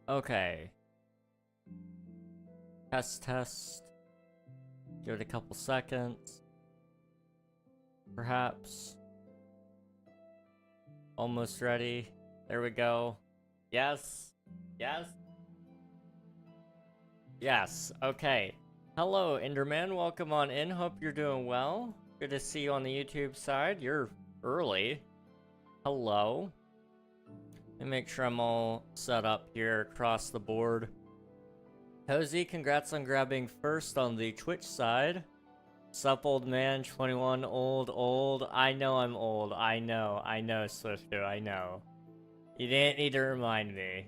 Okay. Test. Give it a couple seconds. Perhaps. Almost ready. There we go. Yes. Yes. Yes. Okay. Hello, Enderman. Welcome on in. Hope you're doing well. Good to see you on the YouTube side. You're early. Hello. Let me make sure I'm all set up here across the board. Cozy, congrats on grabbing first on the Twitch side. Sup, old man, 21, old. I know I'm old. I know, Swifto, I know. You didn't need to remind me.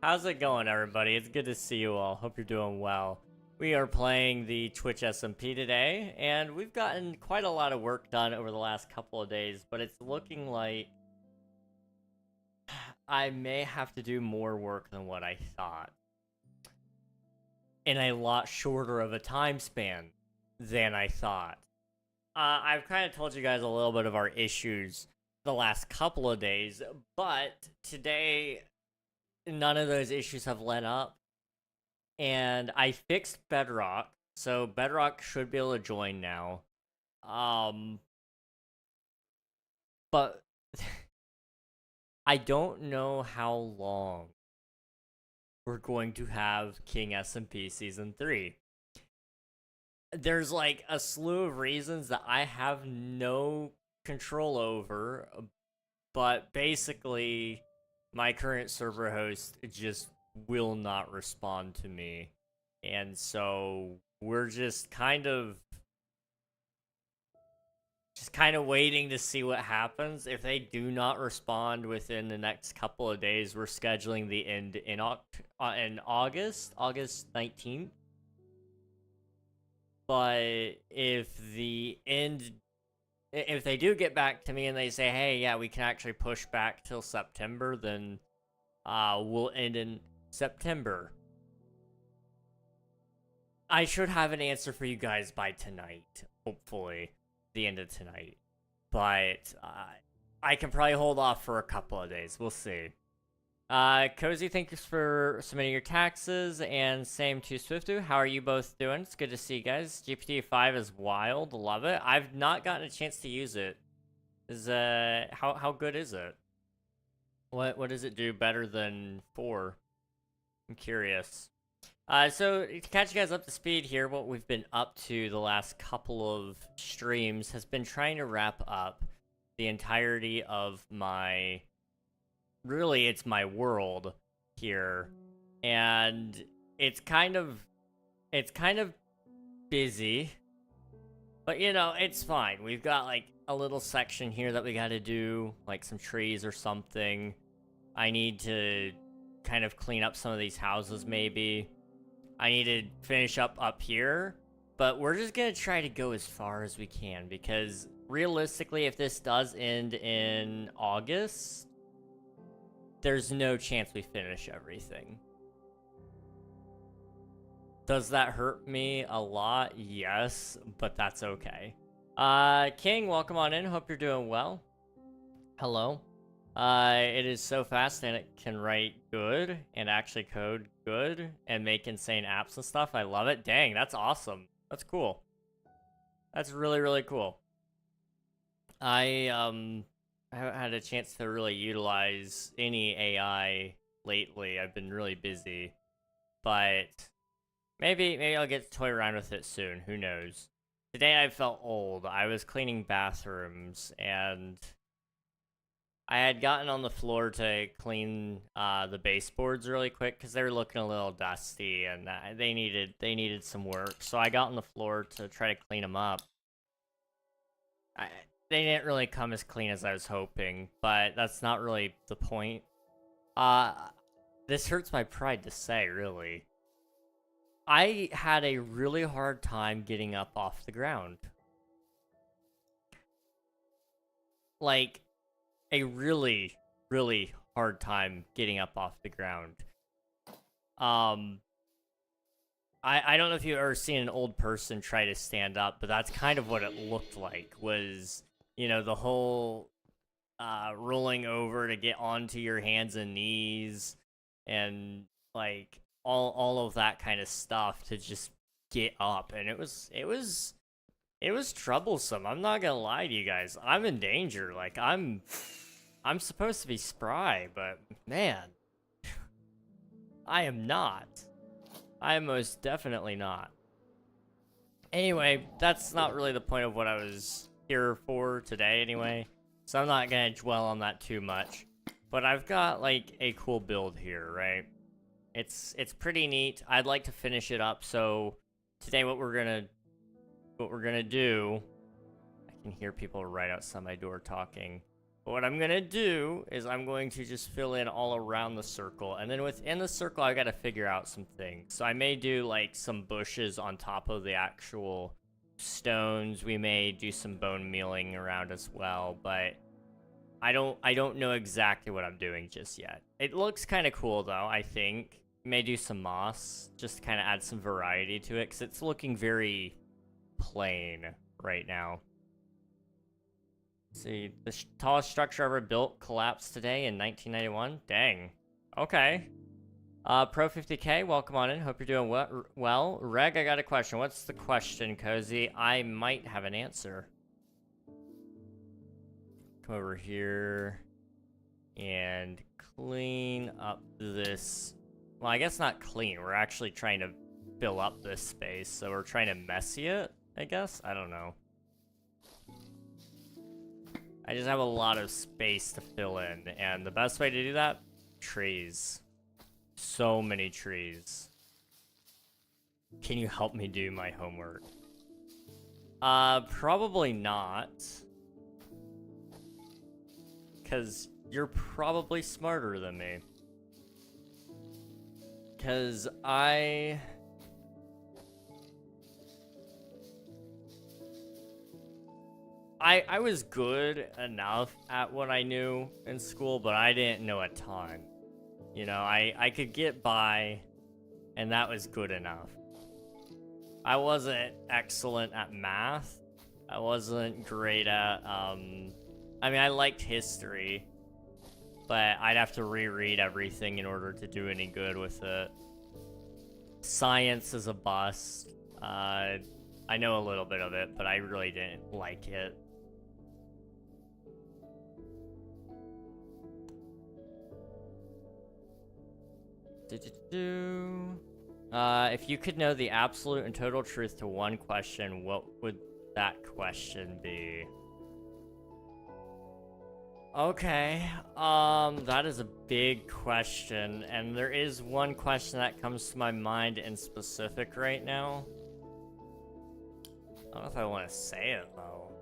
How's it going, everybody? It's good to see you all. Hope you're doing well. We are playing the Twitch SMP today, and we've gotten quite a lot of work done over the last couple of days, but it's looking like I may have to do more work than what I thought. In a lot shorter of a time span than I thought. I've kind of told you guys a little bit of our issues the last couple of days, but today none of those issues have let up. And I fixed Bedrock, so Bedrock should be able to join now. But I don't know how long we're going to have King SMP Season 3. There's like a slew of reasons that I have no control over, but basically my current server host just will not respond to me. And so we're just kind of waiting to see what happens. If they do not respond within the next couple of days, we're scheduling the end in August 19th. But if they do get back to me and they say, hey, yeah, we can actually push back till September, then we'll end in September. I should have an answer for you guys by tonight, hopefully, the end of tonight. But I can probably hold off for a couple of days. We'll see. Cozy, thank you for submitting your taxes, and same to Swiftu. How are you both doing? It's good to see you guys. GPT-5 is wild. Love it. I've not gotten a chance to use it. How good is it? What does it do better than 4? I'm curious. So to catch you guys up to speed here, what we've been up to the last couple of streams has been trying to wrap up the entirety of my... Really, it's my world here, and it's kind of busy, but you know, it's fine. We've got like a little section here that we got to do, like some trees or something. I need to kind of clean up some of these houses, maybe. I need to finish up here, but we're just gonna try to go as far as we can, because realistically, if this does end in August, there's no chance we finish everything. Does that hurt me a lot? Yes, but that's okay. King, welcome on in. Hope you're doing well. Hello. It is so fast, and it can write good and actually code good and make insane apps and stuff. I love it. Dang, that's awesome. That's cool. That's really, really cool. I haven't had a chance to really utilize any AI lately. I've been really busy, but maybe I'll get to toy around with it soon. Who knows? Today I felt old. I was cleaning bathrooms, and I had gotten on the floor to clean the baseboards really quick because they were looking a little dusty, and they needed some work. So I got on the floor to try to clean them up. They didn't really come as clean as I was hoping, but that's not really the point. This hurts my pride to say, really. I had a really hard time getting up off the ground. Like, a really, really hard time getting up off the ground. I don't know if you've ever seen an old person try to stand up, but that's kind of what it looked like, was, you know, the whole rolling over to get onto your hands and knees, and like all of that kind of stuff to just get up, and it was troublesome. I'm not gonna lie to you guys. I'm in danger. Like I'm supposed to be spry, but man, I am not. I am most definitely not. Anyway, that's not really the point of what I was here for today anyway, so I'm not gonna dwell on that too much. But I've got like a cool build here, right? It's pretty neat. I'd like to finish it up, so today what we're gonna do, I can hear people right outside my door talking. But what I'm gonna do is I'm going to just fill in all around the circle, and then within the circle I gotta figure out some things. So I may do like some bushes on top of the actual stones. We may do some bone mealing around as well, but I don't know exactly what I'm doing just yet. It looks kind of cool though. I think may do some moss just to kind of add some variety to it, because it's looking very plain right now. Let's see, the tallest structure ever built collapsed today in 1991. Dang. Okay. Pro 50K, welcome on in. Hope you're doing well. Reg, I got a question. What's the question, Cozy? I might have an answer. Come over here and clean up this. Well, I guess not clean. We're actually trying to fill up this space, so we're trying to messy it, I guess? I don't know. I just have a lot of space to fill in, and the best way to do that? Trees. So many trees. Can you help me do my homework? Probably not. Because you're probably smarter than me. Because I was good enough at what I knew in school, but I didn't know a ton. You know, I could get by, and that was good enough. I wasn't excellent at math. I wasn't great at, I mean, I liked history, but I'd have to reread everything in order to do any good with it. Science is a bust. I know a little bit of it, but I really didn't like it. If you could know the absolute and total truth to one question, what would that question be? Okay, that is a big question, and there is one question that comes to my mind in specific right now. I don't know if I want to say it, though.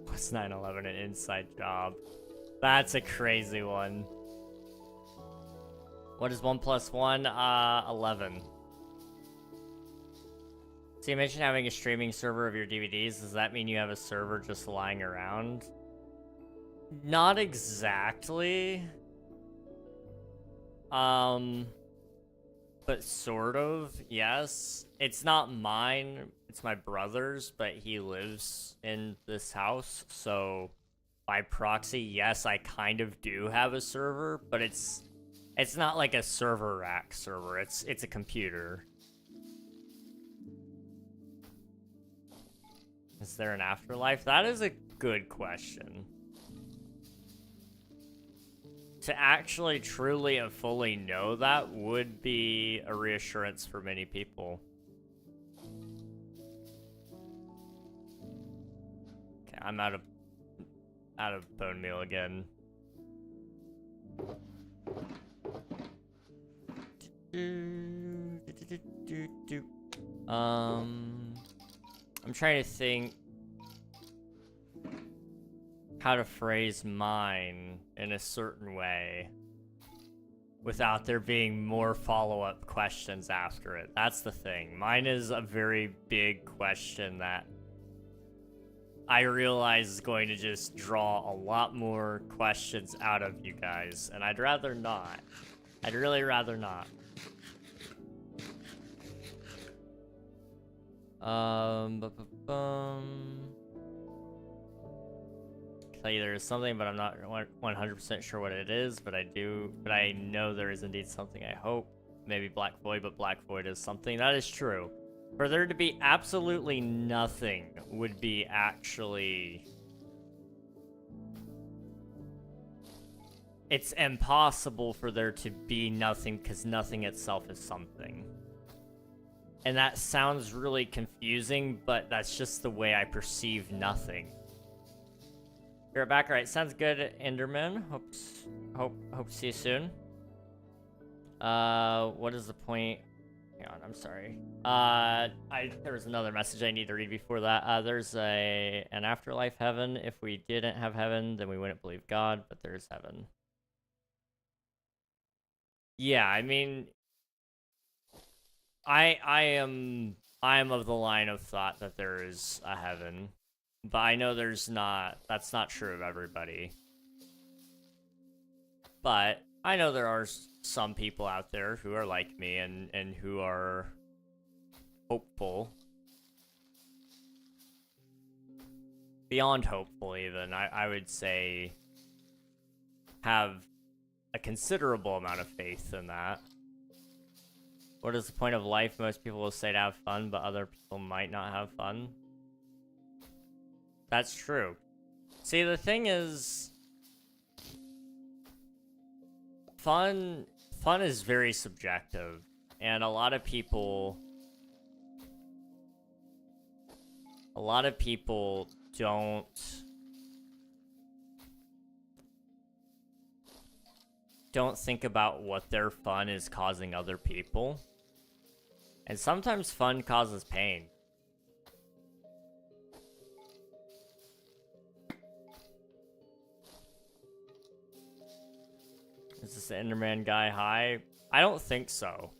Was 9/11 an inside job? That's a crazy one. What is 1 + 1? 11. So you mentioned having a streaming server of your DVDs. Does that mean you have a server just lying around? Not exactly. But sort of, yes. It's not mine, it's my brother's, but he lives in this house, so by proxy, yes, I kind of do have a server, but it's not like a server rack server, it's a computer. Is there an afterlife? That is a good question. To actually truly and fully know that would be a reassurance for many people. Okay, I'm out of bone meal again. I'm trying to think how to phrase mine in a certain way without there being more follow-up questions after it. That's the thing. Mine is a very big question that I realize is going to just draw a lot more questions out of you guys, and I'd rather not. I'd really rather not. Tell you there is something, but I'm not 100% sure what it is, but I know there is indeed something, I hope. Maybe Black Void, but Black Void is something. That is true. For there to be absolutely nothing would be actually... It's impossible for there to be nothing, because nothing itself is something. And that sounds really confusing, but that's just the way I perceive nothing. You're back, right? Sounds good, Enderman. Hope to see you soon. What is the point? Hang on, I'm sorry. There was another message I need to read before that. There's an afterlife heaven. If we didn't have heaven, then we wouldn't believe God, but there's heaven. Yeah, I mean, I am of the line of thought that there is a heaven, but I know there's not. That's not true of everybody. But I know there are some people out there who are like me and who are hopeful. Beyond hopeful, even. I would say have a considerable amount of faith in that. What is the point of life? Most people will say to have fun, but other people might not have fun. That's true. See, the thing is, fun is very subjective, and a lot of people don't think about what their fun is causing other people. And sometimes fun causes pain. Is this the Enderman guy high? I don't think so.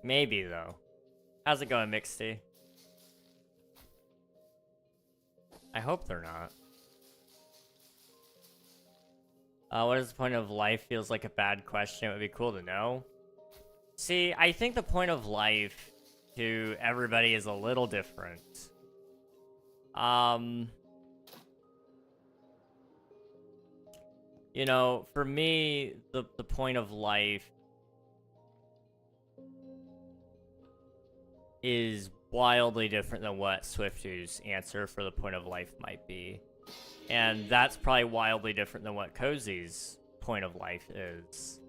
Maybe, though. How's it going, Mixty? I hope they're not. What is the point of life? Feels like a bad question. It would be cool to know. See, I think the point of life to everybody is a little different. You know, for me, the point of life is wildly different than what Swiftu's answer for the point of life might be. And that's probably wildly different than what Cozy's point of life is.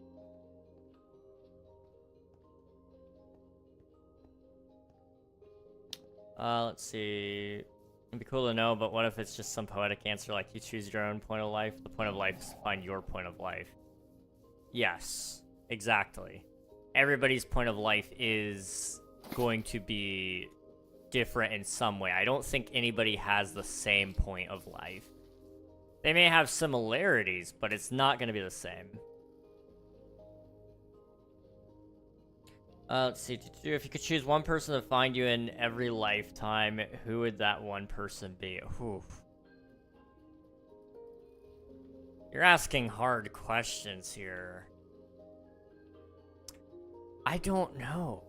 Let's see. It'd be cool to know, but what if it's just some poetic answer like you choose your own point of life? The point of life is to find your point of life. Yes, exactly. Everybody's point of life is going to be different in some way. I don't think anybody has the same point of life. They may have similarities, but it's not going to be the same. Let's see. If you could choose one person to find you in every lifetime, who would that one person be? Oof. You're asking hard questions here. I don't know.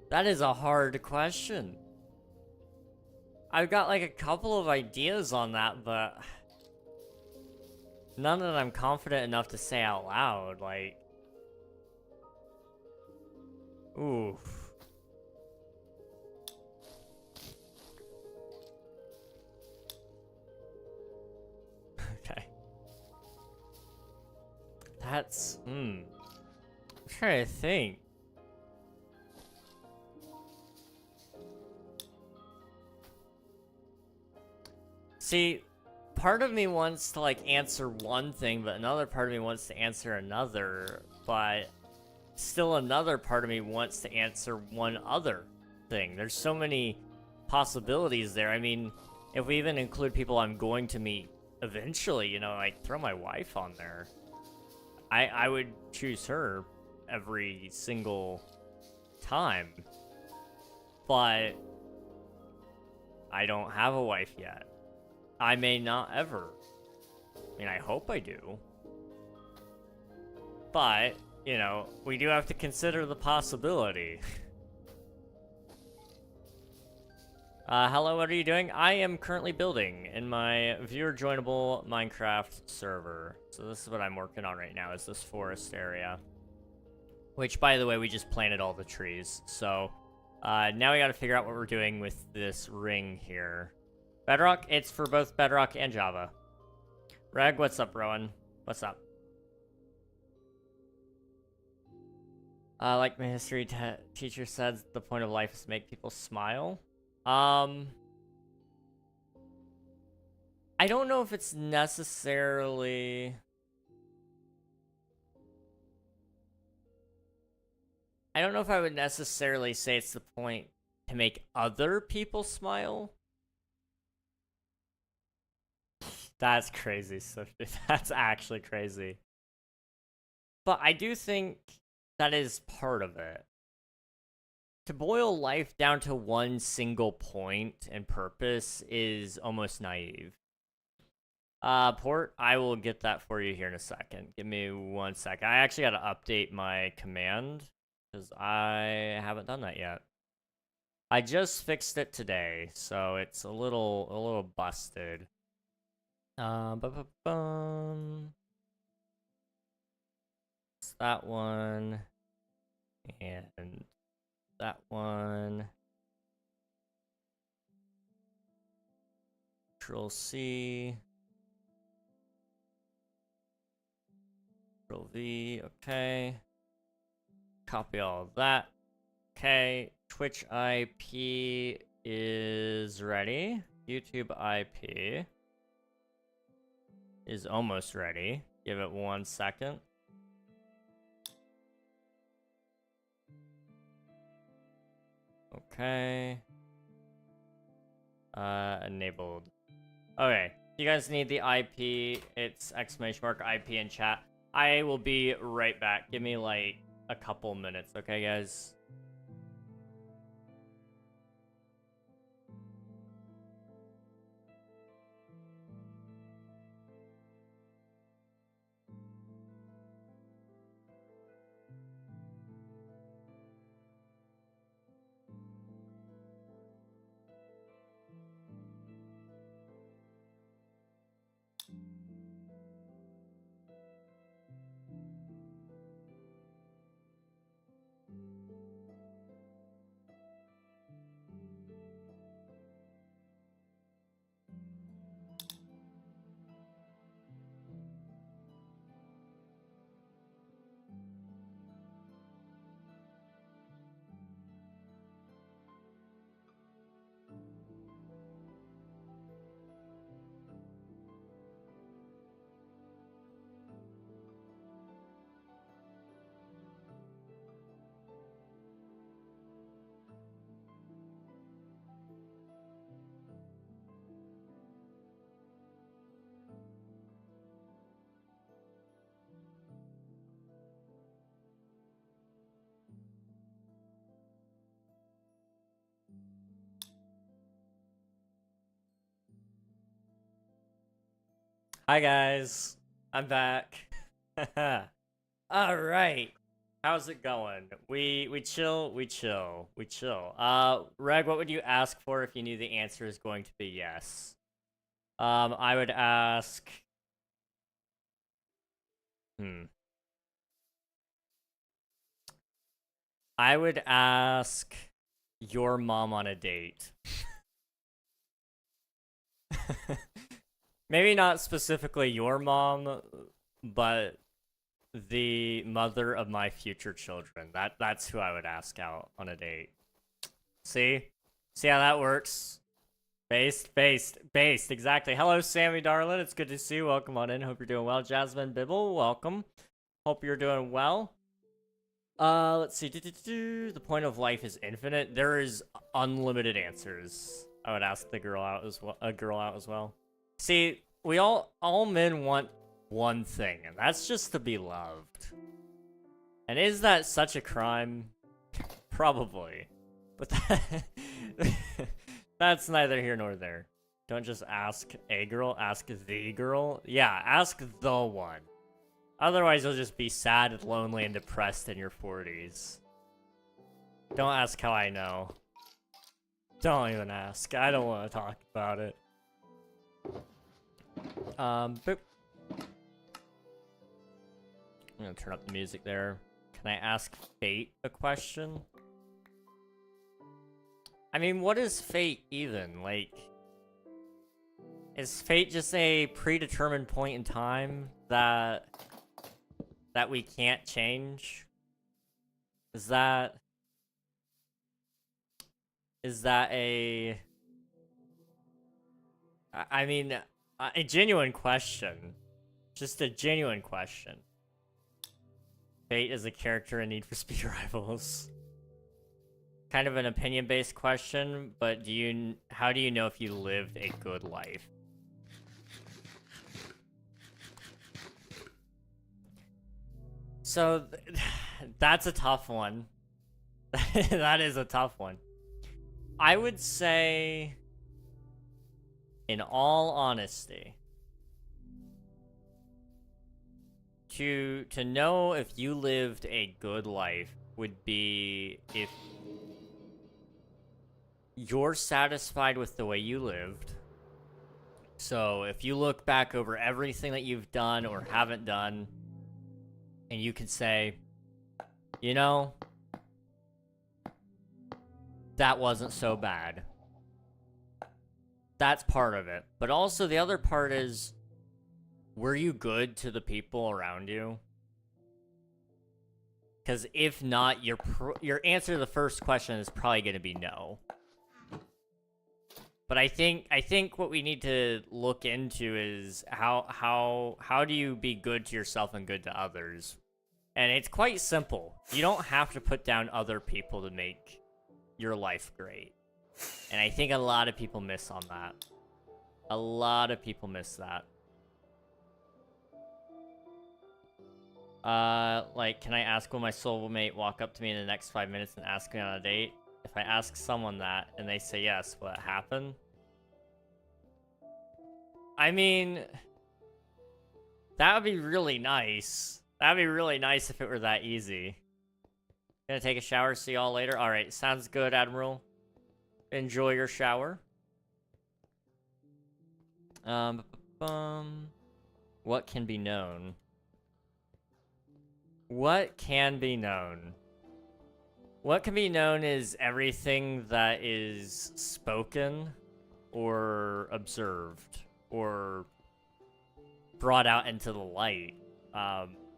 That is a hard question. I've got like a couple of ideas on that, but none that I'm confident enough to say out loud. Like, oof. Okay. That's, I'm trying to think. See, part of me wants to, like, answer one thing, but another part of me wants to answer another, but still another part of me wants to answer one other thing. There's so many possibilities there. I mean, if we even include people I'm going to meet eventually, you know, like, throw my wife on there. I would choose her every single time, but I don't have a wife yet. I may not ever I mean, I hope I do. But, you know, we do have to consider the possibility. Hello, what are you doing? I am currently building in my viewer joinable Minecraft server. So this is what I'm working on right now, is this forest area. Which, by the way, we just planted all the trees. So, now we gotta figure out what we're doing with this ring here. Bedrock? It's for both Bedrock and Java. Reg, what's up, Rowan? What's up? Like my history teacher said, the point of life is to make people smile. I don't know if it's necessarily... I don't know if I would necessarily say it's the point to make other people smile. That's crazy, Swifty. That's actually crazy. But I do think that is part of it. To boil life down to one single point and purpose is almost naive. Port, I will get that for you here in a second. Give me 1 second. I actually got to update my command because I haven't done that yet. I just fixed it today, so it's a little busted. It's that one and that one. Control C. Control V, okay. Copy all of that. Okay, Twitch IP is ready. YouTube IP is almost ready. Give it 1 second. Okay. Enabled. Okay, you guys need the IP. It's !IP in chat. I will be right back. Give me like a couple minutes, okay, guys? Hi guys, I'm back. All right, how's it going? We chill. Reg, what would you ask for if you knew the answer is going to be yes? I would ask. I would ask your mom on a date. Maybe not specifically your mom, but the mother of my future children. That's who I would ask out on a date. See? See how that works? Based, exactly. Hello, Sammy darling. It's good to see you. Welcome on in. Hope you're doing well. Jasmine Bibble, welcome. Hope you're doing well. Let's see. The point of life is infinite. There is unlimited answers. I would ask the girl out as well. See, all men want one thing, and that's just to be loved. And is that such a crime? Probably. But that's neither here nor there. Don't just ask a girl, ask the girl. Yeah, ask the one. Otherwise, you'll just be sad, lonely, and depressed in your 40s. Don't ask how I know. Don't even ask. I don't want to talk about it. Boop. I'm gonna turn up the music there. Can I ask fate a question? I mean, what is fate even? Like, is fate just a predetermined point in time that we can't change? Is that a... I mean, a genuine question. Just a genuine question. Fate is a character in Need for Speed Rivals. Kind of an opinion-based question, but how do you know if you lived a good life? So, that's a tough one. That is a tough one. I would say, in all honesty, to know if you lived a good life would be if you're satisfied with the way you lived. So if you look back over everything that you've done or haven't done, and you can say, you know, that wasn't so bad. That's part of it. But also the other part is, were you good to the people around you? Because if not, your answer to the first question is probably going to be no. But I think what we need to look into is how do you be good to yourself and good to others? And it's quite simple. You don't have to put down other people to make your life great. And I think a lot of people miss on that. A lot of people miss that. Like, can I ask will my soulmate walk up to me in the next 5 minutes and ask me on a date? If I ask someone that and they say yes, will it happen? I mean, that would be really nice. That would be really nice if it were that easy. Gonna take a shower, see y'all later. Alright, sounds good, Admiral. Enjoy your shower. What can be known? What can be known? What can be known is everything that is spoken or observed or brought out into the light.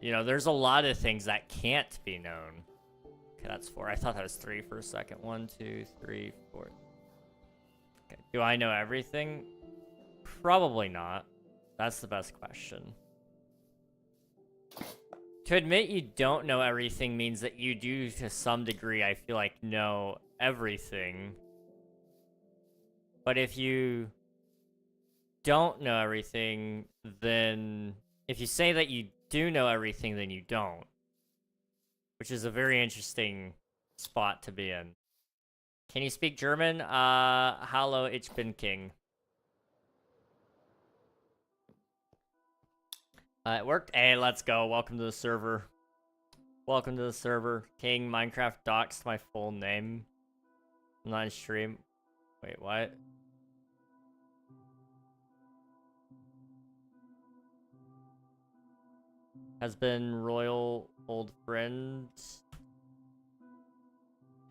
You know, there's a lot of things that can't be known. Okay, that's 4. I thought that was 3 for a second. 1, 2, 3, 4. Okay, do I know everything? Probably not. That's the best question. To admit you don't know everything means that you do, to some degree, I feel like, know everything. But if you don't know everything, then... If you say that you do know everything, then you don't. Which is a very interesting spot to be in. Can you speak German? Hallo, ich bin King. It worked. Hey, let's go. Welcome to the server. Welcome to the server. King Minecraft doxed my full name. I'm not on stream. Wait, what? Has been royal old friends.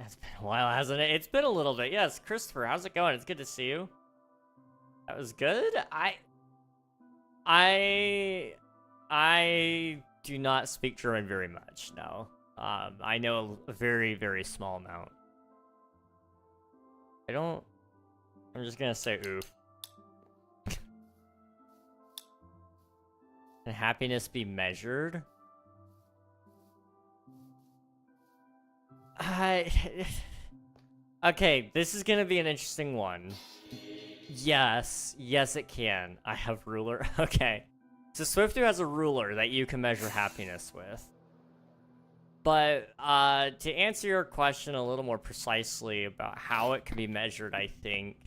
It's been a while, hasn't it? It's been a little bit. Yes, Christopher, how's it going? It's good to see you. That was good. I do not speak German very much, no. I know a very, very small amount. I'm just gonna say oof. Can happiness be measured? Okay, this is gonna be an interesting one. Yes, it can. I have ruler. Okay. So Swiftu has a ruler that you can measure happiness with. But to answer your question a little more precisely about how it can be measured, I think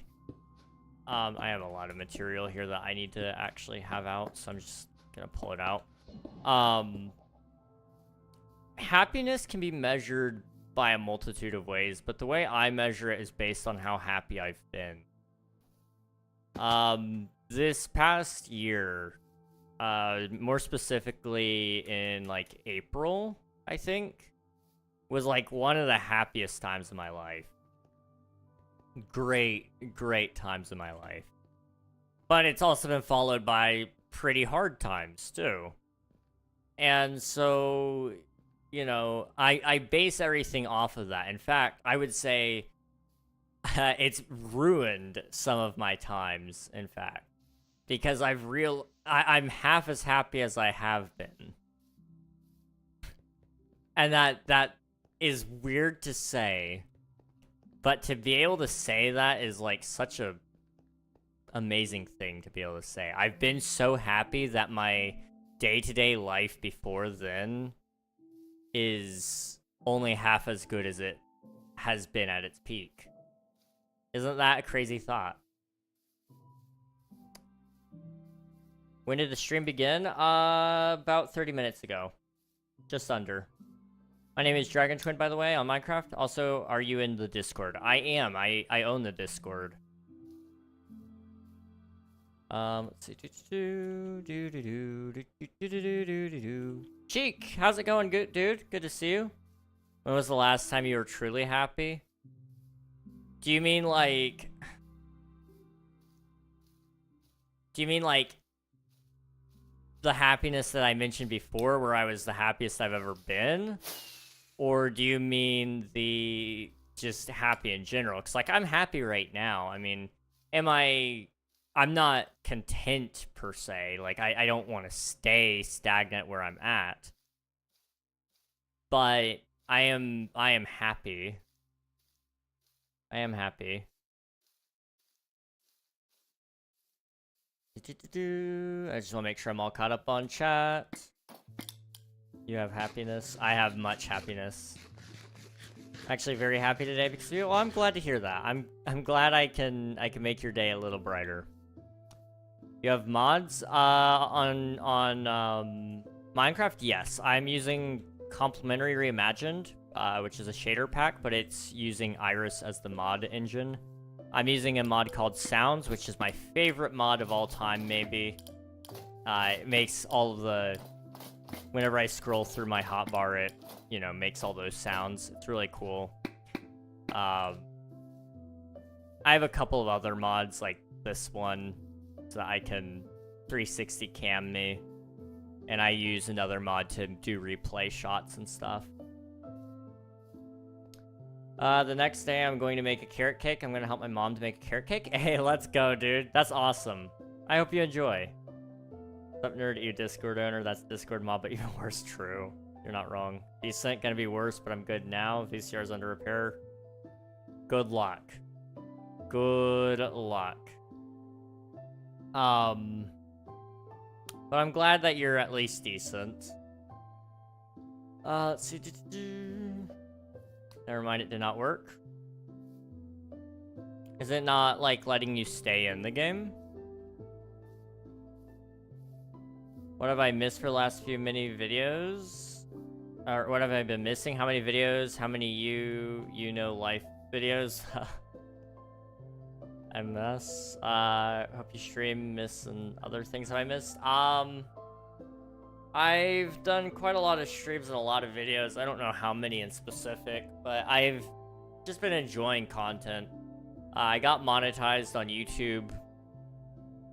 I have a lot of material here that I need to actually have out, so I'm just gonna pull it out. Happiness can be measured by a multitude of ways, but the way I measure it is based on how happy I've been. This past year, more specifically in like April, I think, was like one of the happiest times of my life. Great times in my life. But it's also been followed by pretty hard times too. And so, you know, I base everything off of that. In fact, I would say it's ruined some of my times, in fact, because I'm half as happy as I have been. And that is weird to say, but to be able to say that is like such a amazing thing to be able to say. I've been so happy that my day-to-day life before then is only half as good as it has been at its peak. Isn't that a crazy thought? When did the stream begin? About 30 minutes ago. Just under. My name is Dragon Twin, by the way, on Minecraft. Also, are you in the Discord? I am. I own the Discord. Let's see. Cheek, how's it going, good dude? Good to see you. When was the last time you were truly happy? Do you mean like the happiness that I mentioned before, where I was the happiest I've ever been? Or do you mean the just happy in general? Because, like, I'm happy right now. I mean, I'm not content, per se. Like, I don't want to stay stagnant where I'm at. But I am happy. I am happy. I just want to make sure I'm all caught up on chat. You have happiness. I have much happiness. Actually, very happy today because of you. Well, I'm glad to hear that. I'm glad I can make your day a little brighter. You have mods on Minecraft? Yes, I'm using Complementary Reimagined, which is a shader pack, but it's using Iris as the mod engine. I'm using a mod called Sounds, which is my favorite mod of all time, maybe. It makes all of the... Whenever I scroll through my hotbar, it, you know, makes all those sounds. It's really cool. I have a couple of other mods, like this one, so that I can 360 cam me. And I use another mod to do replay shots and stuff. The next day, I'm going to make a carrot cake. I'm going to help my mom to make a carrot cake. Hey, let's go, dude. That's awesome. I hope you enjoy. What's up, nerd? You Discord owner. That's Discord mod, but even worse. True. You're not wrong. Decent, gonna be worse, but I'm good now. VCR is under repair. Good luck. Good luck. But I'm glad that you're at least decent. Let's see. Never mind, it did not work. Is it not, like, letting you stay in the game? What have I missed for the last few mini videos? Or what have I been missing? How many videos? How many you know life videos? I miss. Hope you stream, miss, and other things that I missed. I've done quite a lot of streams and a lot of videos. I don't know how many in specific, but I've just been enjoying content. I got monetized on YouTube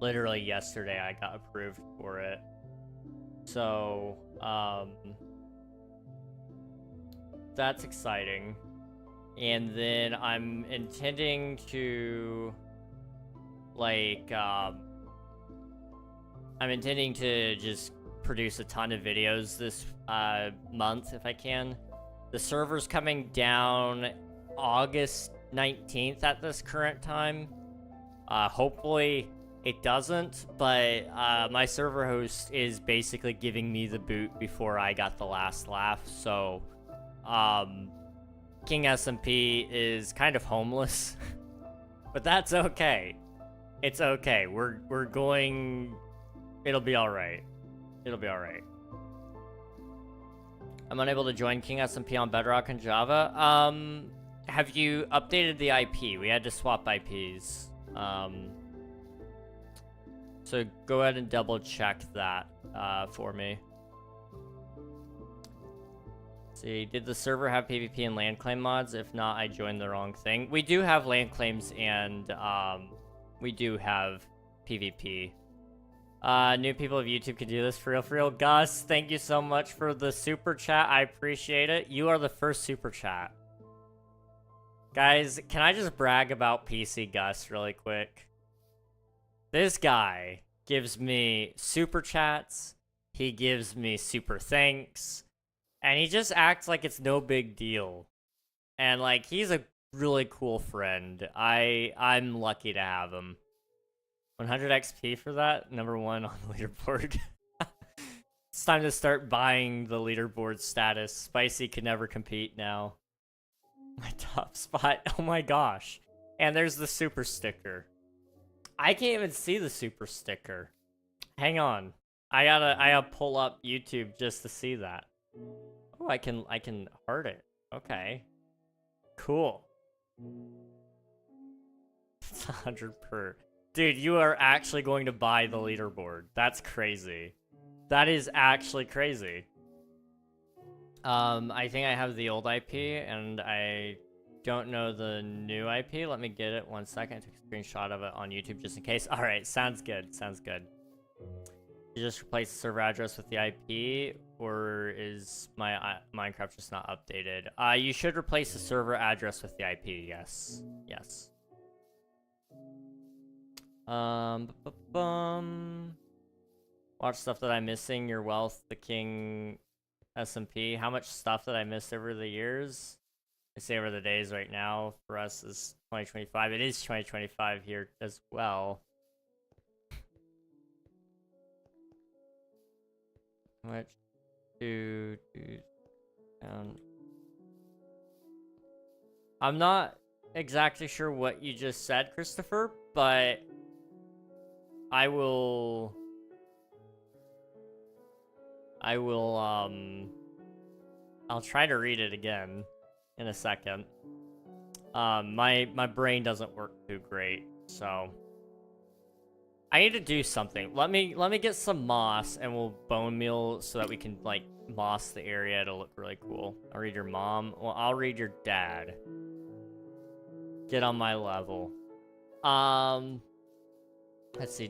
literally yesterday. I got approved for it. So, that's exciting. And then I'm intending to, like, I'm intending to just produce a ton of videos this month if I can. The server's coming down August 19th at this current time. Hopefully it doesn't, but my server host is basically giving me the boot before I got the last laugh, so King SMP is kind of homeless, but that's okay. It's okay. We're going. It'll be all right. It'll be all right. I'm unable to join King SMP on Bedrock and Java. Have you updated the IP? We had to swap IPs. So go ahead and double check that for me. See, did the server have PvP and land claim mods? If not, I joined the wrong thing. We do have land claims and we do have PvP. New people of YouTube could do this for real, for real. Gus, thank you so much for the super chat. I appreciate it. You are the first super chat. Guys, can I just brag about PC Gus really quick? This guy gives me super chats. He gives me super thanks. And he just acts like it's no big deal. And like, he's a really cool friend. I'm lucky to have him. 100 XP for that, number 1 on the leaderboard. It's time to start buying the leaderboard status. Spicy could never compete now. My top spot, oh my gosh. And there's the super sticker. I can't even see the super sticker. Hang on. I gotta pull up YouTube just to see that. Oh, I can heart it. Okay. Cool. It's 100 per. Dude, you are actually going to buy the leaderboard. That's crazy. That is actually crazy. I think I have the old IP, and I don't know the new IP. Let me get it 1 second. I took a screenshot of it on YouTube just in case. Alright, sounds good. Sounds good. You just replace the server address with the IP, or is my Minecraft just not updated? You should replace the server address with the IP, yes. Yes. Watch stuff that I'm missing. Your wealth, the King SMP. How much stuff that I missed over the years? I say over the days right now. For us is 2025. It is 2025 here as well. How much do I'm not exactly sure what you just said, Christopher, but I'll try to read it again in a second. My brain doesn't work too great, so I need to do something. Let me get some moss and we'll bone meal so that we can like moss the area. It'll look really cool. I'll read your mom. Well, I'll read your dad. Get on my level. Let's see.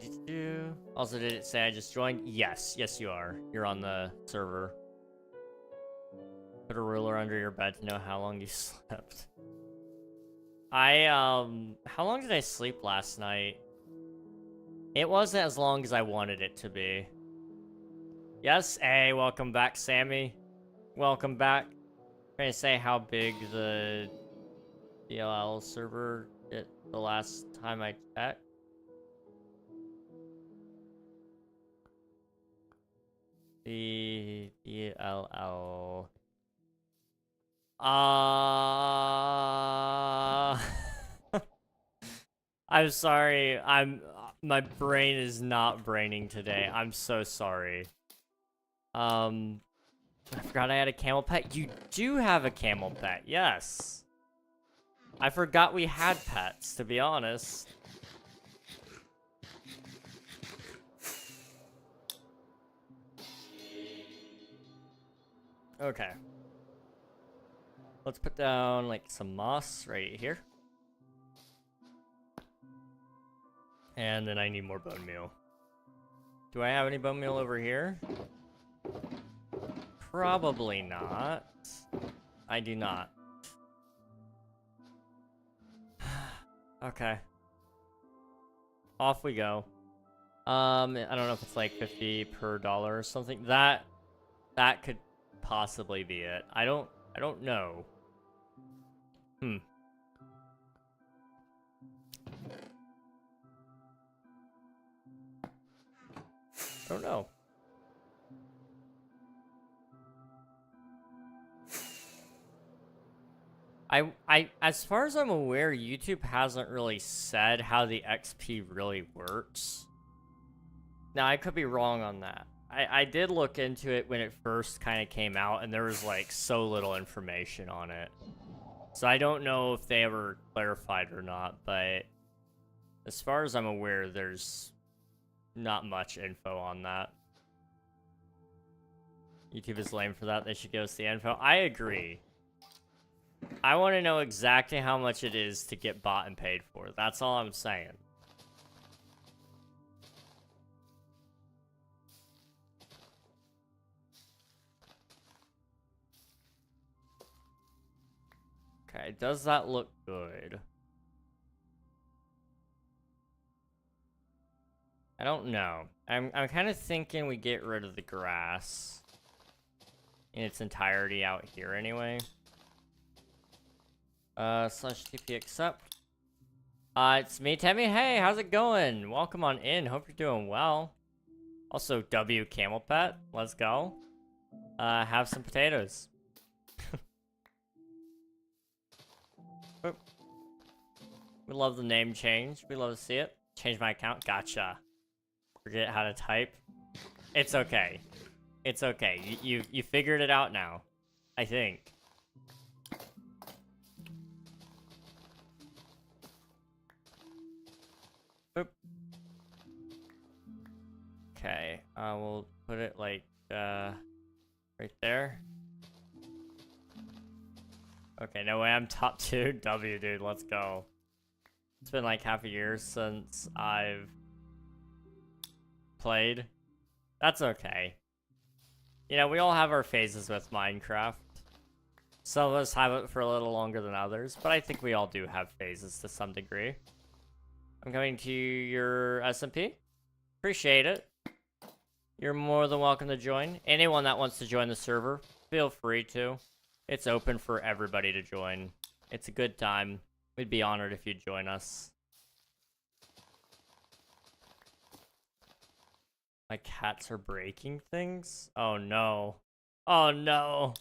Also, did it say I just joined? Yes, you are. You're on the server. Put a ruler under your bed to know how long you slept. How long did I sleep last night? It wasn't as long as I wanted it to be. Yes, hey, welcome back, Sammy. Welcome back. Trying to say how big the DLL server did the last time I checked. The DLL. I'm sorry. My brain is not braining today. I'm so sorry. I forgot I had a camel pet. You do have a camel pet, yes. I forgot we had pets, to be honest. Okay. Let's put down, like, some moss right here. And then I need more bone meal. Do I have any bone meal over here? Probably not. I do not. Okay. Off we go. I don't know if it's like 50 per dollar or something. That could possibly be it. I don't know. I don't know. As far as I'm aware, YouTube hasn't really said how the XP really works. Now, I could be wrong on that. I did look into it when it first kind of came out, and there was, like, so little information on it. So I don't know if they ever clarified or not, but as far as I'm aware, there's not much info on that. YouTube is lame for that. They should give us the info. I agree. I want to know exactly how much it is to get bought and paid for. That's all I'm saying. Okay, does that look good? I don't know. I'm kind of thinking we get rid of the grass in its entirety out here anyway. Slash TP accept. It's me, Tammy. Hey, how's it going? Welcome on in. Hope you're doing well. Also, W Camel Pet. Let's go. Have some potatoes. Oop. We love the name change. We love to see it. Change my account. Gotcha. Forget how to type. It's okay. It's okay. You figured it out now. I think. Boop. Okay. We'll put it like right there. Okay, no way I'm top 2. W, dude, let's go. It's been like half a year since I've played. That's okay. You know, we all have our phases with Minecraft. Some of us have it for a little longer than others, but I think we all do have phases to some degree. I'm coming to your SMP. Appreciate it. You're more than welcome to join. Anyone that wants to join the server, feel free to. It's open for everybody to join. It's a good time. We'd be honored if you'd join us. My cats are breaking things? Oh no. Oh no.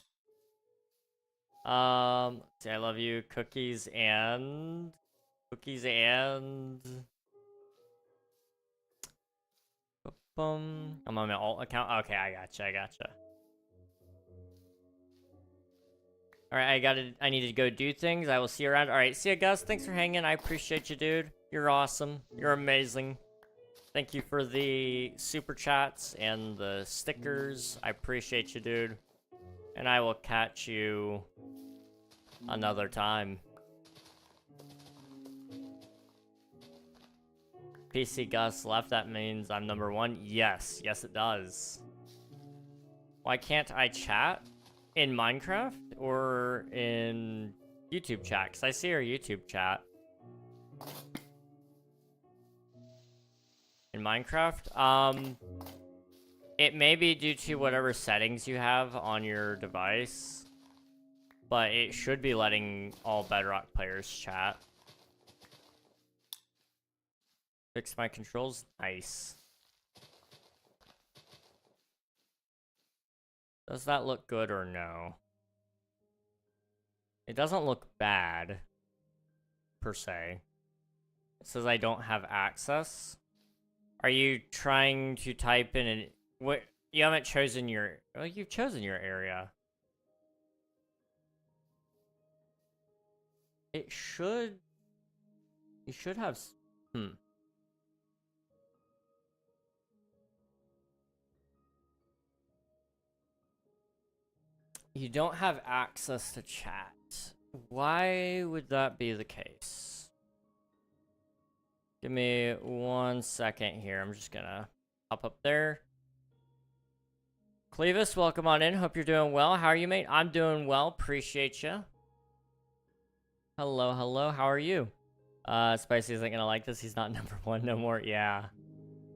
See, I love you. Cookies and... I'm on my alt account. Okay, I gotcha. Alright, I need to go do things. I will see you around. Alright, see ya, Gus. Thanks for hanging. I appreciate you, dude. You're awesome. You're amazing. Thank you for the super chats and the stickers. I appreciate you, dude. And I will catch you another time. PC Gus left, that means I'm number 1. Yes, it does. Why can't I chat in Minecraft or in YouTube chat? Because I see our YouTube chat. In Minecraft? It may be due to whatever settings you have on your device, but it should be letting all Bedrock players chat. Fix my controls? Nice. Does that look good or no? It doesn't look bad, per se. It says I don't have access. Are you trying to type in an... What? You haven't chosen your... Well, you've chosen your area. It should... You should have... You don't have access to chat. Why would that be the case? Give me 1 second here. I'm just gonna hop up there. Clevis, welcome on in. Hope you're doing well. How are you, mate? I'm doing well. Appreciate you. Hello. How are you? Spicy isn't gonna like this. He's not number 1 no more. Yeah.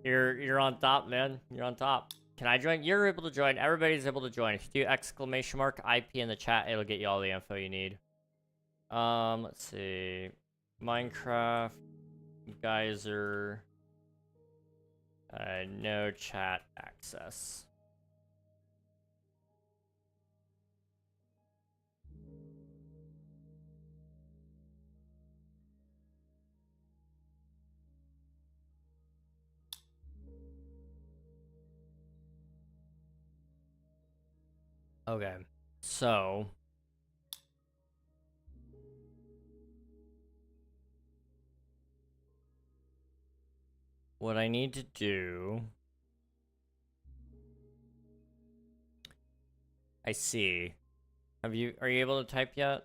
You're on top, man. You're on top. Can I join? You're able to join. Everybody's able to join. If you do !IP in the chat, it'll get you all the info you need. Let's see. Minecraft. Geyser. No chat access. Okay, so what I need to do... I see. Are you able to type yet?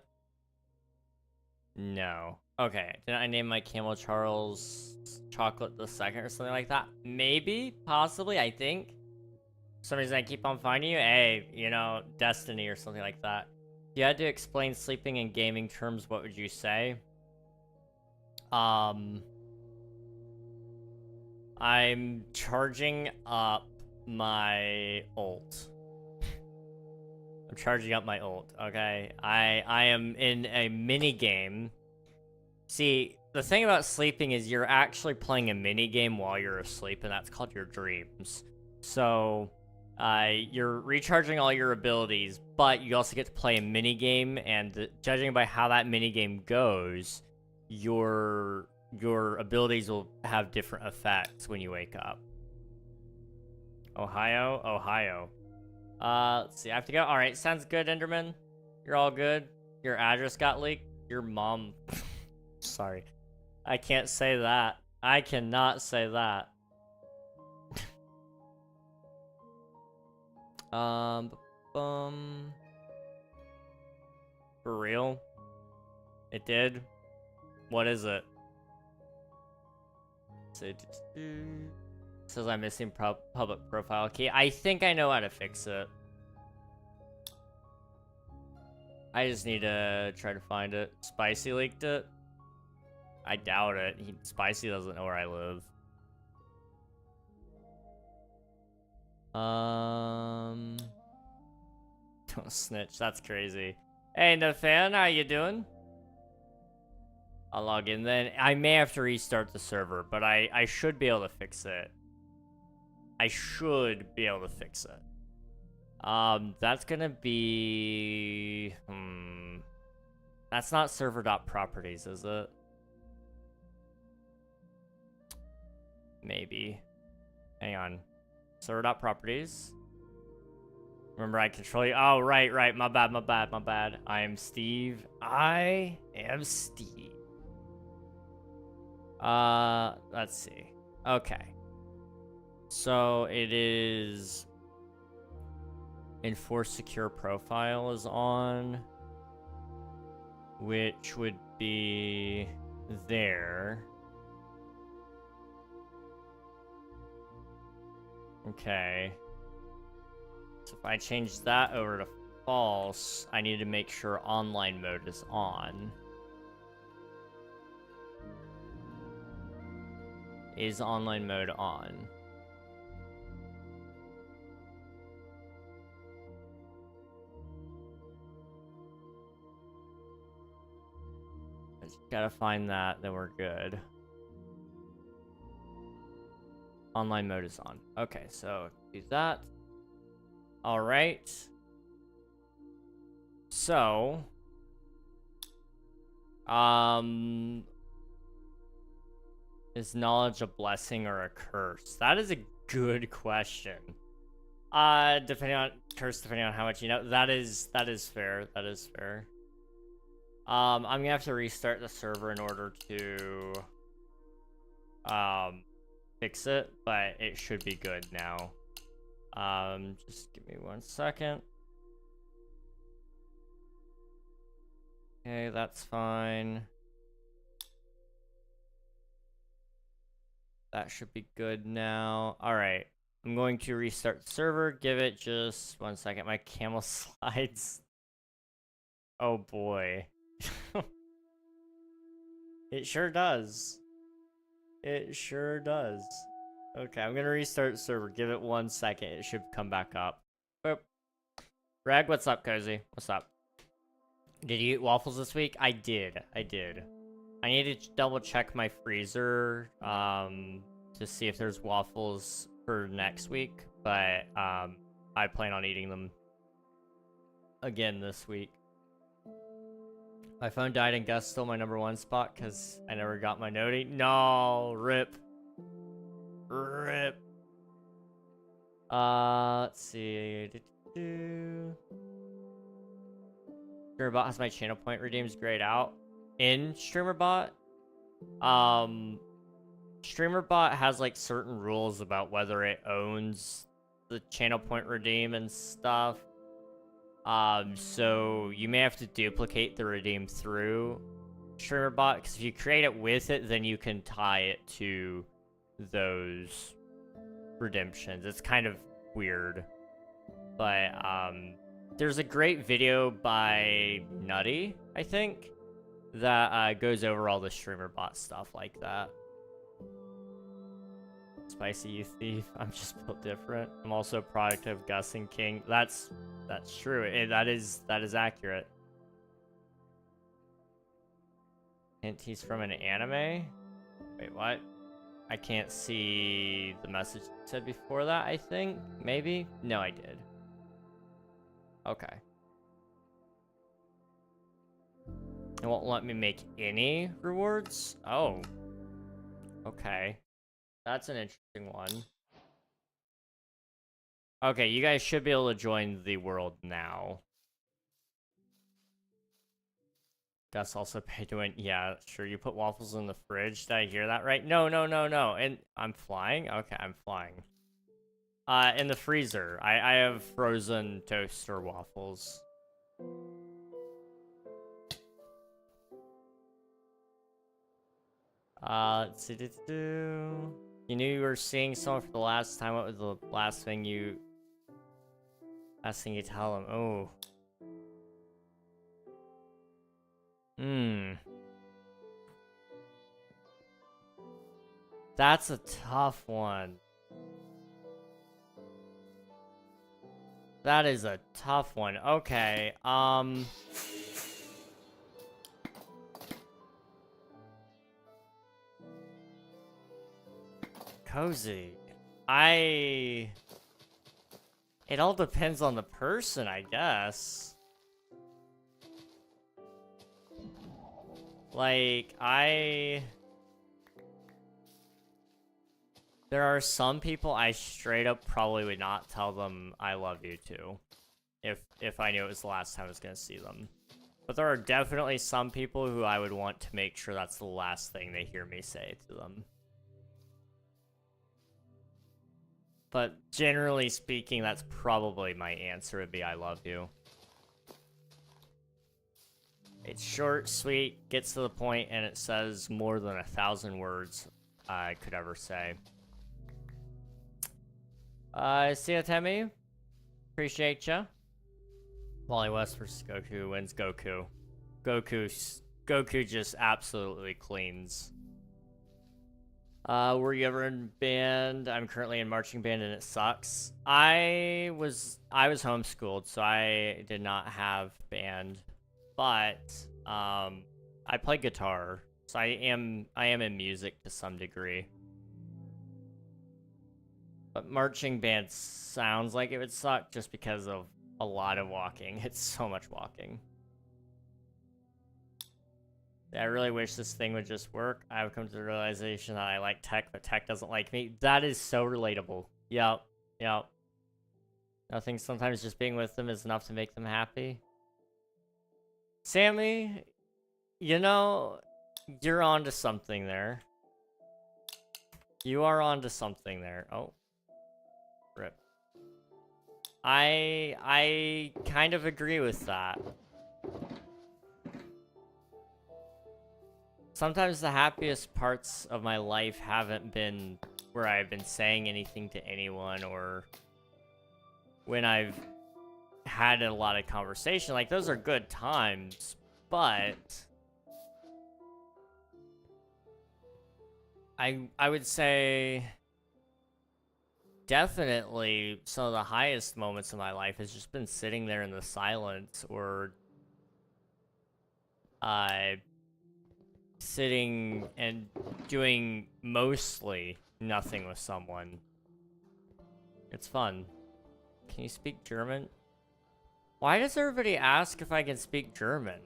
No. Okay, didn't I name my Camel Charles Chocolate the Second or something like that? Maybe, possibly, I think. For some reason I keep on finding you. Hey, you know, destiny or something like that. If you had to explain sleeping in gaming terms, what would you say? I'm charging up my ult. I'm charging up my ult, okay? I am in a mini game. See, the thing about sleeping is you're actually playing a mini game while you're asleep, and that's called your dreams. So, you're recharging all your abilities, but you also get to play a mini game, and judging by how that mini game goes, your abilities will have different effects when you wake up. Ohio. Let's see. I have to go. All right, sounds good, Enderman. You're all good. Your address got leaked. Your mom. Sorry, I can't say that. I cannot say that. For real? It did? What is it? Says I'm missing public profile key. I think I know how to fix it. I just need to try to find it. Spicy leaked it? I doubt it. Spicy doesn't know where I live. Don't snitch. That's crazy. Hey, Nathan, how you doing? I'll log in then. I may have to restart the server, but I should be able to fix it. I should be able to fix it. That's gonna be... That's not server.properties, is it? Maybe. Hang on. Server.properties. Remember, I control you. Oh, right. My bad. I am Steve. Let's see. Okay. So it is... Enforce secure profile is on, which would be there. Okay. So if I change that over to false, I need to make sure online mode is on. Is online mode on? Gotta find that, then we're good. Online mode is on. Okay, so do that. All right. So, is knowledge a blessing or a curse? That is a good question. Depending on how much you know. That is fair. I'm gonna have to restart the server in order to fix it, but it should be good now. Just give me 1 second. Okay, that's fine. That should be good now. All right, I'm going to restart the server. Give it just 1 second. My camel slides. Oh boy. It sure does. It sure does. Okay, I'm gonna restart the server. Give it 1 second. It should come back up. Boop. Rag, what's up, Cozy? What's up? Did you eat waffles this week? I did. I need to double check my freezer to see if there's waffles for next week, but I plan on eating them again this week. My phone died and Gus stole my #1 spot because I never got my noti. No, rip. Let's see. StreamerBot has my channel point redeems grayed out. In StreamerBot, StreamerBot has like certain rules about whether it owns the channel point redeem and stuff. So you may have to duplicate the redeem through StreamerBot, because if you create it with it, then you can tie it to those redemptions. It's kind of weird. But, there's a great video by Nutty, I think, that goes over all the StreamerBot stuff like that. Spicy you thief. I'm just built different. I'm also a product of Gus and King. That's true. That is accurate. Hint, he's from an anime? Wait, what? I can't see the message you said before that, I think? Maybe? No, I did. Okay. It won't let me make any rewards? Oh. Okay. That's an interesting one. Okay, you guys should be able to join the world now. Gus also paid to win. Yeah, sure. You put waffles in the fridge. Did I hear that right? No. And I'm flying? Okay, I'm flying. In the freezer. I have frozen toaster waffles. Let's see. You knew you were seeing someone for the last time. What was the last thing you tell them? Oh. That's a tough one. That is a tough one. Okay, Cozy. It all depends on the person, I guess. Like, there are some people I straight up probably would not tell them I love you to, if I knew it was the last time I was gonna see them. But there are definitely some people who I would want to make sure that's the last thing they hear me say to them. But generally speaking, that's probably my answer, would be I love you. It's short, sweet, gets to the point, and it says more than 1,000 words I could ever say. See ya, Temmie. Appreciate ya. Wally West versus Goku wins Goku. Goku just absolutely cleans. Were you ever in band? I'm currently in marching band and it sucks. I was homeschooled, so I did not have band. But I play guitar, so I am in music to some degree. But marching band sounds like it would suck just because of a lot of walking. It's so much walking. I really wish this thing would just work. I've come to the realization that I like tech, but tech doesn't like me. That is so relatable. Yep. I think sometimes just being with them is enough to make them happy. Sammy, you know, you're onto something there. You are onto something there. Oh. Rip. I kind of agree with that. Sometimes the happiest parts of my life haven't been where I've been saying anything to anyone, or when I've had a lot of conversation. Like, those are good times, but I would say definitely some of the highest moments of my life has just been sitting there in the silence, or sitting and doing mostly nothing with someone. It's fun. Can you speak German? Why does everybody ask if I can speak German?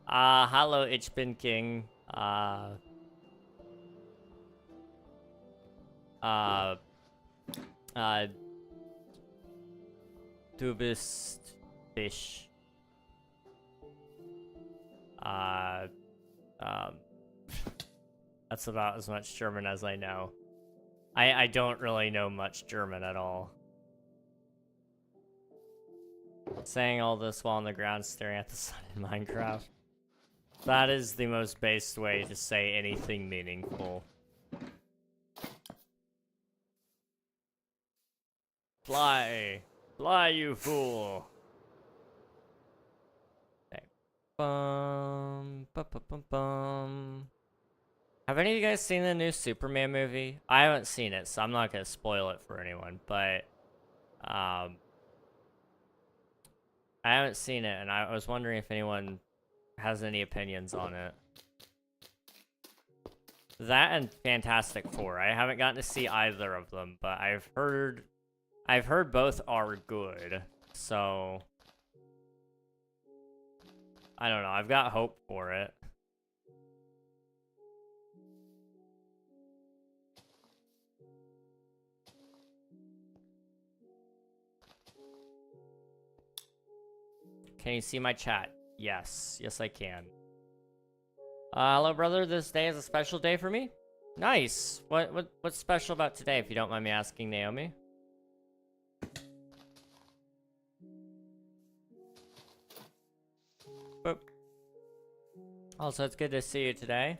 Hallo, ich bin King. Du bist Fisch. Um, that's about as much German as I know. I don't really know much German at all. Saying all this while on the ground staring at the sun in Minecraft. That is the most based way to say anything meaningful. Fly! Fly, you fool! Okay. Bum, bum, bum, bum, bum. Have any of you guys seen the new Superman movie? I haven't seen it, so I'm not gonna spoil it for anyone, but I haven't seen it, and I was wondering if anyone has any opinions on it. That and Fantastic Four. I haven't gotten to see either of them, but I've heard both are good. So I don't know. I've got hope for it. Can you see my chat? Yes. Yes, I can. Hello, brother. This day is a special day for me. Nice. What's special about today, if you don't mind me asking, Naomi? Boop. Also, it's good to see you today.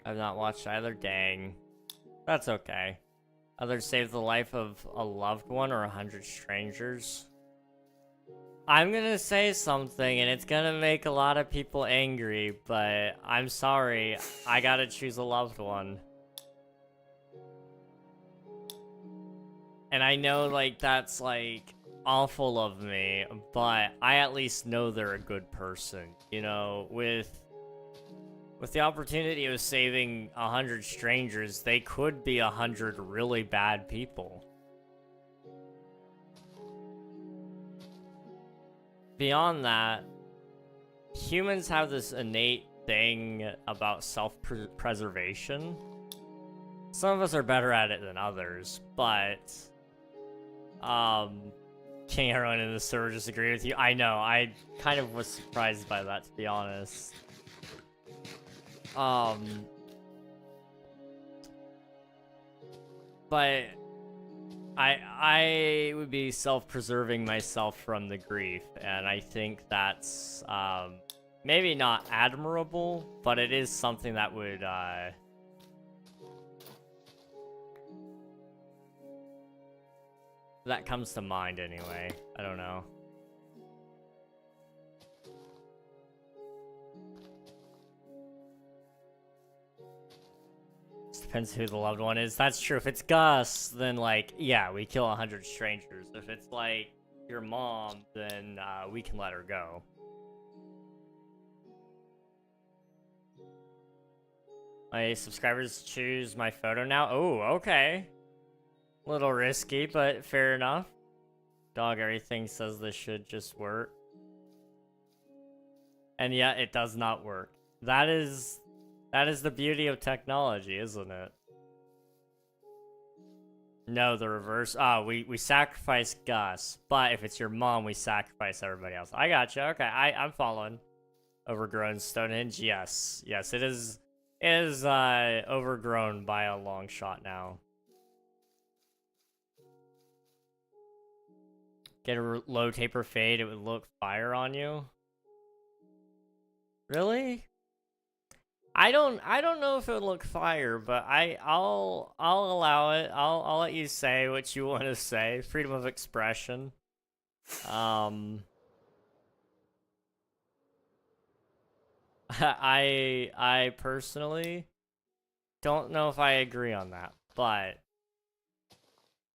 I've not watched either. Dang. That's okay. Either save the life of a loved one or 100 strangers. I'm gonna say something and it's gonna make a lot of people angry, but I'm sorry. I gotta choose a loved one. And I know, like, that's, like, awful of me, but I at least know they're a good person. You know, with the opportunity of saving 100 strangers, they could be 100 really bad people. Beyond that, humans have this innate thing about self-preservation. Some of us are better at it than others, but King everyone in the server disagree with you. I know, I kind of was surprised by that, to be honest. But I would be self-preserving myself from the grief, and I think that's maybe not admirable, but it is something that would that comes to mind anyway. I don't know. Depends who the loved one is. That's true. If it's Gus, then, like, yeah, we kill 100 strangers. If it's, like, your mom, then we can let her go. My subscribers choose my photo now? Oh, okay. Little risky, but fair enough. Dog, everything says this should just work. And yet, it does not work. That is the beauty of technology, isn't it? No, the reverse. We sacrifice Gus, but if it's your mom, we sacrifice everybody else. I gotcha. Okay, I'm following. Overgrown Stonehenge. Yes, yes, it is overgrown by a long shot now. Get a low taper fade. It would look fire on you. Really? I don't know if it would look fire, but I'll allow it. I'll let you say what you want to say. Freedom of expression. I personally don't know if I agree on that, but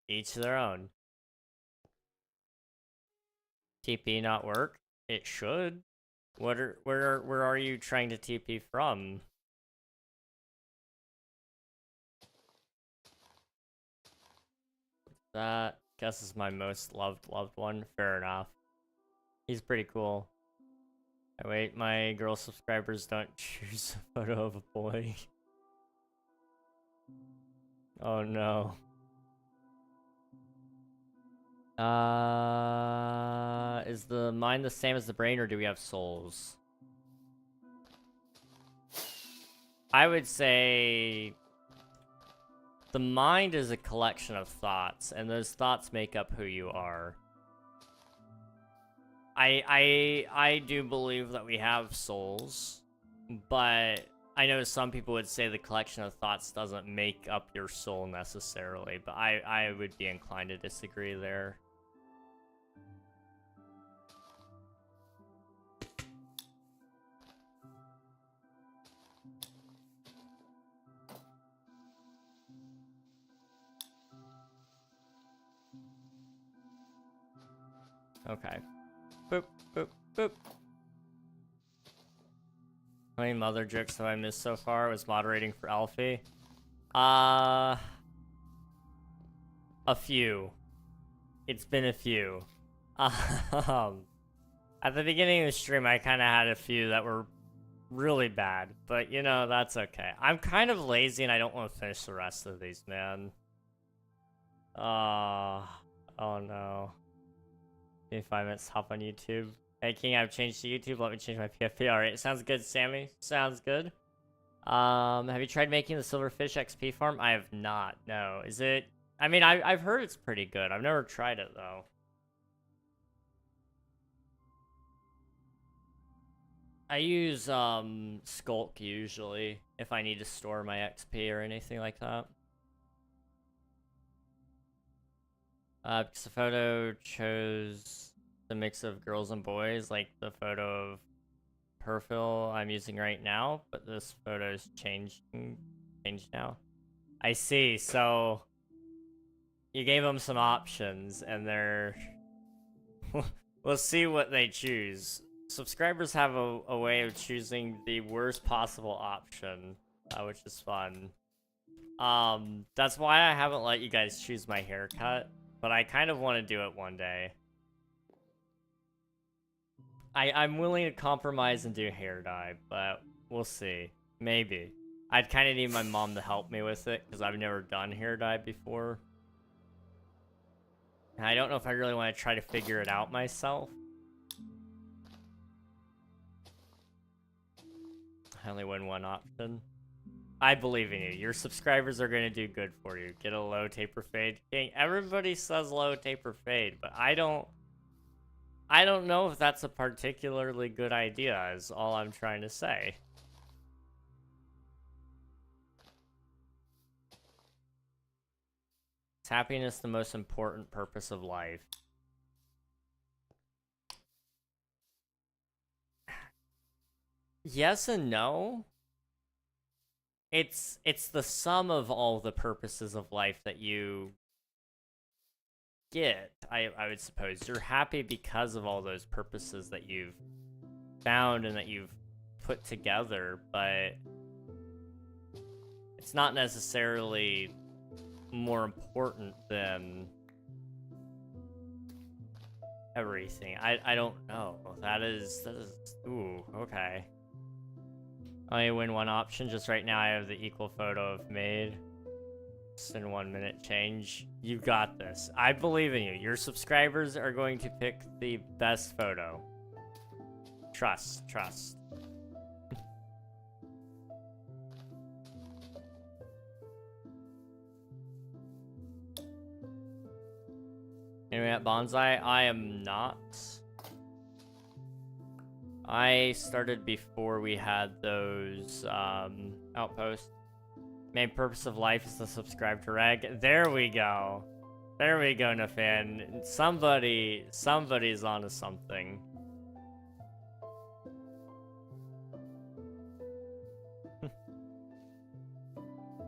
each their own. TP not work? It should. Where are you trying to TP from? That guess is my most loved one. Fair enough. He's pretty cool. Oh, wait, my girl subscribers don't choose a photo of a boy. Oh no. Is the mind the same as the brain, or do we have souls? I would say the mind is a collection of thoughts, and those thoughts make up who you are. I do believe that we have souls, but I know some people would say the collection of thoughts doesn't make up your soul necessarily, but I would be inclined to disagree there. Okay. Boop, boop, boop. How many mother jokes have I missed so far? I was moderating for Alfie. A few. It's been a few. At the beginning of the stream, I kind of had a few that were really bad, but you know, that's okay. I'm kind of lazy and I don't want to finish the rest of these, man. Oh no. Give me 5 minutes, hop on YouTube. Hey King, I've changed to YouTube. Let me change my PFP. Alright, sounds good, Sammy. Sounds good. Have you tried making the Silverfish XP farm? I have not, no. Is it... I mean, I've heard it's pretty good. I've never tried it, though. I use, Skulk, usually, if I need to store my XP or anything like that. Because the photo chose the mix of girls and boys, like the photo of Perfil I'm using right now, but this photo's changed now. I see, so you gave them some options, and they're... We'll see what they choose. Subscribers have a way of choosing the worst possible option, which is fun. That's why I haven't let you guys choose my haircut. But I kind of want to do it one day. I'm willing to compromise and do hair dye, but we'll see. Maybe. I'd kind of need my mom to help me with it, because I've never done hair dye before. And I don't know if I really want to try to figure it out myself. I only win one option. I believe in you. Your subscribers are going to do good for you. Get a low taper fade. Dang, everybody says low taper fade, but I don't know if that's a particularly good idea, is all I'm trying to say. Is happiness the most important purpose of life? Yes and no. It's the sum of all the purposes of life that you get, I would suppose. You're happy because of all those purposes that you've found and that you've put together, but it's not necessarily more important than everything. I don't know. That is ooh, okay. I only win one option. Just right now I have the equal photo of Maid. Just in 1 minute change. You got this. I believe in you. Your subscribers are going to pick the best photo. Trust. Anyway, at Bonsai, I am not. I started before we had those outposts. Main purpose of life is to subscribe to Reg. There we go. There we go, Nafan. Somebody's onto something.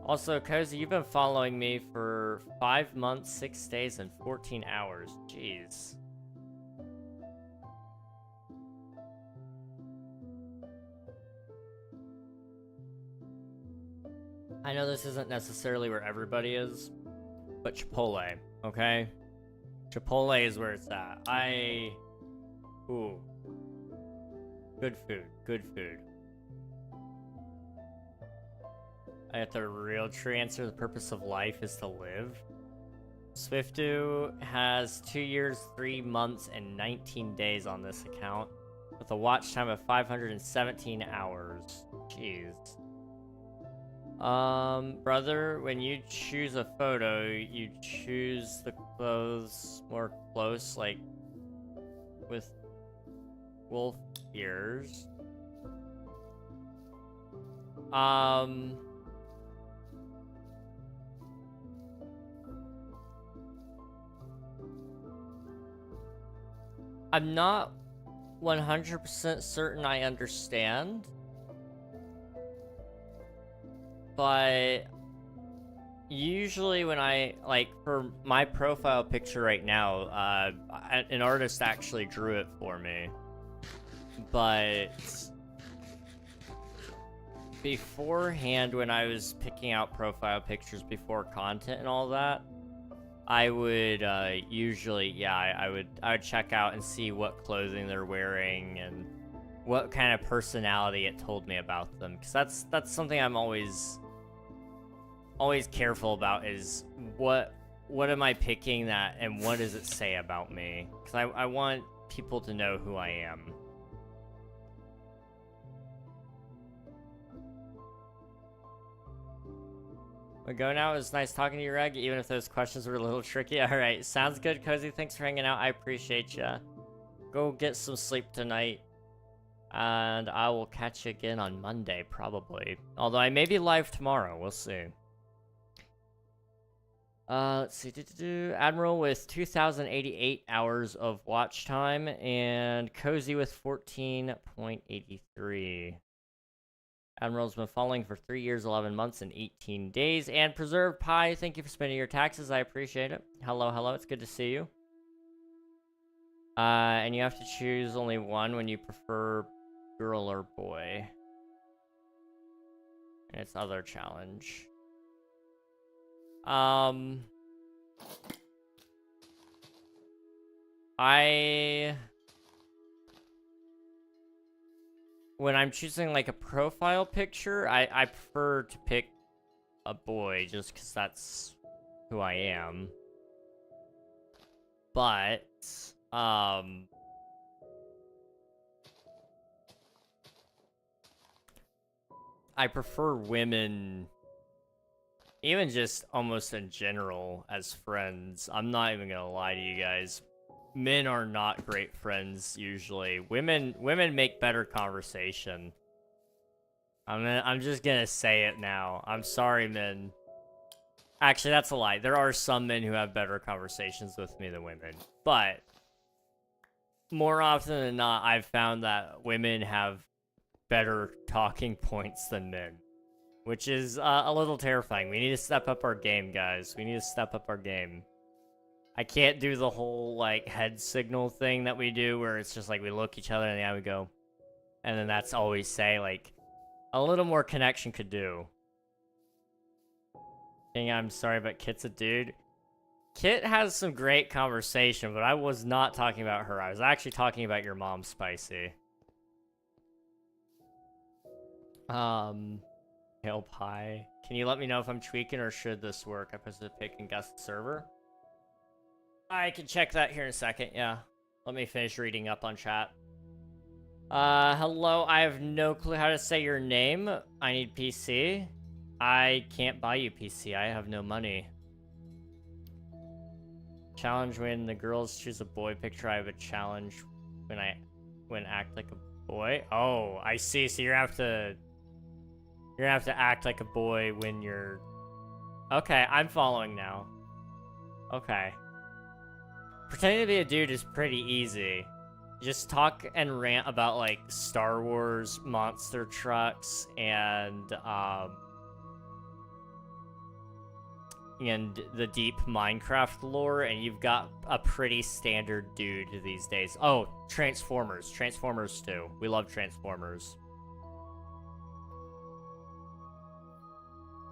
Also, Cozy, you've been following me for 5 months, 6 days, and 14 hours. Jeez. I know this isn't necessarily where everybody is, but Chipotle, okay? Chipotle is where it's at. Ooh. Good food. Good food. I got the real true answer. The purpose of life is to live. Swiftu has 2 years, 3 months, and 19 days on this account, with a watch time of 517 hours. Jeez. Brother, when you choose a photo, you choose the clothes more close, like with wolf ears. I'm not 100% certain I understand, but usually when I, like, for my profile picture right now, an artist actually drew it for me, but beforehand, when I was picking out profile pictures before content and all that, I would usually, yeah, I would check out and see what clothing they're wearing and what kind of personality it told me about them, because that's something I'm always careful about, is what am I picking that and what does it say about me, because I want people to know who I am. We go now. It was nice talking to you, Reg, even if those questions were a little tricky. Alright, sounds good, Cozy. Thanks for hanging out. I appreciate ya. Go get some sleep tonight. And I will catch you again on Monday, probably. Although I may be live tomorrow. We'll see. Let's see. Admiral with 2,088 hours of watch time. And Cozy with 14.83. Admiral's been following for 3 years, 11 months, and 18 days. And Preserved Pie, thank you for spending your taxes. I appreciate it. Hello, hello. It's good to see you. And you have to choose only one when you prefer girl or boy. And it's other challenge. When I'm choosing, like, a profile picture, I prefer to pick a boy, just because that's who I am. But, I prefer women, even just almost in general, as friends. I'm not even gonna lie to you guys. Men are not great friends usually. Women make better conversation. I'm just gonna say it now. I'm sorry, men. Actually, that's a lie. There are some men who have better conversations with me than women. But more often than not, I've found that women have better talking points than men, which is a little terrifying. We need to step up our game, guys. We need to step up our game. I can't do the whole, like, head signal thing that we do, where it's just, like, we look each other in the eye, we go, and then that's all we say. Like, a little more connection could do. King, I'm sorry, but Kit's a dude. Kit has some great conversation, but I was not talking about her. I was actually talking about your mom, Spicy. Hail Pie. Can you let me know if I'm tweaking or should this work? I posted a pick and guest server. I can check that here in a second, yeah. Let me finish reading up on chat. Hello, I have no clue how to say your name. I need PC. I can't buy you PC, I have no money. Challenge when the girls choose a boy picture, I have a challenge when act like a boy. Oh, I see, so you're gonna have to act like a boy when you're... Okay, I'm following now. Okay. Pretending to be a dude is pretty easy. Just talk and rant about, like, Star Wars, monster trucks, and the deep Minecraft lore, and you've got a pretty standard dude these days. Oh, Transformers. Transformers too. We love Transformers.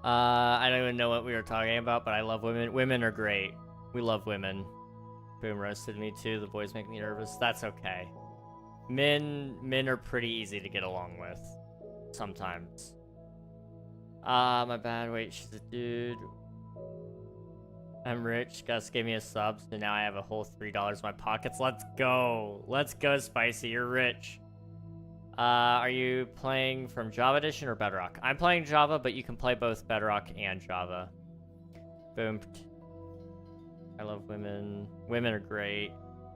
I don't even know what we were talking about, but I love women. Women are great. We love women. Boom roasted me too. The boys make me nervous. That's okay. Men are pretty easy to get along with. Sometimes. My bad. Wait, she's a dude. I'm rich. Gus gave me a sub, so now I have a whole $3 in my pockets. Let's go. Let's go, Spicy. You're rich. Are you playing from Java Edition or Bedrock? I'm playing Java, but you can play both Bedrock and Java. Boom. I love women. Women are great.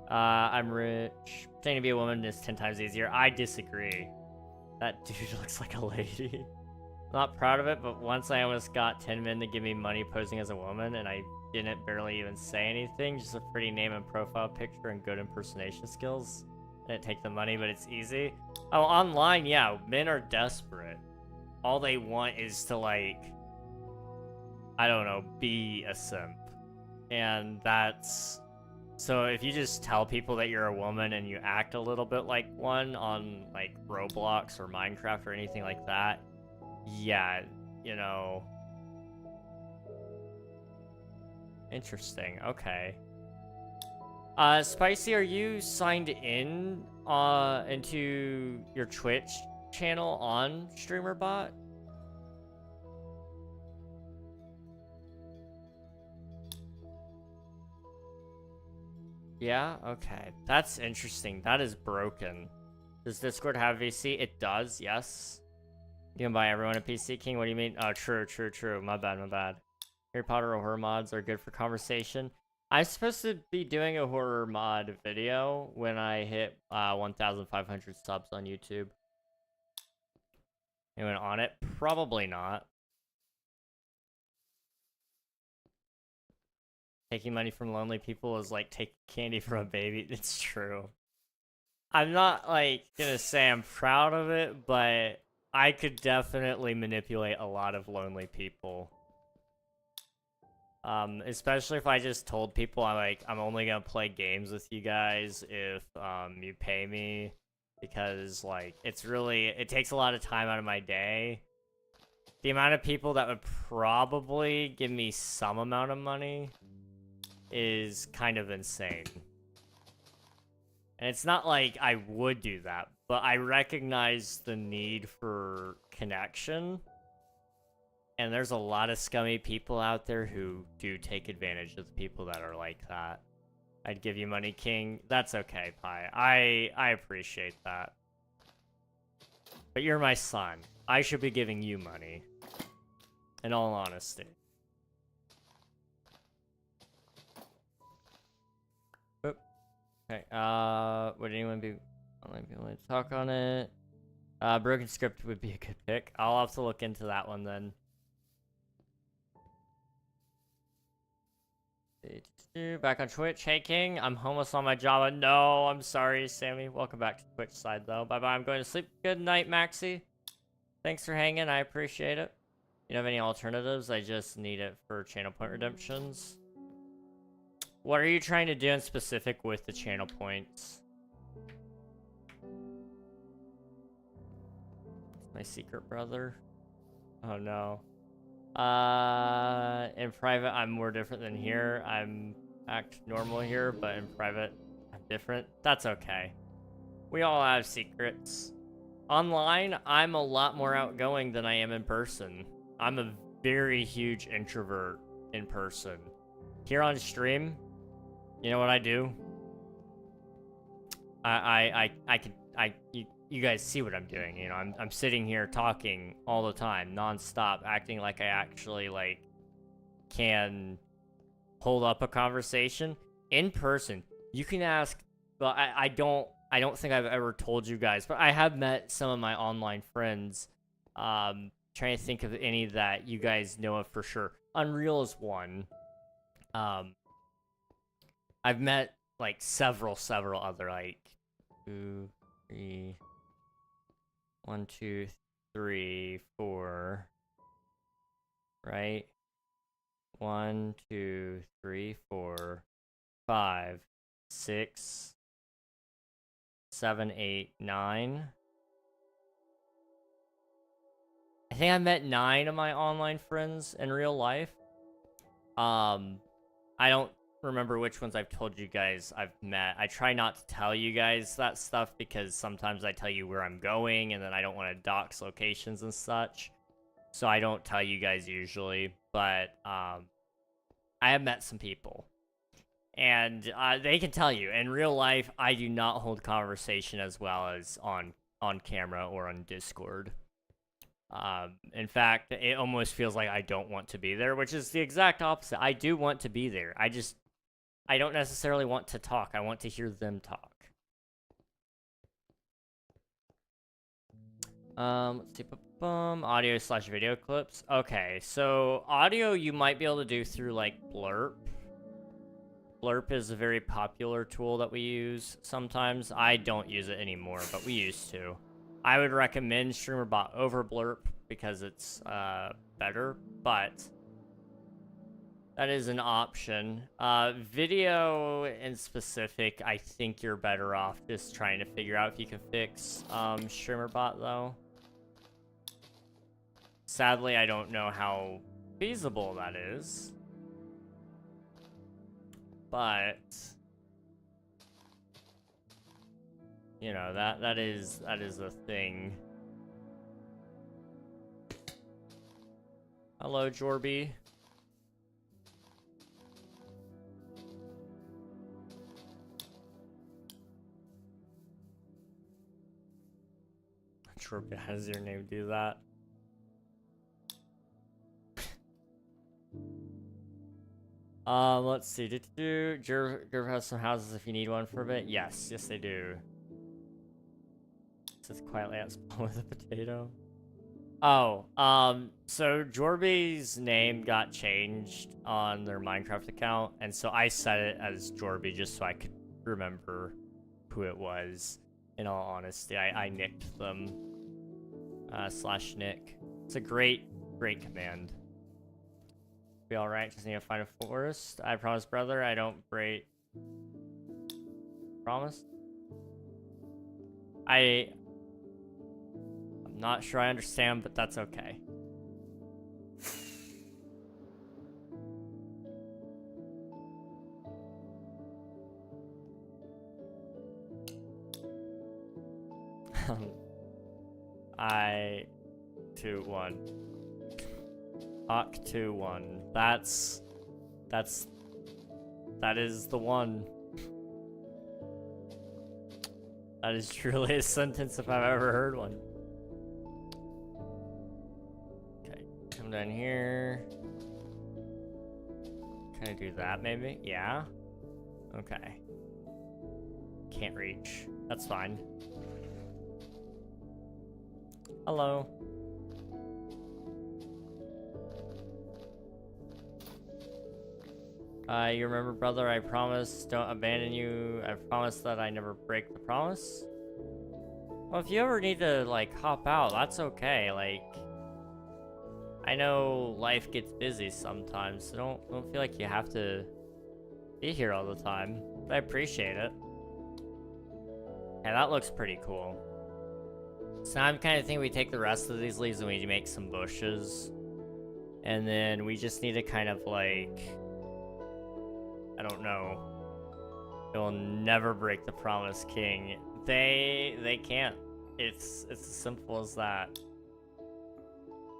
I'm rich. Pretending to be a woman is 10 times easier. I disagree. That dude looks like a lady. Not proud of it, but once I almost got 10 men to give me money posing as a woman, and I didn't barely even say anything, just a pretty name and profile picture and good impersonation skills. I didn't take the money, but it's easy. Oh, online, yeah, men are desperate. All they want is to, like, I don't know, be a simp. And that's... So if you just tell people that you're a woman and you act a little bit like one on, like, Roblox or Minecraft or anything like that, yeah, you know... Interesting, okay. Spicy, are you signed in into your Twitch channel on StreamerBot? Yeah, okay. That's interesting. That is broken. Does Discord have VC? It does, yes. You can buy everyone a PC. King, what do you mean? Oh, true. My bad. Harry Potter or horror mods are good for conversation. I'm supposed to be doing a horror mod video when I hit 1,500 subs on YouTube. Anyone on it? Probably not. Taking money from lonely people is like taking candy from a baby. It's true. I'm not, like, gonna say I'm proud of it, but I could definitely manipulate a lot of lonely people. Especially if I just told people I'm only gonna play games with you guys if, you pay me. Because, like, it takes a lot of time out of my day. The amount of people that would probably give me some amount of money is kind of insane. And it's not like I would do that, but I recognize the need for connection. And there's a lot of scummy people out there who do take advantage of the people that are like that. I'd give you money, King. That's okay, Pi. I appreciate that. But you're my son. I should be giving you money. In all honesty. Oop. Okay, would anyone be willing to talk on it? Broken Script would be a good pick. I'll have to look into that one then. Back on Twitch. Hey, King. I'm homeless on my Java. No, I'm sorry, Sammy. Welcome back to Twitch side, though. Bye-bye. I'm going to sleep. Good night, Maxi. Thanks for hanging. I appreciate it. You have any alternatives? I just need it for channel point redemptions. What are you trying to do in specific with the channel points? My secret brother. Oh, no. In private, I'm more different than here. I'm act normal here, but in private, I'm different. That's okay. We all have secrets. Online, I'm a lot more outgoing than I am in person. I'm a very huge introvert in person. Here on stream, you know what I do? You guys see what I'm doing, you know, I'm sitting here talking all the time, non-stop, acting like I actually, like, can hold up a conversation. In person, you can ask, but I don't think I've ever told you guys, but I have met some of my online friends, trying to think of any that you guys know of for sure. Unreal is one. I've met, like, several other, like, 2, 3... 1, 2, 3, 4. Right? 1, 2, 3, 4, 5, 6, 7, 8, 9. I think I met 9 of my online friends in real life. I don't remember which ones I've told you guys I've met. I try not to tell you guys that stuff because sometimes I tell you where I'm going and then I don't want to dox locations and such. So I don't tell you guys usually, but I have met some people. And they can tell you, in real life, I do not hold conversation as well as on camera or on Discord. In fact, it almost feels like I don't want to be there, which is the exact opposite. I do want to be there. I don't necessarily want to talk. I want to hear them talk. Let's see. Audio / video clips. Okay, so audio you might be able to do through like Blurp. Blurp is a very popular tool that we use sometimes. I don't use it anymore, but we used to. I would recommend StreamerBot over Blurp because it's better, but that is an option. Video in specific, I think you're better off just trying to figure out if you can fix StreamerBot though. Sadly, I don't know how feasible that is. But you know, that is a thing. Hello, Jorby. Jorby, how does your name do that? Let's see. Jerv has some houses if you need one for a bit. Yes, they do. Sits quietly at spawn with a potato. Oh, so Jorby's name got changed on their Minecraft account, and so I set it as Jorby just so I could remember who it was. In all honesty, I nicked them. /nick. It's a great command. Be alright, just need to find a forest. I promise, brother, I don't break. Promise? I'm not sure I understand, but that's okay. I 2 1. Hawk 2 1. That is the one. That is truly a sentence if I've ever heard one. Okay, come down here. Can I do that maybe? Yeah. Okay. Can't reach. That's fine. Hello. You remember, brother, I promise don't abandon you. I promise that I never break the promise. Well, if you ever need to, like, hop out, that's okay. Like, I know life gets busy sometimes, so don't feel like you have to be here all the time. But I appreciate it. Yeah, that looks pretty cool. So I'm kind of thinking we take the rest of these leaves and we make some bushes. And then we just need to kind of, like... I don't know. They'll never break the promise, King. They can't. It's as simple as that.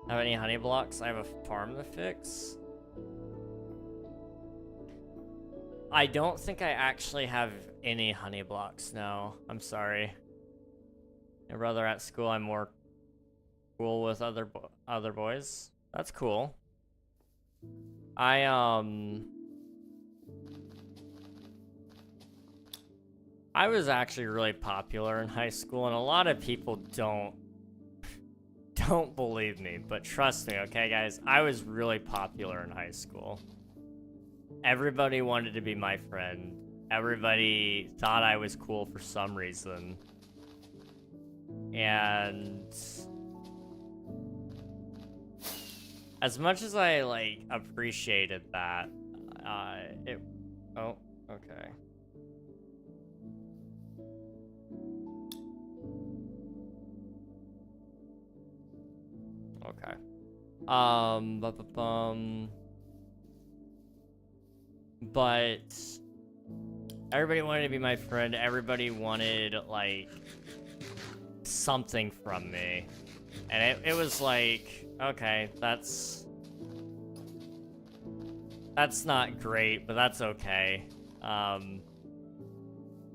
Have any honey blocks? I have a farm to fix. I don't think I actually have any honey blocks now. I'm sorry. My brother at school, I'm more cool with other boys. That's cool. I was actually really popular in high school, and a lot of people don't believe me, but trust me, okay, guys? I was really popular in high school. Everybody wanted to be my friend. Everybody thought I was cool for some reason. And as much as I, like, appreciated that, oh, okay. Okay. but everybody wanted to be my friend. Everybody wanted, like, something from me. And it was like, okay, that's not great, but that's okay.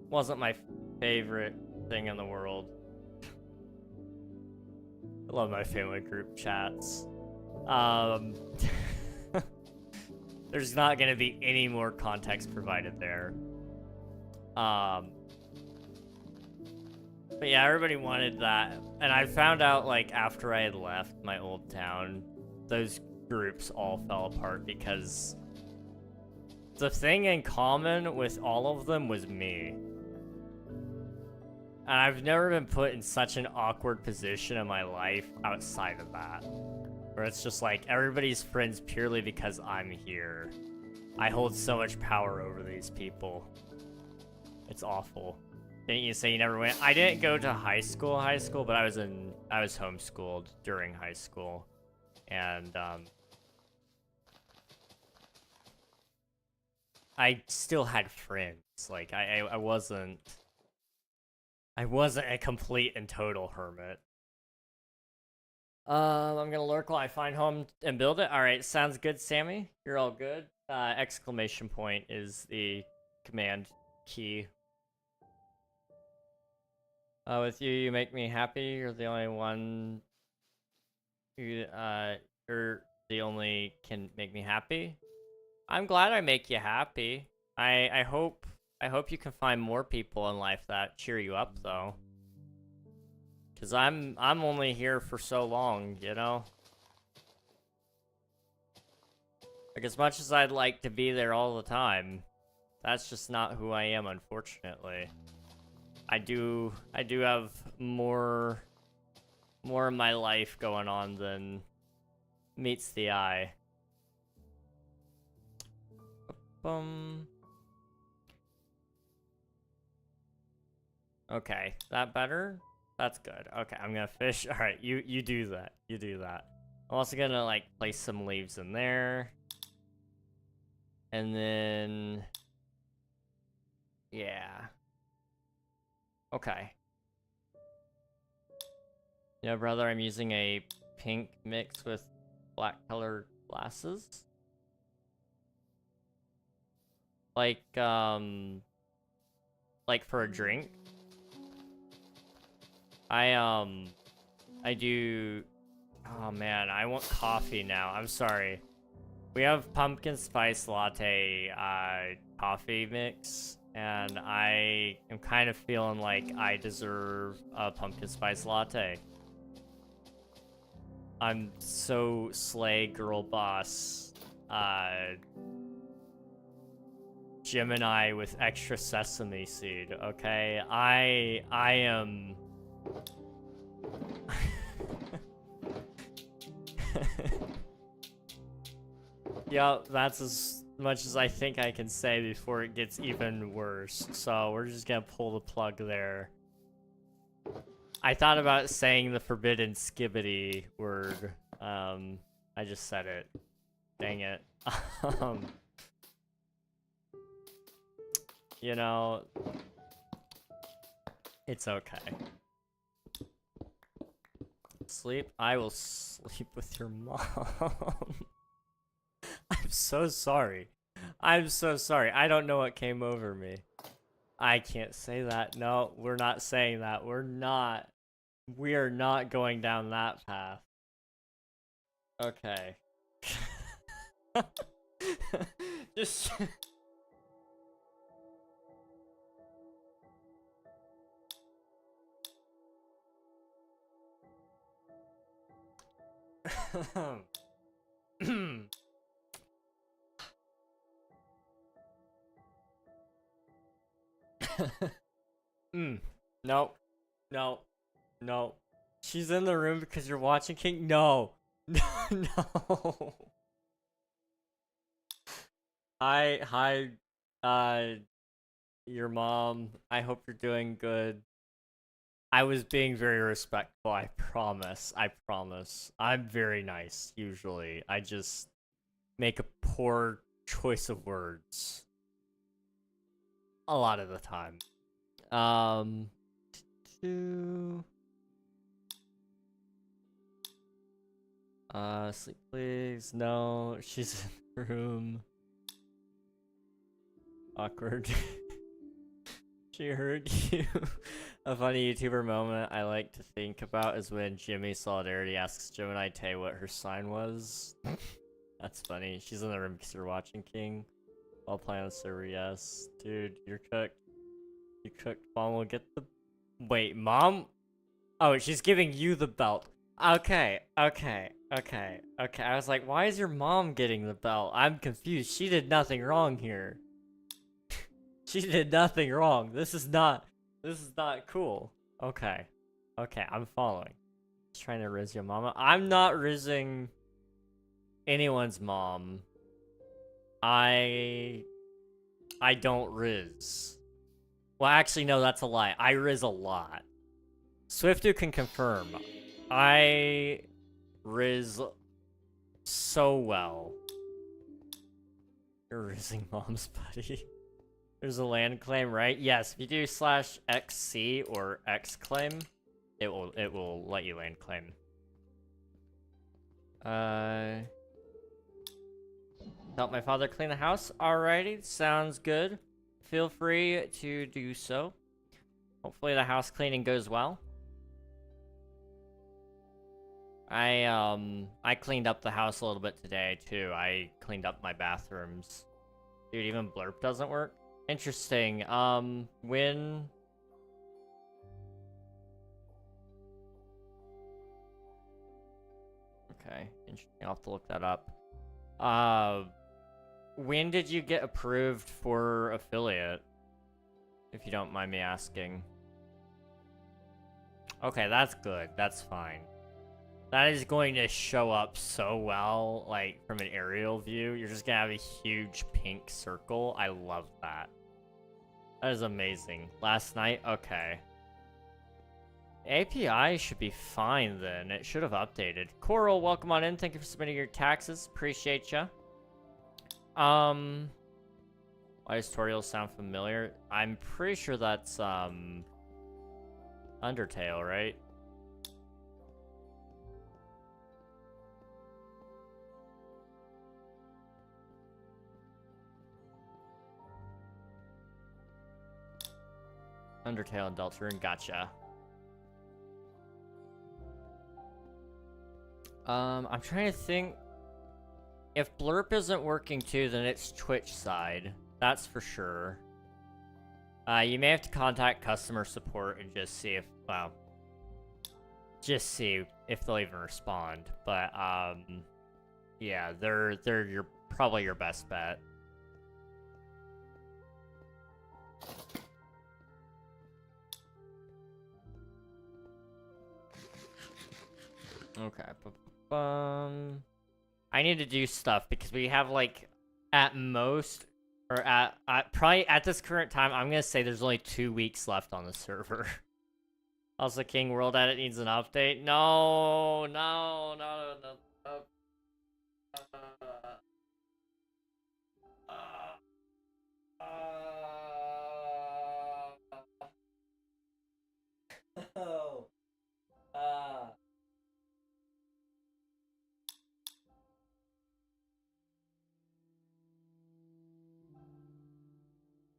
Wasn't my favorite thing in the world. I love my family group chats. There's not gonna be any more context provided there. But yeah, everybody wanted that. And I found out, like, after I had left my old town, those groups all fell apart because the thing in common with all of them was me. And I've never been put in such an awkward position in my life outside of that. Where it's just like, everybody's friends purely because I'm here. I hold so much power over these people. It's awful. Didn't you say you never went? I didn't go to high school, but I was homeschooled during high school. And, I still had friends. Like, I wasn't a complete and total hermit. I'm gonna lurk while I find home and build it. Alright, sounds good, Sammy. You're all good. Exclamation point is the command key. With you, you make me happy. You're the only one who, you're the only can make me happy. I'm glad I make you happy. I hope you can find more people in life that cheer you up, though. Cause I'm only here for so long, you know? Like, as much as I'd like to be there all the time, that's just not who I am, unfortunately. I do have more in my life going on than meets the eye. Okay, that better? That's good. Okay, I'm gonna fish. All right, you do that. You do that. I'm also gonna, like, place some leaves in there. And then, yeah. Okay. Yeah, brother, I'm using a pink mix with black colored glasses. Like for a drink. I do... Oh, man, I want coffee now. I'm sorry. We have pumpkin spice latte coffee mix, and I am kind of feeling like I deserve a pumpkin spice latte. I'm so slay girl boss. Gemini with extra sesame seed, okay? I am... Yeah, that's as much as I think I can say before it gets even worse. So we're just gonna pull the plug there. I thought about saying the forbidden skibbity word. I just said it. Dang it. You know, it's okay. Sleep? I will sleep with your mom. I'm so sorry. I'm so sorry. I don't know what came over me. I can't say that. No, we're not saying that. We are not going down that path. Okay. Just... No. No. No. She's in the room because you're watching King. No. No. Hi, your mom. I hope you're doing good. I was being very respectful, I promise. I promise. I'm very nice, usually. I just make a poor choice of words. A lot of the time. Sleep please. No, she's in the room. Awkward. She heard you. A funny YouTuber moment I like to think about is when Jimmy Solidarity asks Gemini Tay what her sign was. That's funny. She's in the room because you're watching King. While playing on server, yes. Dude, you're cooked. You cooked. Mom will get the... Wait, Mom? Oh, she's giving you the belt. Okay. I was like, why is your mom getting the belt? I'm confused. She did nothing wrong here. She did nothing wrong. This is not cool. Okay, I'm following. Just trying to riz your mama. I'm not rizzing anyone's mom. I don't riz. Well, actually, no, that's a lie. I riz a lot. Swiftu can confirm. I riz so well. You're rizzing mom's buddy. There's a land claim, right? Yes, if you do /XC or X-claim, it will let you land claim. Help my father clean the house. Alrighty, sounds good. Feel free to do so. Hopefully the house cleaning goes well. I cleaned up the house a little bit today too. I cleaned up my bathrooms. Dude, even Blurp doesn't work? Interesting. When... Okay, interesting. I'll have to look that up. When did you get approved for affiliate? If you don't mind me asking. Okay, that's good. That's fine. That is going to show up so well, like, from an aerial view. You're just gonna have a huge pink circle. I love that. That is amazing. Last night? Okay. API should be fine then. It should have updated. Coral, welcome on in. Thank you for submitting your taxes. Appreciate ya. Why does tutorials sound familiar? I'm pretty sure that's, Undertale, right? Undertale and Deltarune, gotcha. I'm trying to think. If Blurp isn't working too, then it's Twitch side. That's for sure. You may have to contact customer support and just see if, well, just see if they'll even respond. But, yeah, they're probably your best bet. Okay. I need to do stuff because we have like at most, or at probably at this current time, I'm gonna say there's only 2 weeks left on the server. Also, King World Edit needs an update. No.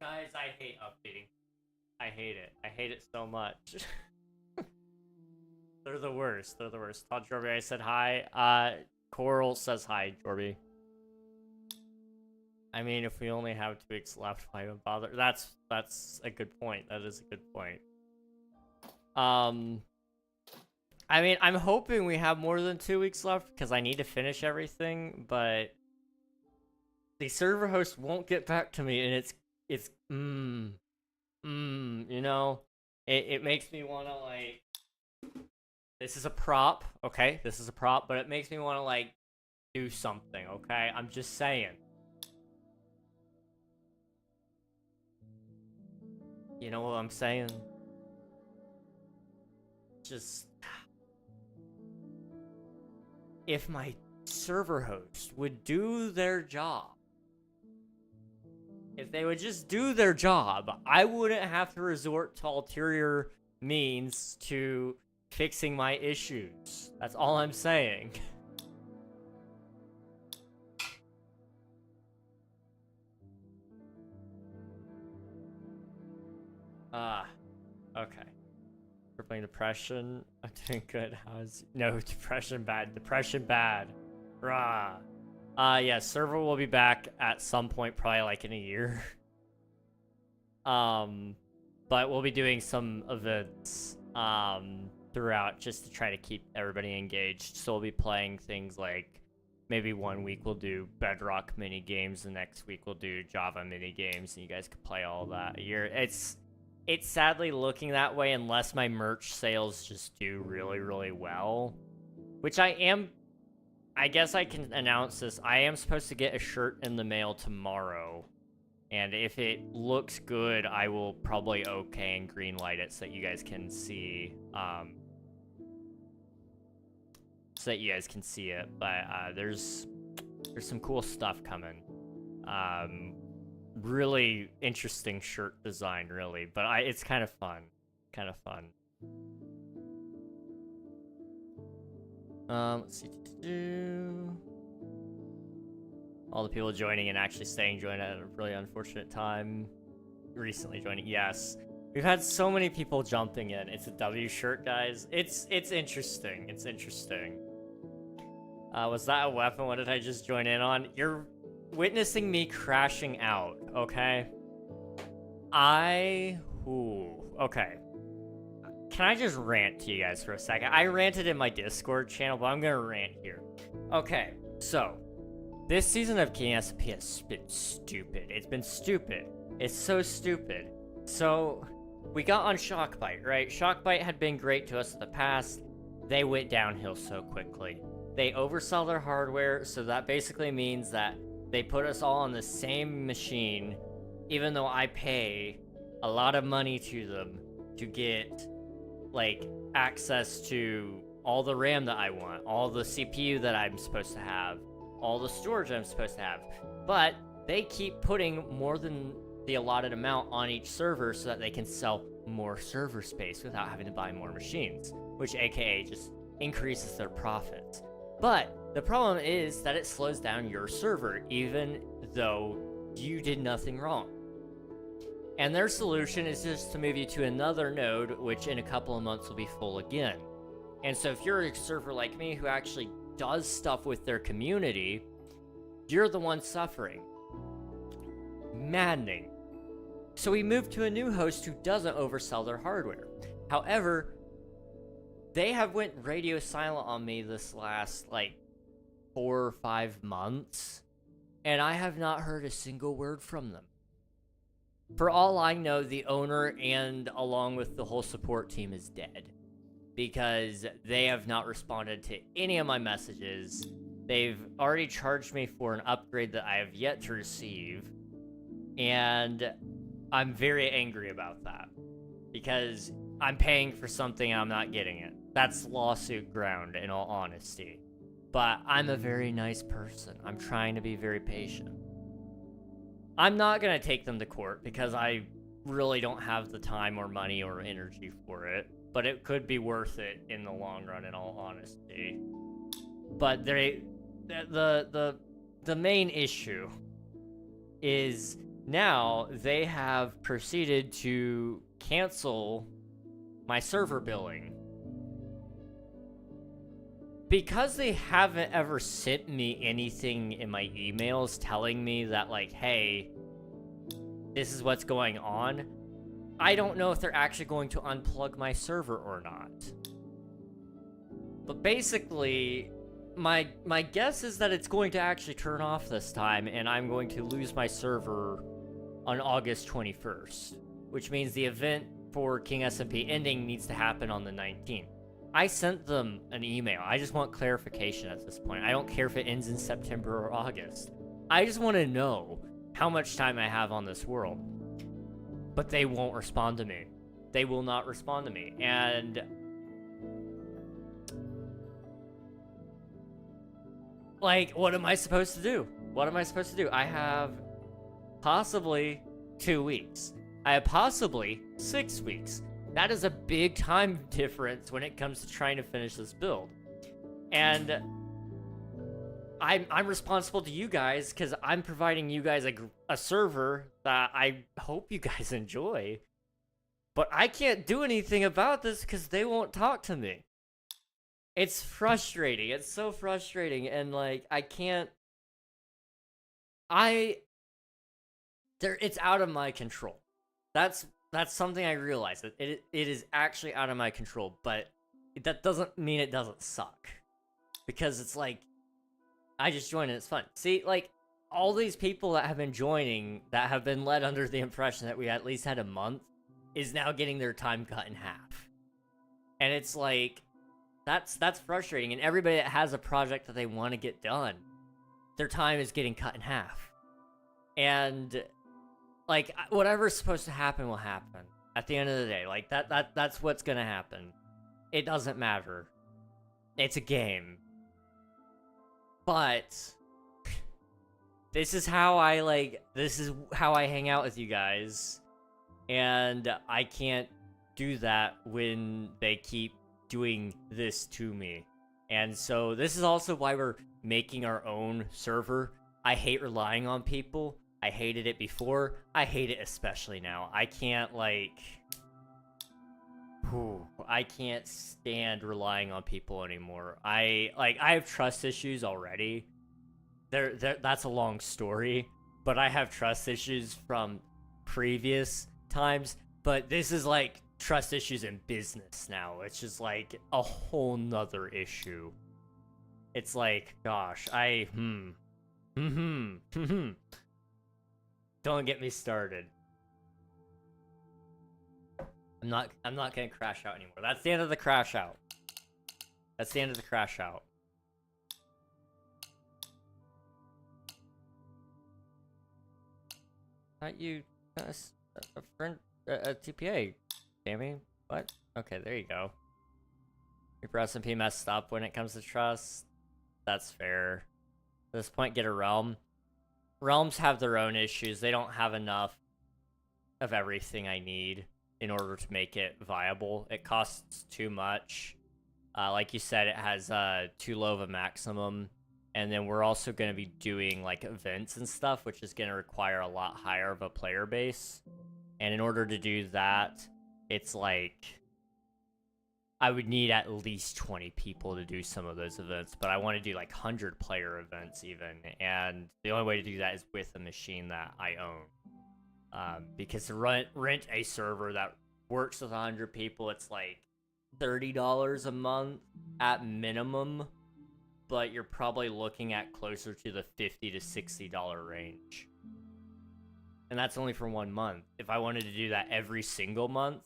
Guys, I hate updating. I hate it. I hate it so much. They're the worst. They're the worst. Todd Jorby, I said hi. Coral says hi, Jorby. I mean, if we only have 2 weeks left, why even bother? That's a good point. That is a good point. I mean, I'm hoping we have more than 2 weeks left because I need to finish everything, but the server host won't get back to me, and it's you know, it makes me want to, like, this is a prop, okay? This is a prop, but it makes me want to, like, do something, okay? I'm just saying. You know what I'm saying? Just... if my server host would do their job If they would just do their job, I wouldn't have to resort to ulterior means to fixing my issues. That's all I'm saying. Okay. We're playing depression. I'm doing good. How's... No, depression bad. Depression bad. Rah. Yeah, server will be back at some point, probably like in a year. But we'll be doing some events, throughout just to try to keep everybody engaged. So we'll be playing things like maybe one week we'll do Bedrock mini games, the next week we'll do Java mini games, and you guys can play all that. It's sadly looking that way unless my merch sales just do really, really well, which I guess I can announce this. I am supposed to get a shirt in the mail tomorrow, and if it looks good, I will probably okay and green light it so that you guys can see, it. But there's some cool stuff coming. Really interesting shirt design, really, but it's kind of fun. Let's see. All the people joining and actually staying joined at a really unfortunate time. Recently joining, yes. We've had so many people jumping in. It's a W shirt, guys. It's interesting. It's interesting. Was that a weapon? What did I just join in on? You're witnessing me crashing out, okay? Okay. Can I just rant to you guys for a second? I ranted in my Discord channel, but I'm gonna rant here. Okay, so this season of King SMP has been stupid. It's been stupid. It's so stupid. So we got on Shockbite, right? Shockbite had been great to us in the past. They went downhill so quickly. They oversell their hardware, so that basically means that they put us all on the same machine, even though I pay a lot of money to them to get, like, access to all the RAM that I want, all the CPU that I'm supposed to have, all the storage I'm supposed to have. But they keep putting more than the allotted amount on each server so that they can sell more server space without having to buy more machines, which aka just increases their profits. But the problem is that it slows down your server, even though you did nothing wrong. And their solution is just to move you to another node, which in a couple of months will be full again. And so if you're a server like me who actually does stuff with their community, you're the one suffering. Maddening. So we moved to a new host who doesn't oversell their hardware. However, they have went radio silent on me this last, like, 4 or 5 months, and I have not heard a single word from them. For all I know, the owner and along with the whole support team is dead, because they have not responded to any of my messages. They've already charged me for an upgrade that I have yet to receive, and I'm very angry about that, because I'm paying for something and I'm not getting it. That's lawsuit ground, in all honesty. But I'm a very nice person. I'm trying to be very patient. I'm not going to take them to court because I really don't have the time or money or energy for it. But it could be worth it in the long run, in all honesty. But the main issue is now they have proceeded to cancel my server billing. Because they haven't ever sent me anything in my emails telling me that, like, hey, this is what's going on, I don't know if they're actually going to unplug my server or not. But basically, my guess is that it's going to actually turn off this time, and I'm going to lose my server on August 21st, which means the event for King SMP ending needs to happen on the 19th. I sent them an email. I just want clarification at this point. I don't care if it ends in September or August. I just want to know how much time I have on this world. But they won't respond to me. They will not respond to me. And like, what am I supposed to do? What am I supposed to do? I have possibly 2 weeks. I have possibly 6 weeks. That is a big time difference when it comes to trying to finish this build. And I'm responsible to you guys because I'm providing you guys a server that I hope you guys enjoy. But I can't do anything about this because they won't talk to me. It's frustrating. It's so frustrating. And, like, I can't... It's out of my control. That's something I realize. It is actually out of my control. But that doesn't mean it doesn't suck. Because it's like... I just joined and it's fun. See, like, all these people that have been joining, that have been led under the impression that we at least had a month, is now getting their time cut in half. And it's like, that's frustrating. And everybody that has a project that they want to get done, their time is getting cut in half. And, like, whatever's supposed to happen will happen. At the end of the day, like, that's what's gonna happen. It doesn't matter. It's a game. But this is how I hang out with you guys. And I can't do that when they keep doing this to me. And so this is also why we're making our own server. I hate relying on people. I hated it before. I hate it especially now. I can't, like... I can't stand relying on people anymore. I have trust issues already. That's a long story, but I have trust issues from previous times. But this is like trust issues in business now, which is like a whole nother issue. It's like, gosh, don't get me started. I'm not gonna crash out anymore. That's the end of the crash out. That's the end of the crash out. Thought you a friend a TPA, Sammy? What? Okay, there you go. Your SMP messed up when it comes to trust. That's fair. At this point, get a realm. Realms have their own issues. They don't have enough of everything I need in order to make it viable. It costs too much. Like you said, it has too low of a maximum. And then we're also going to be doing like events and stuff, which is going to require a lot higher of a player base. And in order to do that, it's like I would need at least 20 people to do some of those events, but I want to do like 100 player events even. And the only way to do that is with a machine that I own. Because to rent a server that works with 100 people, it's like $30 a month at minimum, but you're probably looking at closer to the $50 to $60 range. And that's only for 1 month. If I wanted to do that every single month,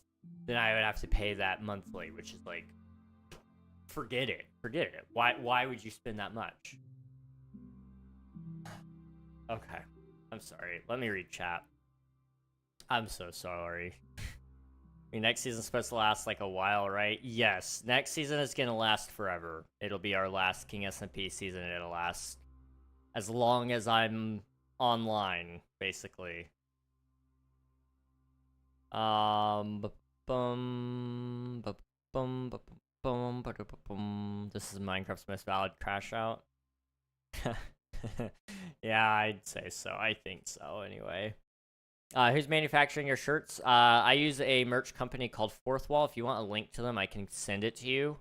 then I would have to pay that monthly, which is like, forget it. Why would you spend that much? Okay, I'm sorry. Let me read chat. I'm so sorry. I mean, next season's supposed to last like a while, right? Yes, next season is gonna last forever. It'll be our last King SMP season, and it'll last as long as I'm online, basically. This is Minecraft's most valid crash out. Yeah, I'd say so. I think so, anyway. Who's manufacturing your shirts? I use a merch company called Fourth Wall. If you want a link to them, I can send it to you.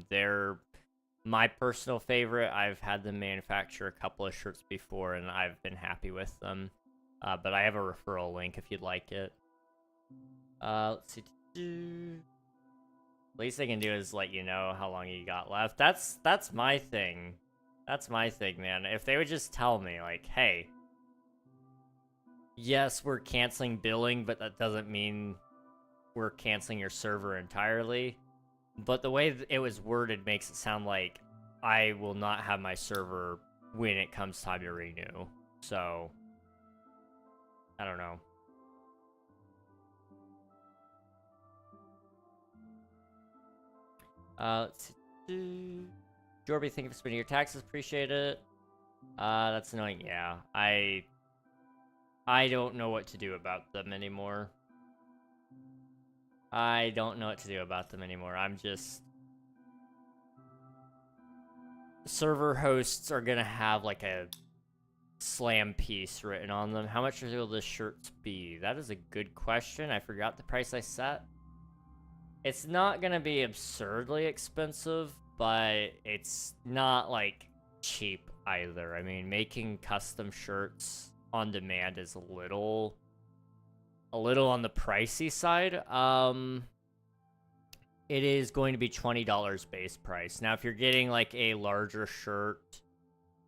They're my personal favorite. I've had them manufacture a couple of shirts before, and I've been happy with them. But I have a referral link if you'd like it. Let's see. Least I can do is let you know how long you got left. That's my thing. That's my thing, man. If they would just tell me, like, hey, yes, we're canceling billing, but that doesn't mean we're canceling your server entirely. But the way it was worded makes it sound like I will not have my server when it comes time to renew. So, I don't know. Let's see. Jorby, thank you for spending your taxes. Appreciate it. That's annoying. Yeah, I don't know what to do about them anymore. I don't know what to do about them anymore. I'm just... Server hosts are gonna have like a slam piece written on them. How much will the shirts be? That is a good question. I forgot the price I set. It's not gonna be absurdly expensive, but it's not like cheap either. I mean, making custom shirts on demand is a little on the pricey side. It is going to be $20 base price. Now, if you're getting like a larger shirt,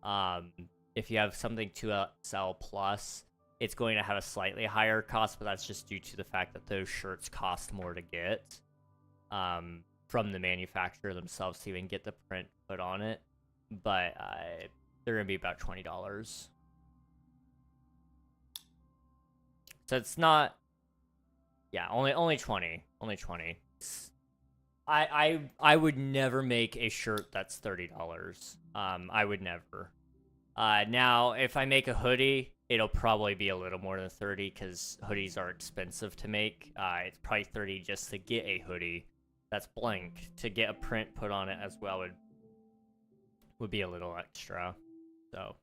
if you have something 2XL plus, it's going to have a slightly higher cost, but that's just due to the fact that those shirts cost more to get from the manufacturer themselves to even get the print put on it. But they're going to be about $20. So it's not... Yeah, only 20. Only 20. I would never make a shirt that's $30. I would never. Now, if I make a hoodie, it'll probably be a little more than 30 because hoodies are expensive to make. It's probably 30 just to get a hoodie that's blank. To get a print put on it as well would be a little extra. So,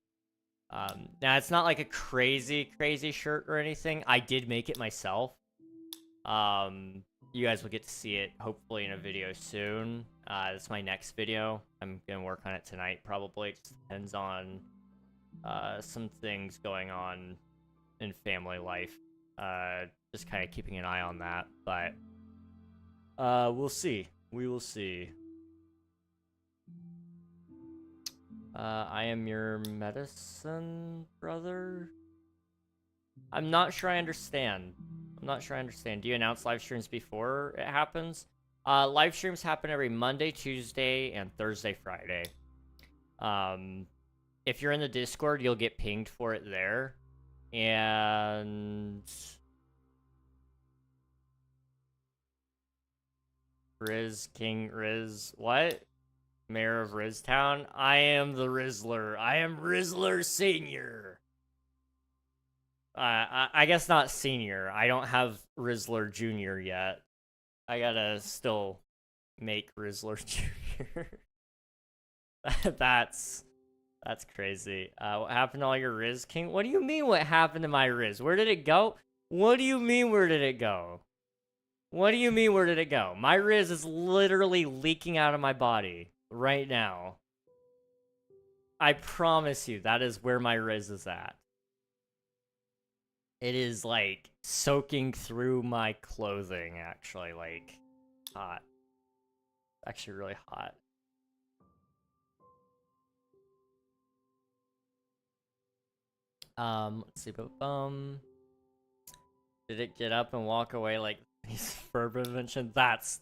now it's not like a crazy shirt or anything. I did make it myself. You guys will get to see it hopefully in a video soon. That's my next video. I'm gonna work on it tonight probably. It just depends on some things going on in family life. Just kind of keeping an eye on that, but we'll see. We will see. I am your medicine brother. I'm not sure I understand. Do you announce live streams before it happens? Live streams happen every Monday, Tuesday, and Thursday, Friday. If you're in the Discord, you'll get pinged for it there. And... King Riz, what? Mayor of Riztown? I am the Rizzler. I am Rizzler Senior. I guess not senior. I don't have Rizzler Junior yet. I gotta still make Rizzler Junior. That's crazy. What happened to all your Riz King? What do you mean what happened to my Riz? Where did it go? What do you mean where did it go? What do you mean where did it go? My Riz is literally leaking out of my body right now. I promise you that is where my Riz is at. It is, like, soaking through my clothing, actually, like, hot. Actually really hot. Let's see, did it get up and walk away like Furban mentioned? That's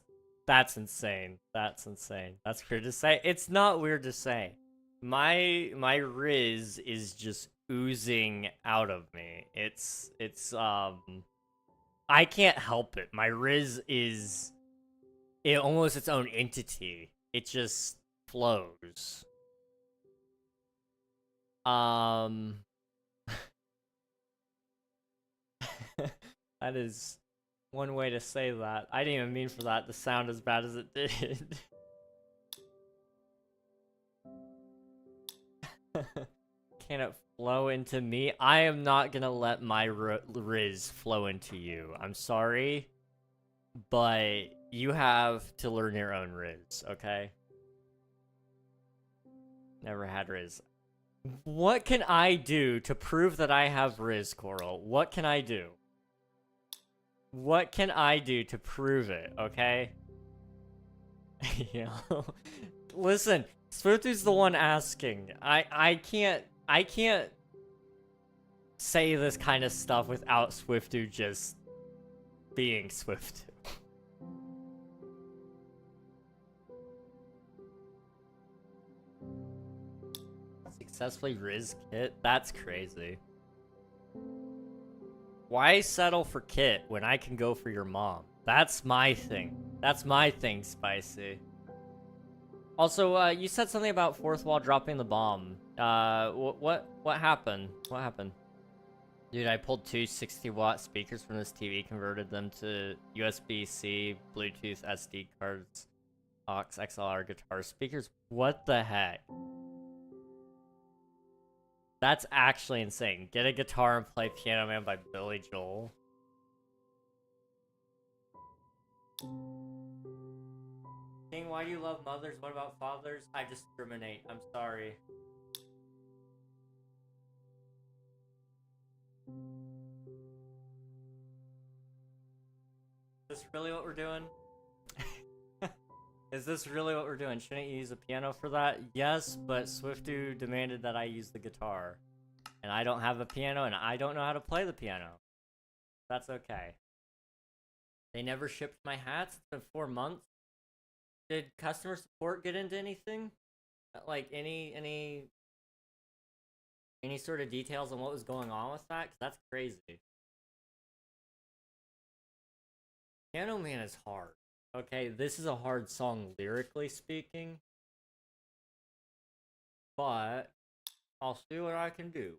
insane. That's insane. That's weird to say. It's not weird to say. My Riz is just oozing out of me. It's I can't help it. My Riz is almost its own entity. It just flows. That is one way to say that. I didn't even mean for that to sound as bad as it did. Can it flow into me? I am not gonna let my Riz flow into you. I'm sorry, but you have to learn your own Riz, okay? Never had Riz. What can I do to prove that I have Riz, Coral? What can I do? What can I do to prove it, okay? You know? Listen, Swiftu's the one asking. I can't say this kind of stuff without Swiftu just being Swiftu. Successfully Riz Kit? That's crazy. Why settle for Kit when I can go for your mom? That's my thing. That's my thing, Spicy. Also, you said something about fourth wall dropping the bomb. What happened? What happened? Dude, I pulled two 60-watt speakers from this TV, converted them to USB-C, Bluetooth SD cards, aux, XLR guitar speakers. What the heck? That's actually insane. Get a guitar and play Piano Man by Billy Joel. King, why do you love mothers? What about fathers? I discriminate. I'm sorry. Is this really what we're doing? Is this really what we're doing? Shouldn't you use a piano for that? Yes, but Swiftu demanded that I use the guitar. And I don't have a piano, and I don't know how to play the piano. That's okay. They never shipped my hats. It's been 4 months. Did customer support get into anything? Like, any sort of details on what was going on with that? Because that's crazy. Piano Man is hard. Okay, this is a hard song lyrically speaking. But I'll see what I can do.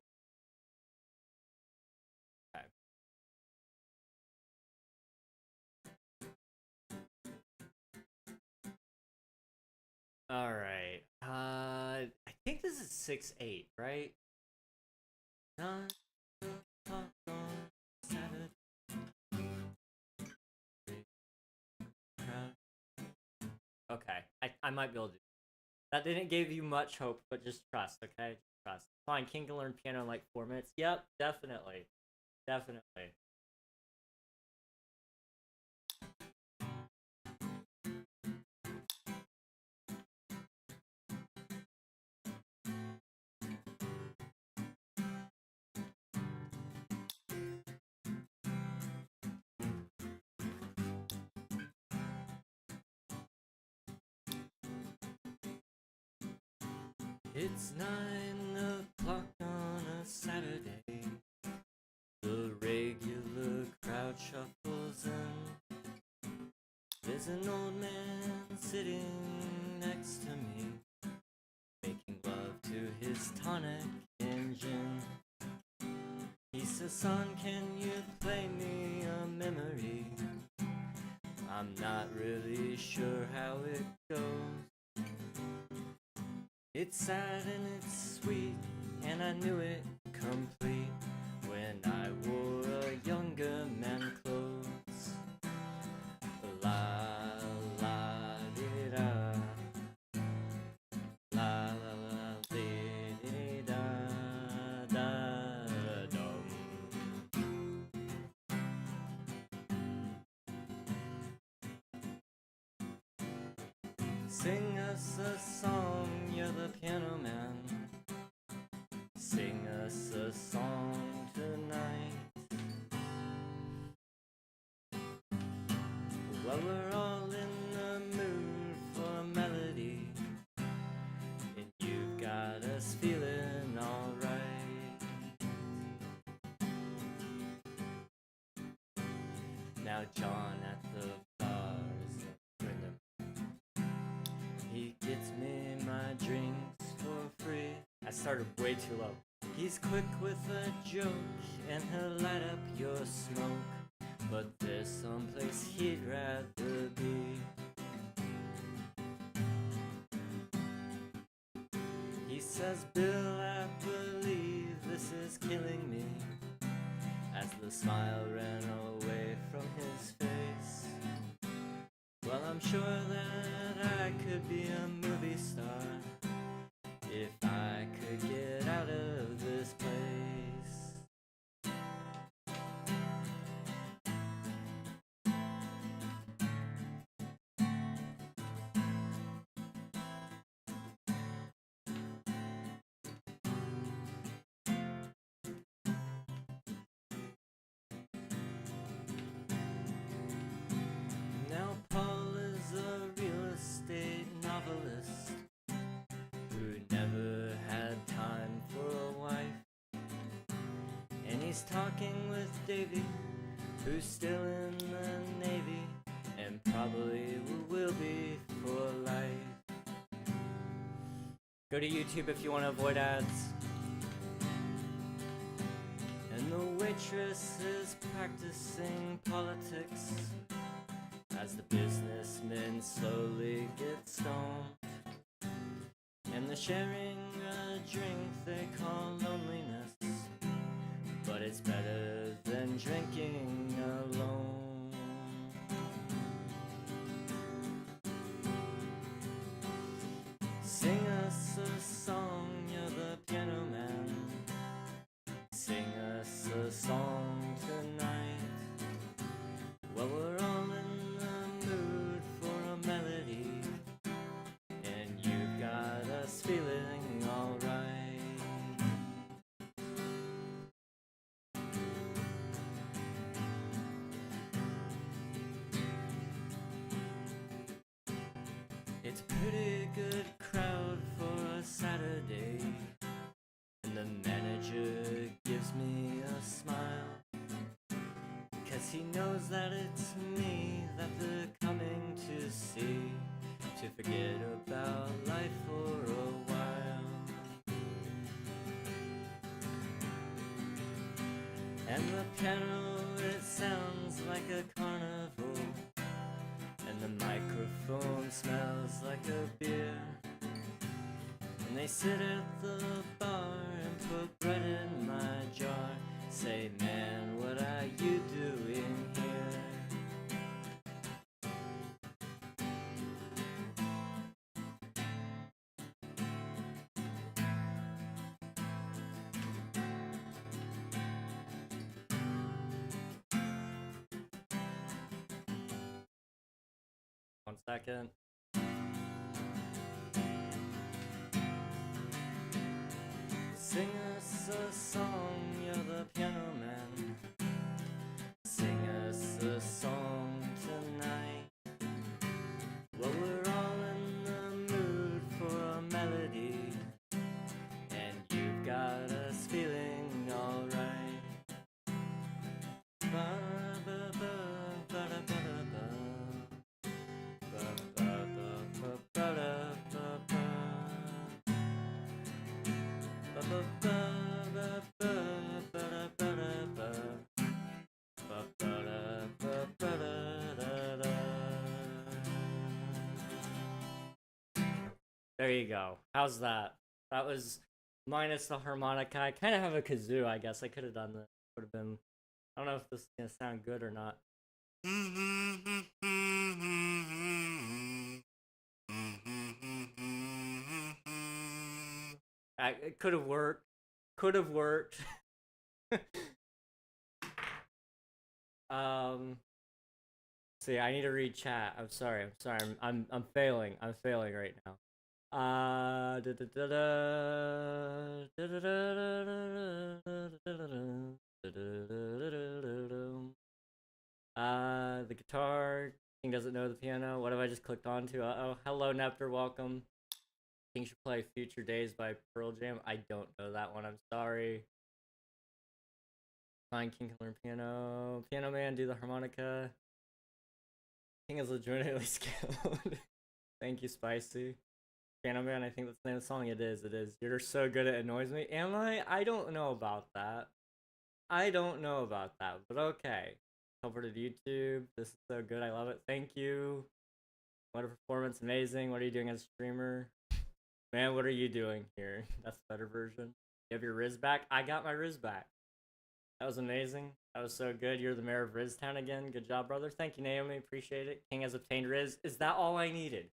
Okay. Alright. I think this is 6/8, right? Okay, I might be able to do that. Didn't give you much hope, but just trust, okay? Just trust. Fine, King can learn piano in like 4 minutes. Yep, definitely. Definitely. It's 9 o'clock on a Saturday. The regular crowd shuffles in. There's an old man sitting next to me, making love to his tonic engine. He says, son, can you play me a memory? I'm not really sure how it goes. It's sad and it's sweet, and I knew it complete when I wore a younger man clothes. La la di da, la la la di da da dum. Sing us a song, you're the piano man. Sing us a song tonight. Well, we're all in the mood for a melody, and you've got us feeling alright. Now John at the bar is a friend of mine. He gets me my drinks for free. I started way too low. He's quick with a joke, and he'll light up your smoke, but there's someplace he'd rather be. He says, Bill, I believe this is killing me, as the smile ran away from his face. Well, I'm sure that I could be a movie star if I could get out of this place. Now Paul is a real estate novelist who never had time for a wife, and he's talking with Davy, who's still in the Navy and probably will be for life. Go to YouTube if you want to avoid ads. And the waitress is practicing politics as the businessmen slowly get stoned, and they're sharing a drink they call loneliness, but it's better than drinking alone. Sing us a song, you're the piano man. Sing us a song tonight. Well, we're all in the mood for a melody, and you've got us feeling alright. It's a pretty good crowd for a Saturday, and the manager gives me a smile, 'cause he knows that it's me that they're coming to see, to forget about life for a while. And the piano, it sounds like a carnival, and the microphone smells like a beer, and they sit at the bar and put bread in my jar. Say, man, what are you doing here? One second. Sing us a song, you're the piano man. Sing us a song tonight. Well, we're all in the mood for a melody, and you've got us feeling alright. There you go. How's that? That was minus the harmonica. I kind of have a kazoo, I guess. I could have done this. Would have been. I don't know if this is gonna sound good or not. It could have worked. Could have worked. See, I need to read chat. I'm sorry. I'm failing. I'm failing right now. The guitar. King doesn't know the piano. What have I just clicked onto? Uh-oh. Hello, Nepter. Welcome. King should play Future Days by Pearl Jam. I don't know that one. I'm sorry. Fine, King can learn piano. Piano Man, do the harmonica. King is legitimately skilled. Thank you, Spicy. Piano Man, I think that's the name of the song. It is. You're so good it annoys me. Am I? I don't know about that. But okay. Over to YouTube. This is so good. I love it. Thank you. What a performance. Amazing. What are you doing as a streamer? Man, what are you doing here? That's the better version. You have your Riz back? I got my Riz back. That was amazing. That was so good. You're the mayor of Riztown again. Good job, brother. Thank you, Naomi. Appreciate it. King has obtained Riz. Is that all I needed?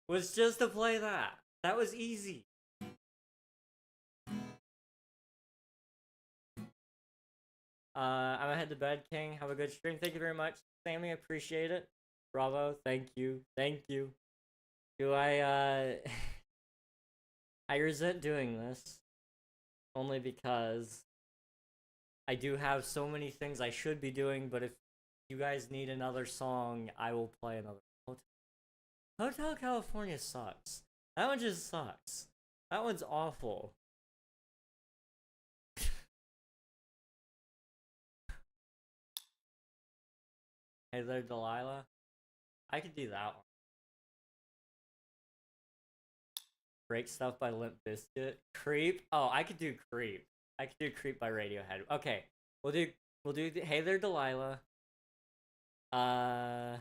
Was just to play that. That was easy. I'm gonna head to bed, King. Have a good stream. Thank you very much, Sammy. Appreciate it. Bravo. Thank you. Do I I resent doing this only because I do have so many things I should be doing, but if you guys need another song, I will play another. Hotel California sucks. That one just sucks. That one's awful. Hey there, Delilah. I could do that one. Break Stuff by Limp Bizkit. Creep? Oh, I could do Creep. I could do Creep by Radiohead. Okay, we'll do Hey There Delilah. And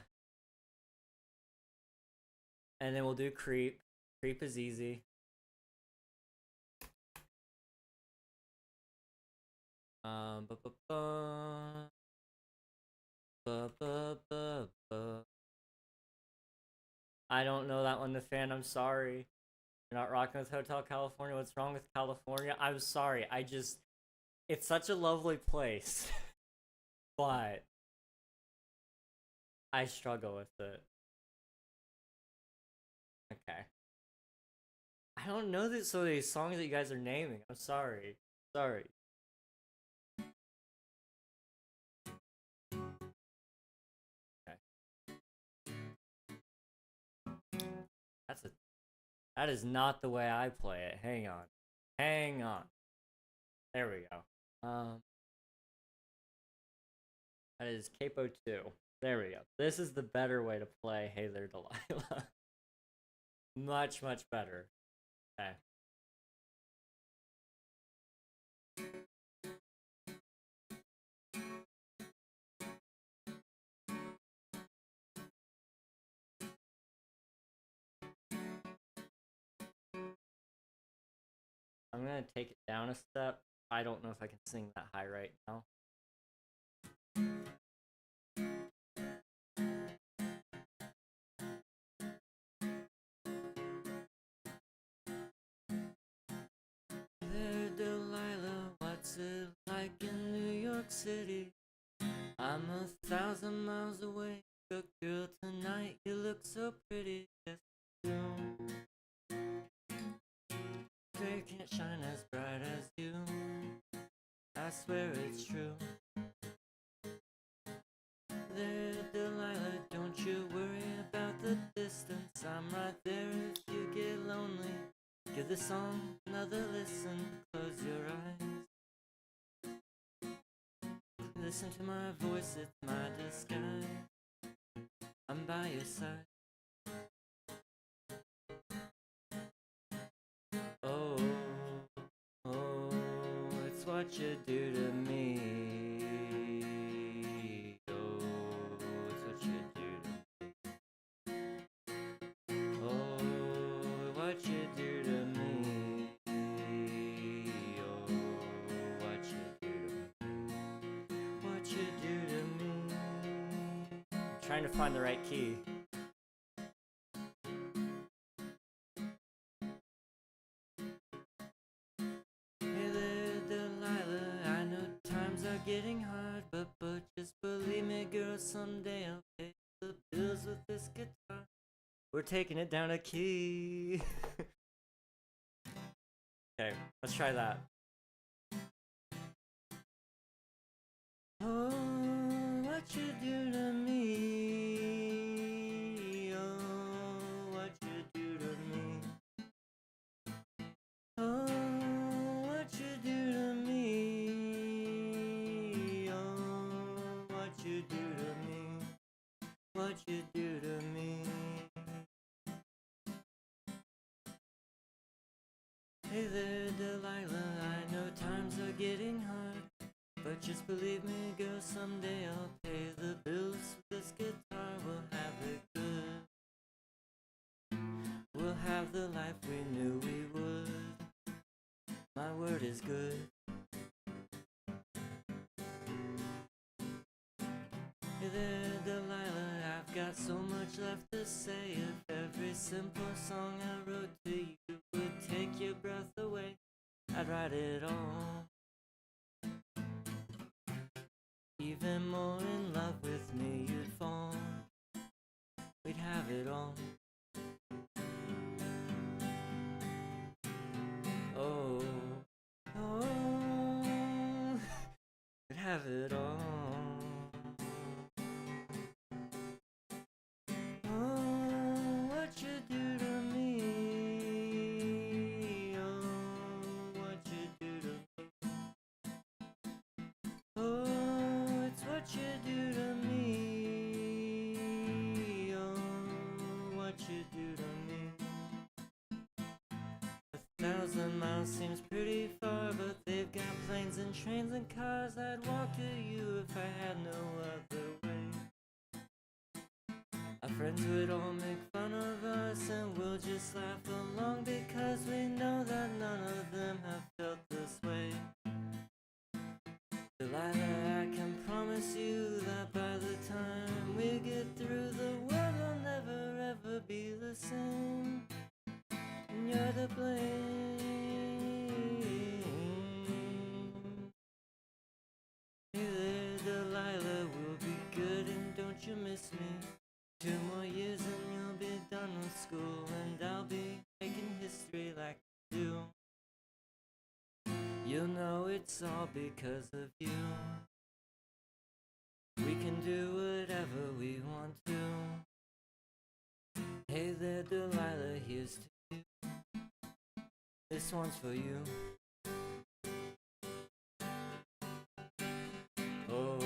then we'll do Creep. Creep is easy. Ba ba ba. Ba ba ba ba. I don't know that one, the fan. I'm sorry. You're not rocking with Hotel California. What's wrong with California? I'm sorry. It's such a lovely place. But I struggle with it. Okay. I don't know that so these songs that you guys are naming. I'm sorry. Sorry. Okay. That is not the way I play it. Hang on. Hang on. There we go. That is Capo 2. There we go. This is the better way to play Hey There Delilah. Much, much better. Okay. I'm gonna take it down a step. I don't know if I can sing that high right now. There, Delilah, what's it like in New York City? I'm 1,000 miles away, but girl, tonight you look so pretty. Yes, you do. Girl, you can't shine as bright as you. I swear it's true. There, Delilah, don't you worry about the distance. I'm right there if you get lonely. Give the song another listen. Close your eyes. Listen to my voice, it's my disguise. I'm by your side. Oh, oh, it's what you do to me. Oh, it's what you do to me. Oh, what you do to me. Oh, what you do to me. What you do to me. I'm trying to find the right key. Getting hard, but just believe me, girl, someday I'll pay the bills with this guitar. We're taking it down a key. Okay, let's try that. Oh, what you do to me? Oh, what you do to me? Oh, what you do to me? You do to me, what you do to me. Hey there, Delilah, I know times are getting hard, but just believe me, girl, someday I'll pay the bills with this guitar. We'll have it good. We'll have the life we knew we would. My word is good. Hey there, Delilah, I've got so much left to say. If every simple song I wrote to you would take your breath away, I'd write it all. Even more in love with me you'd fall. We'd have it all. Oh, oh, we'd have it all. Oh, what you do to me? Oh, what you do to me? Oh, it's what you do to me. Oh, what you do to me. 1,000 miles seems pretty far, but they've got trains and cars, I'd walk to you if I had no other way. Our friends would all make fun of us and we'll just laugh along because we know that none of them have felt this way. Delilah, I can promise you that by the time we get through, the world will never ever be the same. And you're to blame. Hey there, Delilah, we'll be good and don't you miss me. 2 more years and you'll be done with school, and I'll be making history like you do. You'll know it's all because of you. We can do whatever we want to. Hey there, Delilah, here's to you. This one's for you. Oh,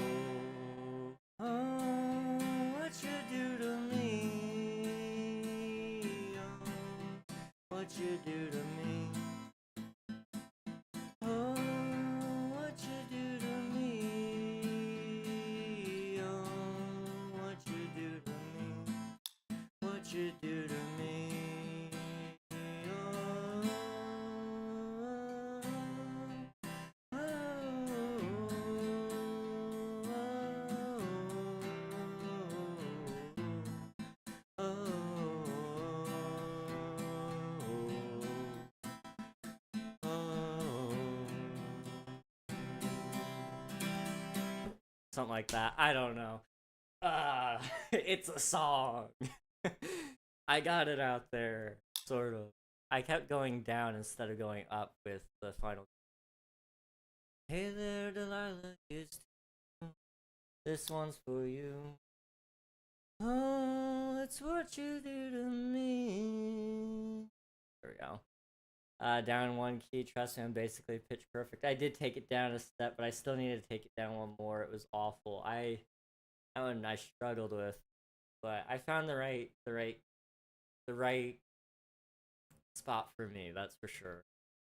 oh, what you do to me? Oh, what you do to me? Oh, what you do to me? Oh, what you do to me? What you do to me? Something like that. I don't know. It's a song. I got it out there, sort of. I kept going down instead of going up with the final. Hey there, Delilah, here's to you. This one's for you. Oh, it's what you do to me. There we go. Down 1 key, trust me, I'm basically pitch perfect. I did take it down a step, but I still needed to take it down 1 more. It was awful. That one I struggled with, but I found the right spot for me. That's for sure.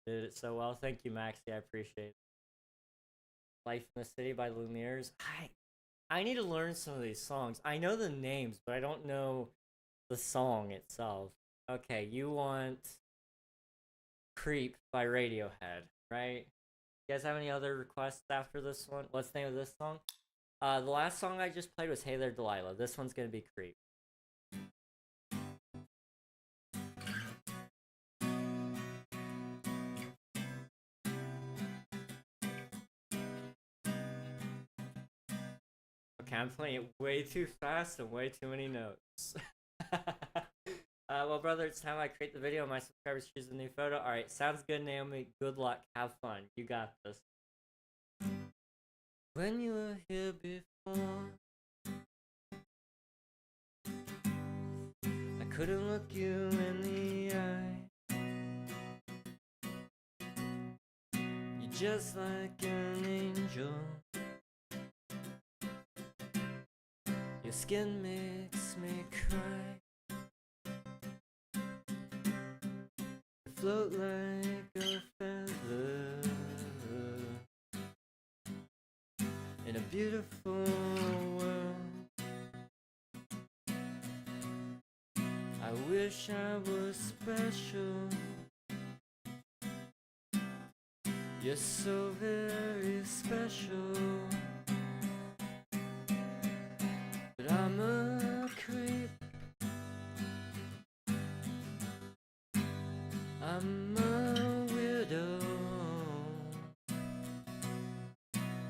Did it so well. Thank you, Maxie. I appreciate it. Life in the City by Lumiere's. I need to learn some of these songs. I know the names, but I don't know the song itself. Okay, you want Creep by Radiohead, right? You guys have any other requests after this one? What's the name of this song? The last song I just played was Hey There, Delilah. This one's gonna be Creep. Okay, I'm playing it way too fast and way too many notes. Well, brother, it's time I create the video. My subscribers choose a new photo. Alright, sounds good, Naomi. Good luck. Have fun. You got this. When you were here before, I couldn't look you in the eye. You're just like an angel. Your skin makes me cry. You float like a feather in a beautiful world. I wish I was special. You're so very special. But I'm a creep. I'm a weirdo.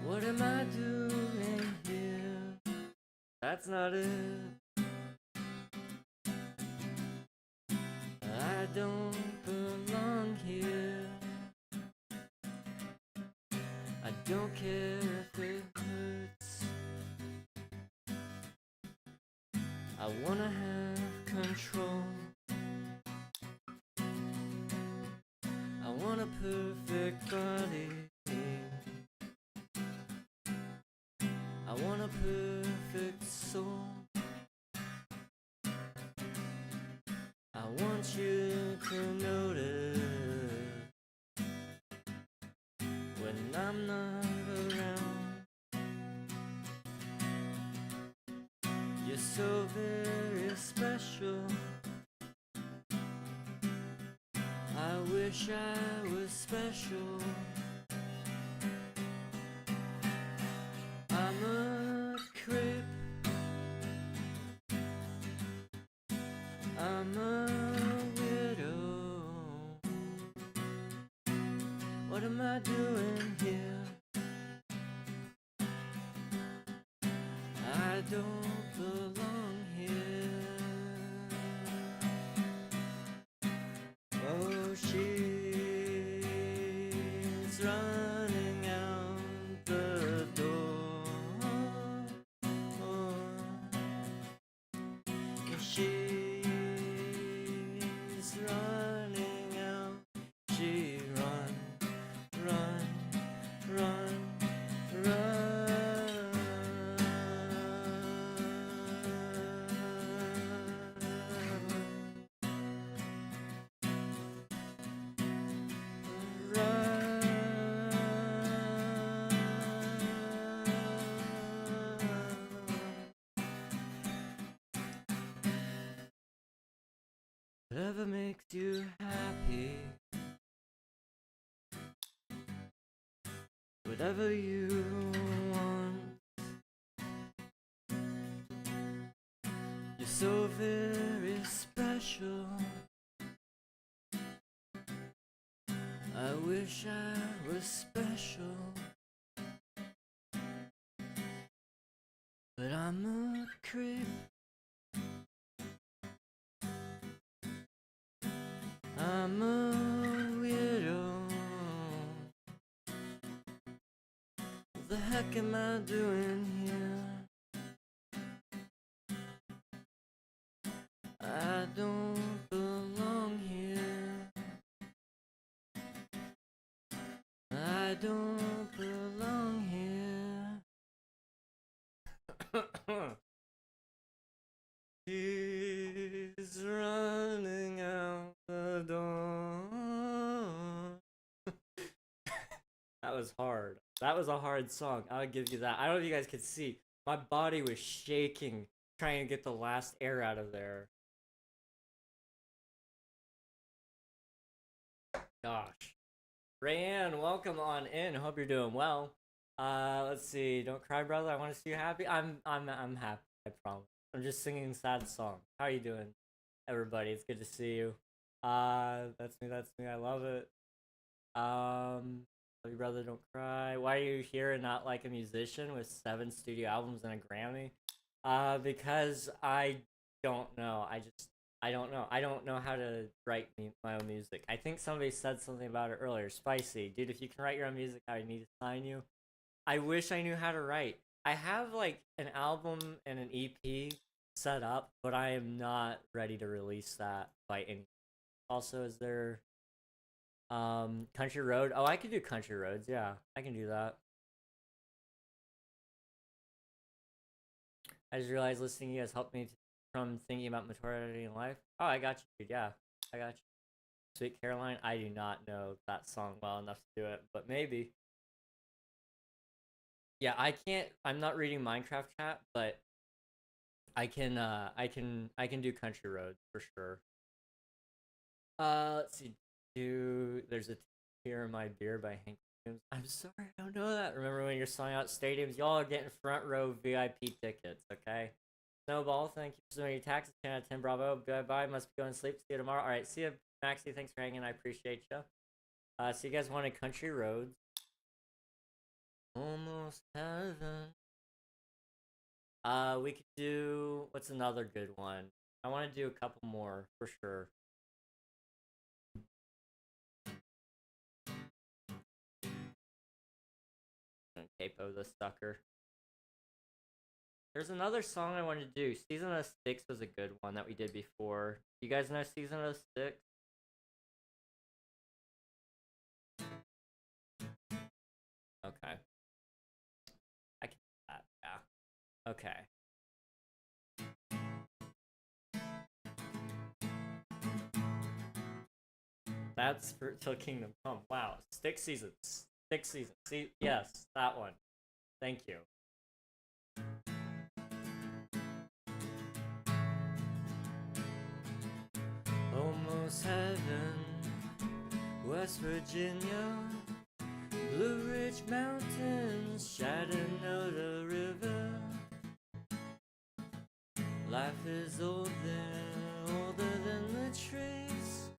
What am I doing here? That's not it. I don't belong here. I don't care if it hurts. I wanna have control. I want a perfect body. I want a perfect soul. I want you to notice when I'm not You're so very special. I wish I was special. I'm a creep. I'm a widow. What am I doing here? I don't belong here. Oh, she's running out the door. She's running out. She run, run. Whatever makes you happy, whatever you want. You're so very special. I wish I was special, but I'm a creep. I'm a widow. What the heck am I doing here? I don't belong here. I don't belong here. She's running out the door. That was hard. That was a hard song. I'll give you that. I don't know if you guys could see. My body was shaking trying to get the last air out of there. Gosh. Rayanne, welcome on in. Hope you're doing well. Let's see. Don't cry, brother. I want to see you happy. I'm happy. I promise. I'm just singing sad song. How are you doing, everybody? It's good to see you. That's me. That's me. I love it. Love you, brother. Don't cry. Why are you here and not like a musician with 7 studio albums and a Grammy? Because I don't know. I don't know. I don't know how to write my own music. I think somebody said something about it earlier. Spicy. Dude, if you can write your own music, I need to sign you. I wish I knew how to write. I have like an album and an EP set up, but I am not ready to release that by any. Also, is there Country Road? Oh, I can do Country Roads. Yeah, I can do that. I just realized listening to you has helped me from thinking about maturity in life. Oh, I got you, dude. Yeah, I got you. Sweet Caroline, I do not know that song well enough to do it, but maybe. Yeah, I can't. I'm not reading Minecraft chat, but I can. I can do Country Roads for sure. Let's see. There's a Tear in My Beer by Hank Williams. I'm sorry, I don't know that. Remember when you're selling out stadiums? Y'all are getting front row VIP tickets, okay? Snowball, thank you for submitting your taxes. 10 out of 10, bravo. Goodbye, must be going to sleep. See you tomorrow. All right, see you, Maxie. Thanks for hanging. I appreciate you. So you guys wanted Country Roads. Almost heaven. We could do, what's another good one? I want to do a couple more for sure. Capo the sucker. There's another song I wanted to do. Season of Sticks was a good one that we did before. You guys know Season of Sticks? Okay. I can do that, yeah. Okay. That's for Till Kingdom Come. Wow. Stick Season. Stick Season. See, yes, that one. Thank you. almost heaven. West Virginia, Blue Ridge Mountains, Shenandoah River. Life is older than the trees,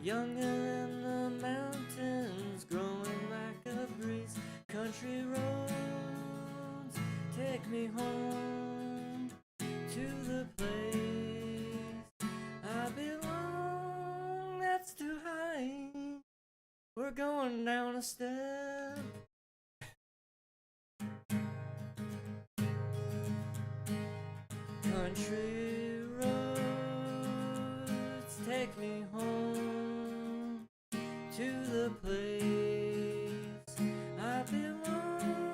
younger than the mountains, growing like a breeze. Country roads take me home to the place I belong. That's too high, we're going down a step. Country roads take me home to the place I belong.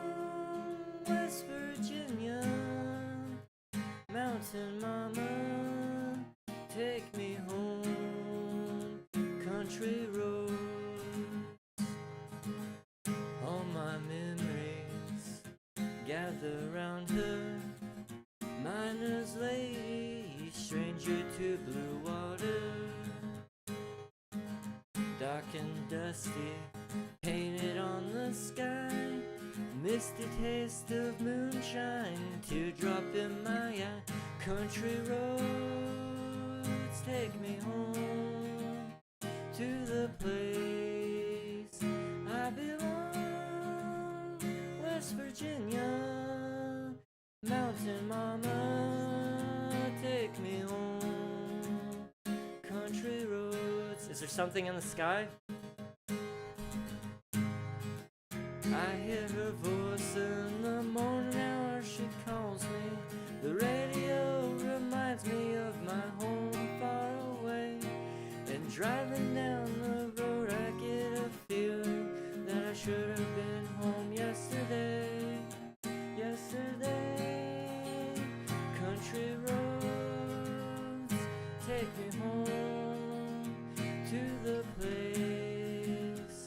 West Virginia, mountain mama, take me home. Country roads, all my memories gather round her. Miner's lady, stranger to blue water. Dark and dusty, painted on the sky. Misty taste of moonshine, teardrop in my eye. Country roads take me home to the place I belong. West Virginia, mountain mama, take me home. Country roads. Is there something in the sky? I hear her voice in the morning hour, she calls me. The radio reminds me of my home far away. And driving down the road I get a feeling that I should have been home yesterday. Country roads take me home to the place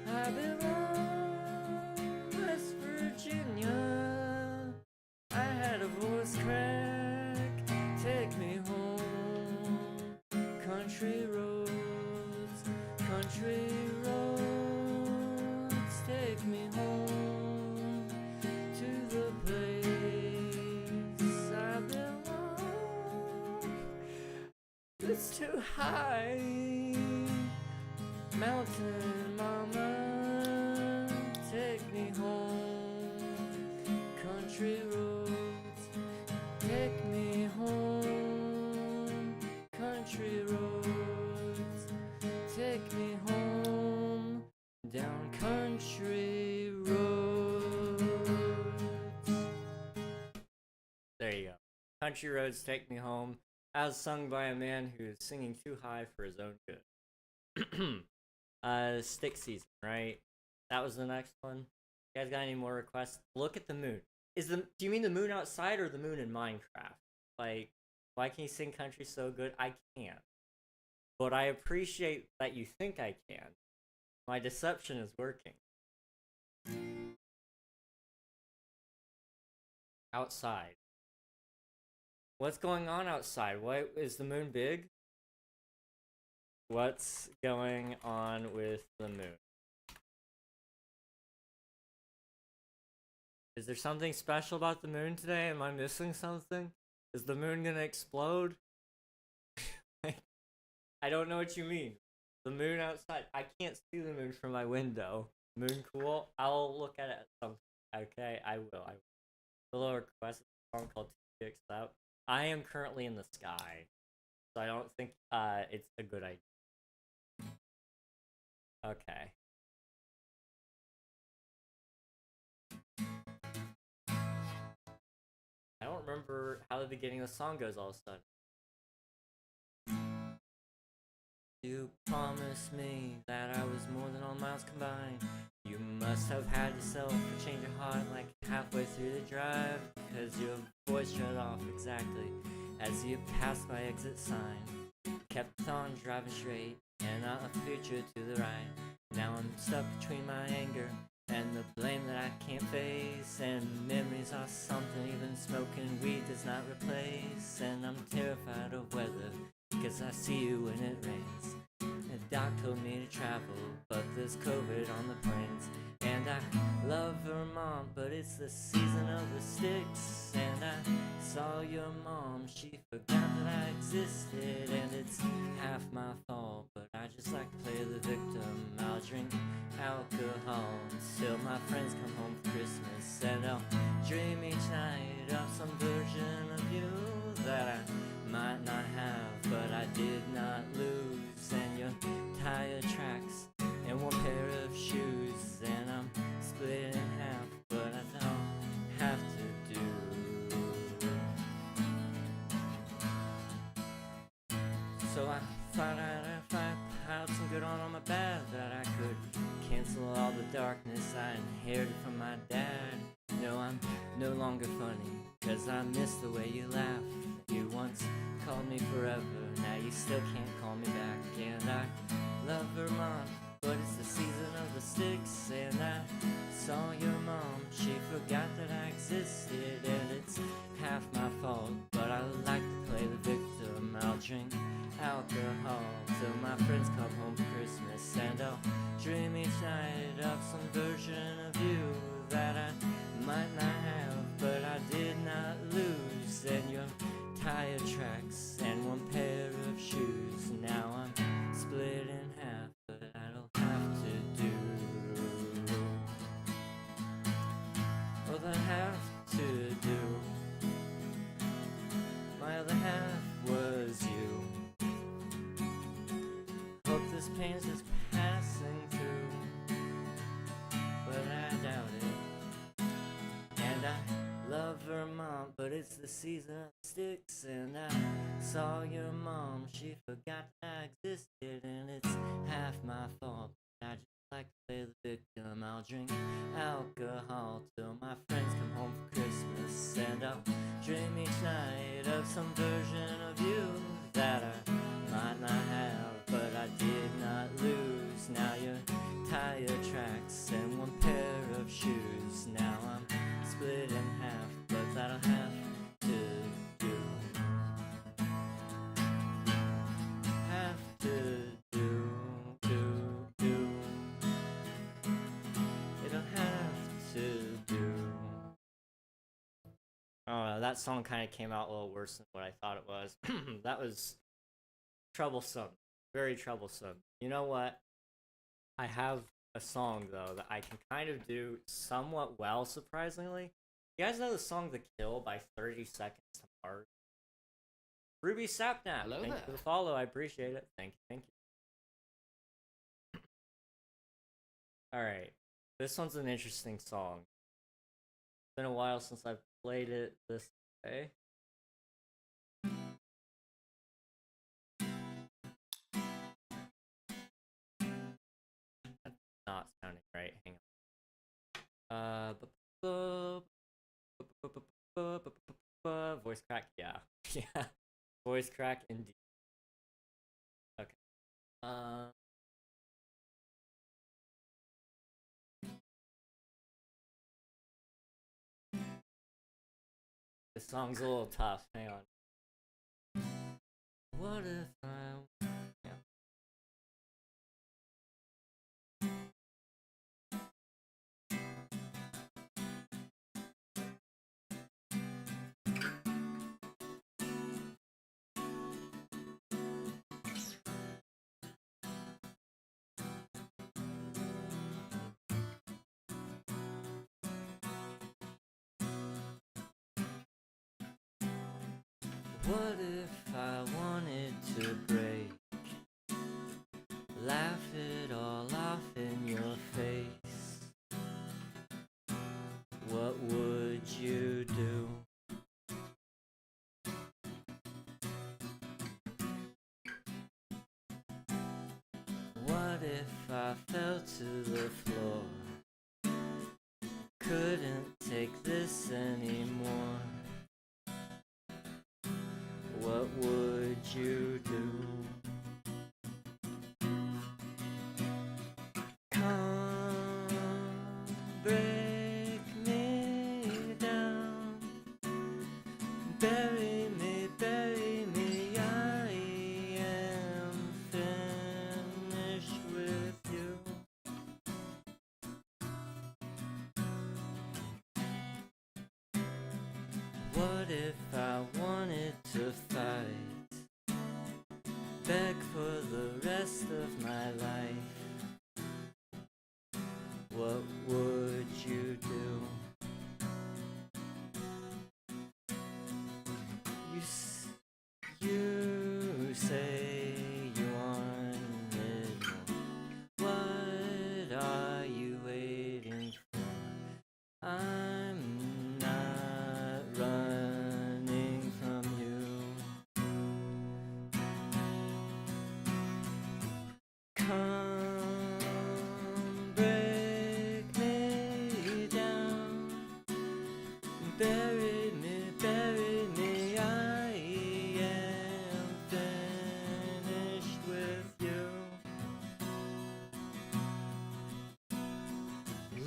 I belong. West Virginia, I had a voice crack. Take me home. Country roads, take me home to the place I belong. It's too high, mountain mama, take me home. Country roads, take me home. Country roads, take me home. Down country roads. There you go. Country roads take me home, as sung by a man who is singing too high for his own good. Stick season, right? That was the next one. You guys got any more requests? Look at the moon. Do you mean the moon outside or the moon in Minecraft? Like, why can you sing country so good? I can't. But I appreciate that you think I can. My deception is working. Outside. What's going on outside? What is the moon big? What's going on with the moon? Is there something special about the moon today? Am I missing something? Is the moon gonna explode? I don't know what you mean. The moon outside. I can't see the moon from my window. Moon cool? I'll look at it at some point. Okay, I will. The little request is a song called TX Out. I am currently in the sky, so I don't think it's a good idea. Okay. I don't remember how the beginning of the song goes all of a sudden. You promised me that I was more than all miles combined. You must have had yourself a change of heart like halfway through the drive, because your voice shut off exactly as you passed my exit sign. Kept on driving straight and not a future to the right. Now I'm stuck between my anger and the blame that I can't face, and memories are something even smoking weed does not replace. And I'm terrified of weather, 'cause I see you when it rains. The doc told me to travel, but there's COVID on the planes. And I love Vermont, but it's the season of the sticks. And I saw your mom, she forgot that I existed. And it's half my fault, but I just like to play the victim. I'll drink alcohol until my friends come home for Christmas. And I'll dream each night of some version of you that I might not have, but I did not lose. And your tire tracks and one pair of shoes, and I'm split in half, but I don't have to do. So I thought I'd piled some good on my bad, that I could cancel all the darkness I inherited from my dad. No, I'm no longer funny, 'cause I miss the way you laugh. You once called me forever, now you still can't call me back. And I love Vermont, but it's the season of the sticks. And I saw your mom, she forgot that I existed. And it's half my fault, but I like to play the victim. I'll drink alcohol till my friends come home for Christmas. And I'll dream each night of some version of you that I might not have, but I did not lose. And your tire tracks and one pair of shoes, now I'm split in half, but I don't have to do. Well, I have to do. My other half was you. Hope this pain's just passing through, but I doubt it. And I love Vermont, but it's the season of sticks. And I saw your mom, she forgot I existed. And it's half my fault, I just like to play the victim. I'll drink alcohol till my friends come home for Christmas. And I'll dream each night of some version of you that I might not have, but I did not lose. Now your tire tracks and one pair of shoes, now I'm split in half, but that'll have to do. Have to do. It'll have to do. Oh, that song kind of came out a little worse than what I thought it was. That was troublesome. Very troublesome. You know what? I have a song, though, that I can kind of do somewhat well, surprisingly. You guys know the song The Kill by 30 Seconds to Mars? Ruby Sapnap, Hello thank there. you for the follow. I appreciate it. Thank you. Alright. This one's an interesting song. It's been a while since I've played it this way. That's not sounding right. Hang on. Voice crack, yeah. Yeah. Voice crack indeed. Okay. This song's a little tough. Hang on. What if I... Yeah. What if I wanted to break? Laugh it all off in your face. What would you do? What if I fell to the floor? Couldn't take this anymore. What would you do? Come break me down, bury me, I if I wanted to fight, beg for the rest of my life? What would you do? You say you wanted more. What are you waiting for? I'm not running from you. Come break me down, bury me, I am finished with you.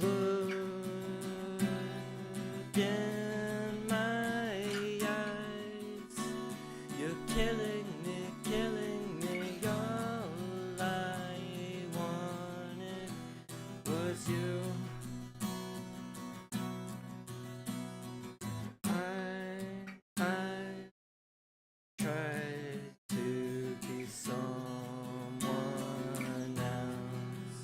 Look in my eyes, you're killing me, all I wanted was you. I tried to be someone else,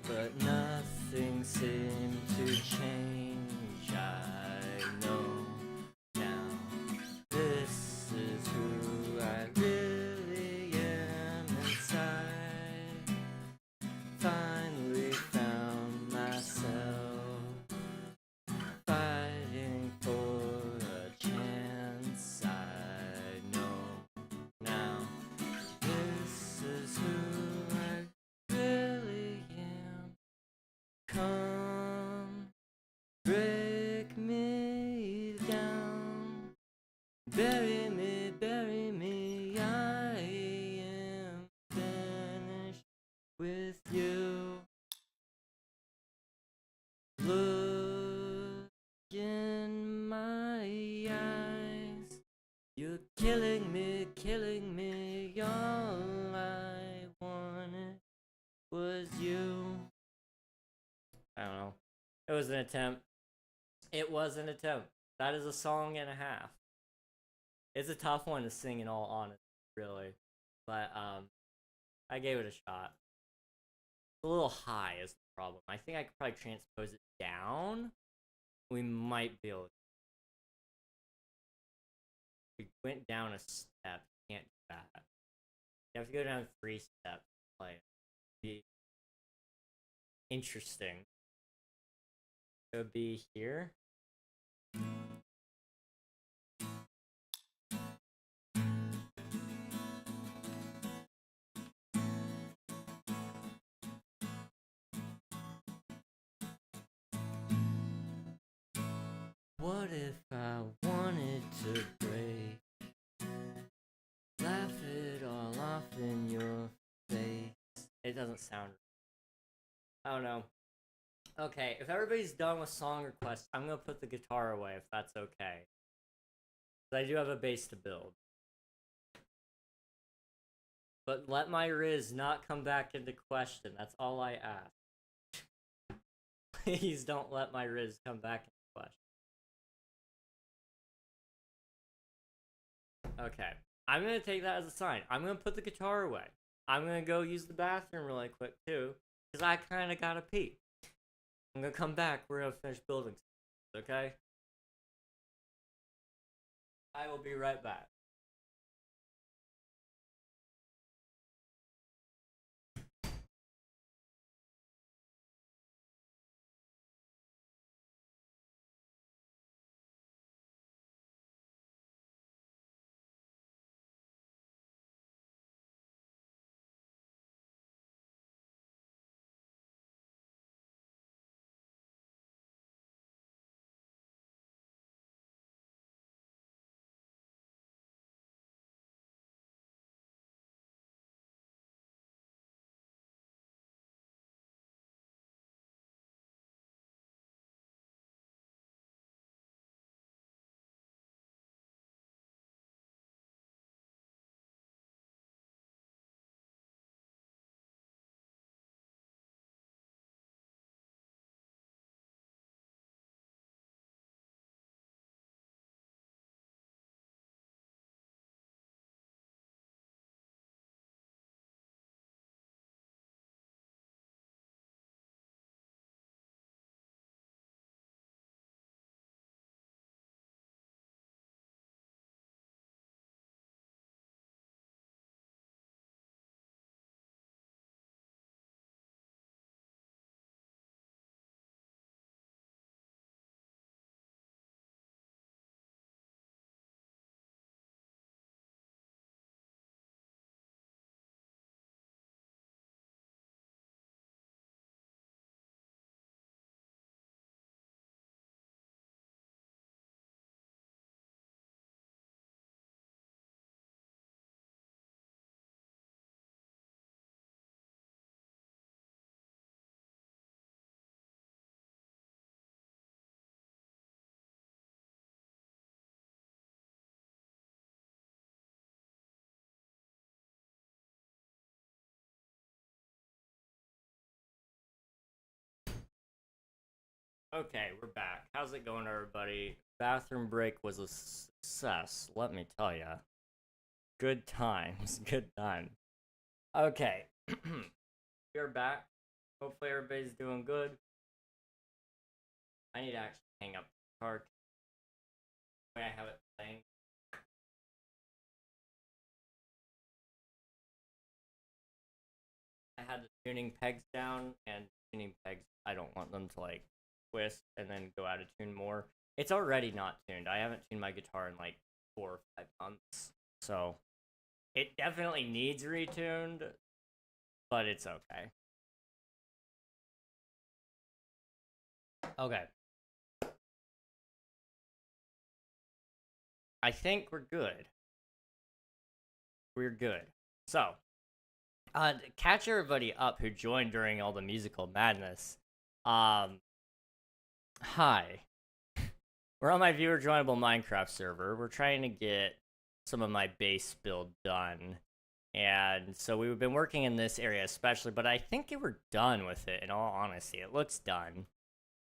but nothing seemed to change. I know now this is who I really am inside. Finally found myself fighting for a chance. I know now this is who I really am. Come break me down, bury me, I am finished with you. Look in my eyes, you're killing me, all I wanted was you. I don't know. It was an attempt. That is a song and a half. It's a tough one to sing in all honesty, really. But I gave it a shot. It's a little high is the problem. I think I could probably transpose it down. We might be able to. We went down a step. Can't do that. You have to go down 3 steps. Like, be interesting. It would be here. What if I wanted to break? Laugh it all off in your face. It doesn't sound. I don't know. Okay, if everybody's done with song requests, I'm gonna put the guitar away if that's okay. I do have a bass to build. But let my Riz not come back into question. That's all I ask. Please don't let my Riz come back into question. Okay, I'm gonna take that as a sign. I'm gonna put the guitar away. I'm gonna go use the bathroom really quick too, because I kind of gotta pee. I'm gonna come back. We're gonna finish building. Okay? I will be right back. Okay, we're back. How's it going, everybody? Bathroom break was a success, let me tell ya. Good times, good time. Okay, we're back. Hopefully everybody's doing good. I need to actually hang up the card. The way I have it playing. I had the tuning pegs down, and tuning pegs, I don't want them to like twist and then go out of tune more. It's already not tuned. I haven't tuned my guitar in like 4 or 5 months. So it definitely needs retuned, but it's okay. Okay. I think we're good. We're good. So, catch everybody up who joined during all the musical madness. Hi. We're on my viewer joinable Minecraft server. We're trying to get some of my base build done. And so we've been working in this area especially, but I think we're done with it, in all honesty. It looks done.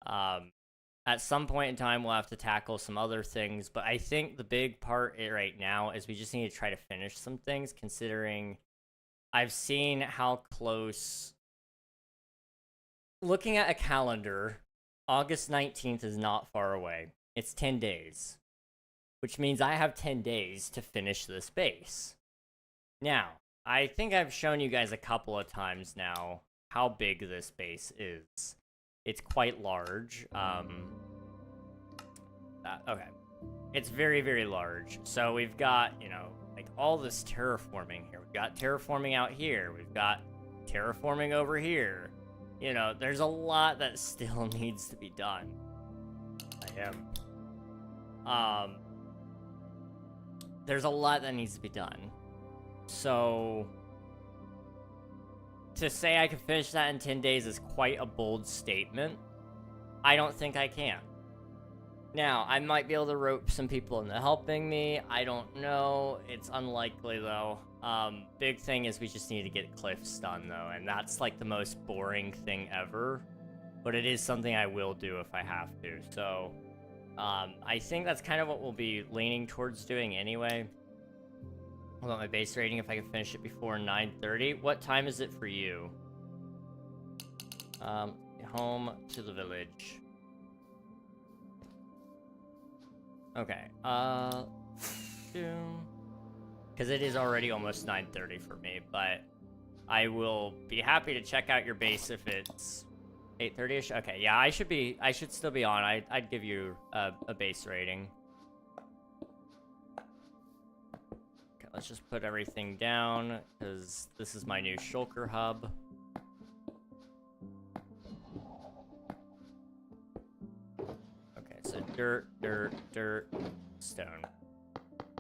At some point in time, we'll have to tackle some other things, but I think the big part right now is we just need to try to finish some things, considering I've seen how close... Looking at a calendar, August 19th is not far away. It's 10 days, which means I have 10 days to finish this base. Now, I think I've shown you guys a couple of times now how big this base is. It's quite large. Okay. It's very, very large. So we've got, you know, like all this terraforming here. We've got terraforming out here. We've got terraforming over here. You know, there's a lot that still needs to be done. I am. There's a lot that needs to be done. So, to say I can finish that in 10 days is quite a bold statement. I don't think I can. Now, I might be able to rope some people into helping me. I don't know. It's unlikely, though. Big thing is we just need to get cliffs done, though, and that's, like, the most boring thing ever. But it is something I will do if I have to, so... I think that's kind of what we'll be leaning towards doing anyway. I want my base rating if I can finish it before 9:30. What time is it for you? Home to the village. Okay, because it is already almost 9:30 for me, but I will be happy to check out your base if it's 8:30ish. Okay, yeah, I should still be on. I'd give you a base rating. Okay, let's just put everything down because this is my new shulker hub. Okay, so dirt, stone.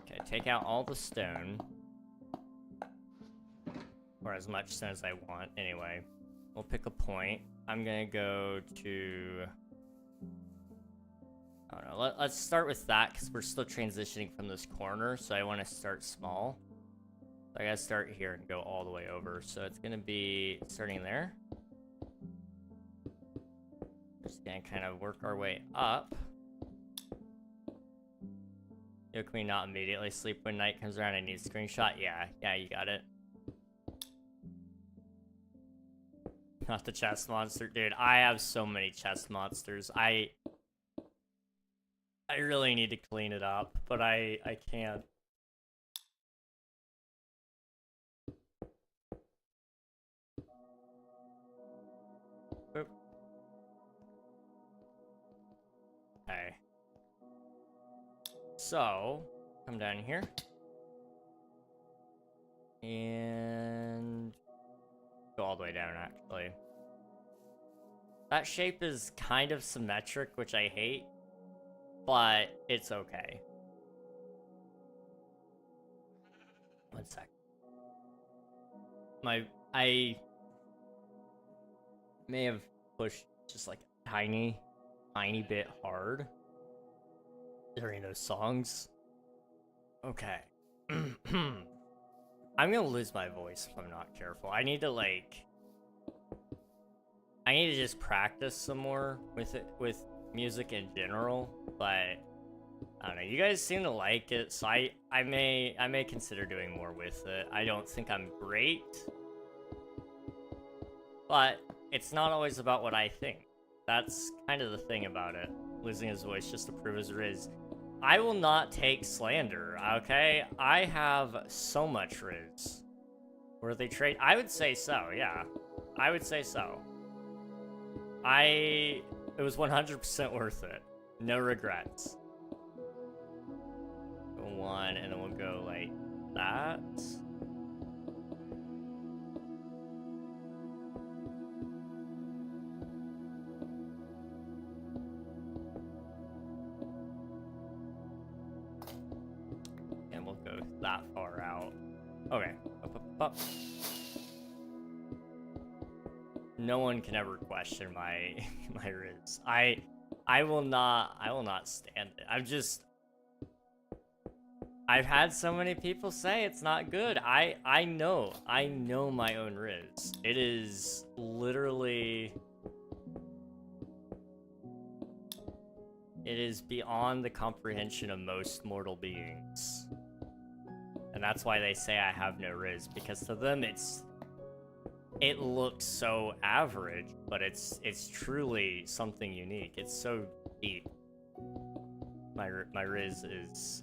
Okay, take out all the stone. Or as much stone as I want, anyway. We'll pick a point. I'm gonna go to... I don't know, let's start with that, because we're still transitioning from this corner, so I want to start small. So I gotta start here and go all the way over. So it's gonna be starting there. Just gonna kind of work our way up. Yo, can we not immediately sleep when night comes around? I need a screenshot. Yeah, you got it. Not the chest monster. Dude, I have so many chest monsters. I really need to clean it up, but I can't. Boop. Okay. So, come down here. And... go all the way down, actually. That shape is kind of symmetric, which I hate, but it's okay. One sec. I may have pushed just like a tiny bit hard during those songs. Okay. I'm gonna lose my voice if I'm not careful. I need to just practice some more with it, with music in general, but I don't know. You guys seem to like it, so I may consider doing more with it. I don't think I'm great, but it's not always about what I think. That's kind of the thing about it. Losing his voice just to prove his riz. I will not take slander, okay? I have so much riz. Were they trade? I would say so, yeah. I would say so. It was 100% worth it. No regrets. Go 1, and then we'll go like that. And we'll go that far out. Okay. Up. No one can ever question my my riz. I will not stand it. I've had so many people say it's not good. I know my own riz. It is literally, it is beyond the comprehension of most mortal beings. And that's why they say I have no riz, because to them it looks so average, but it's truly something unique. It's so deep. My riz is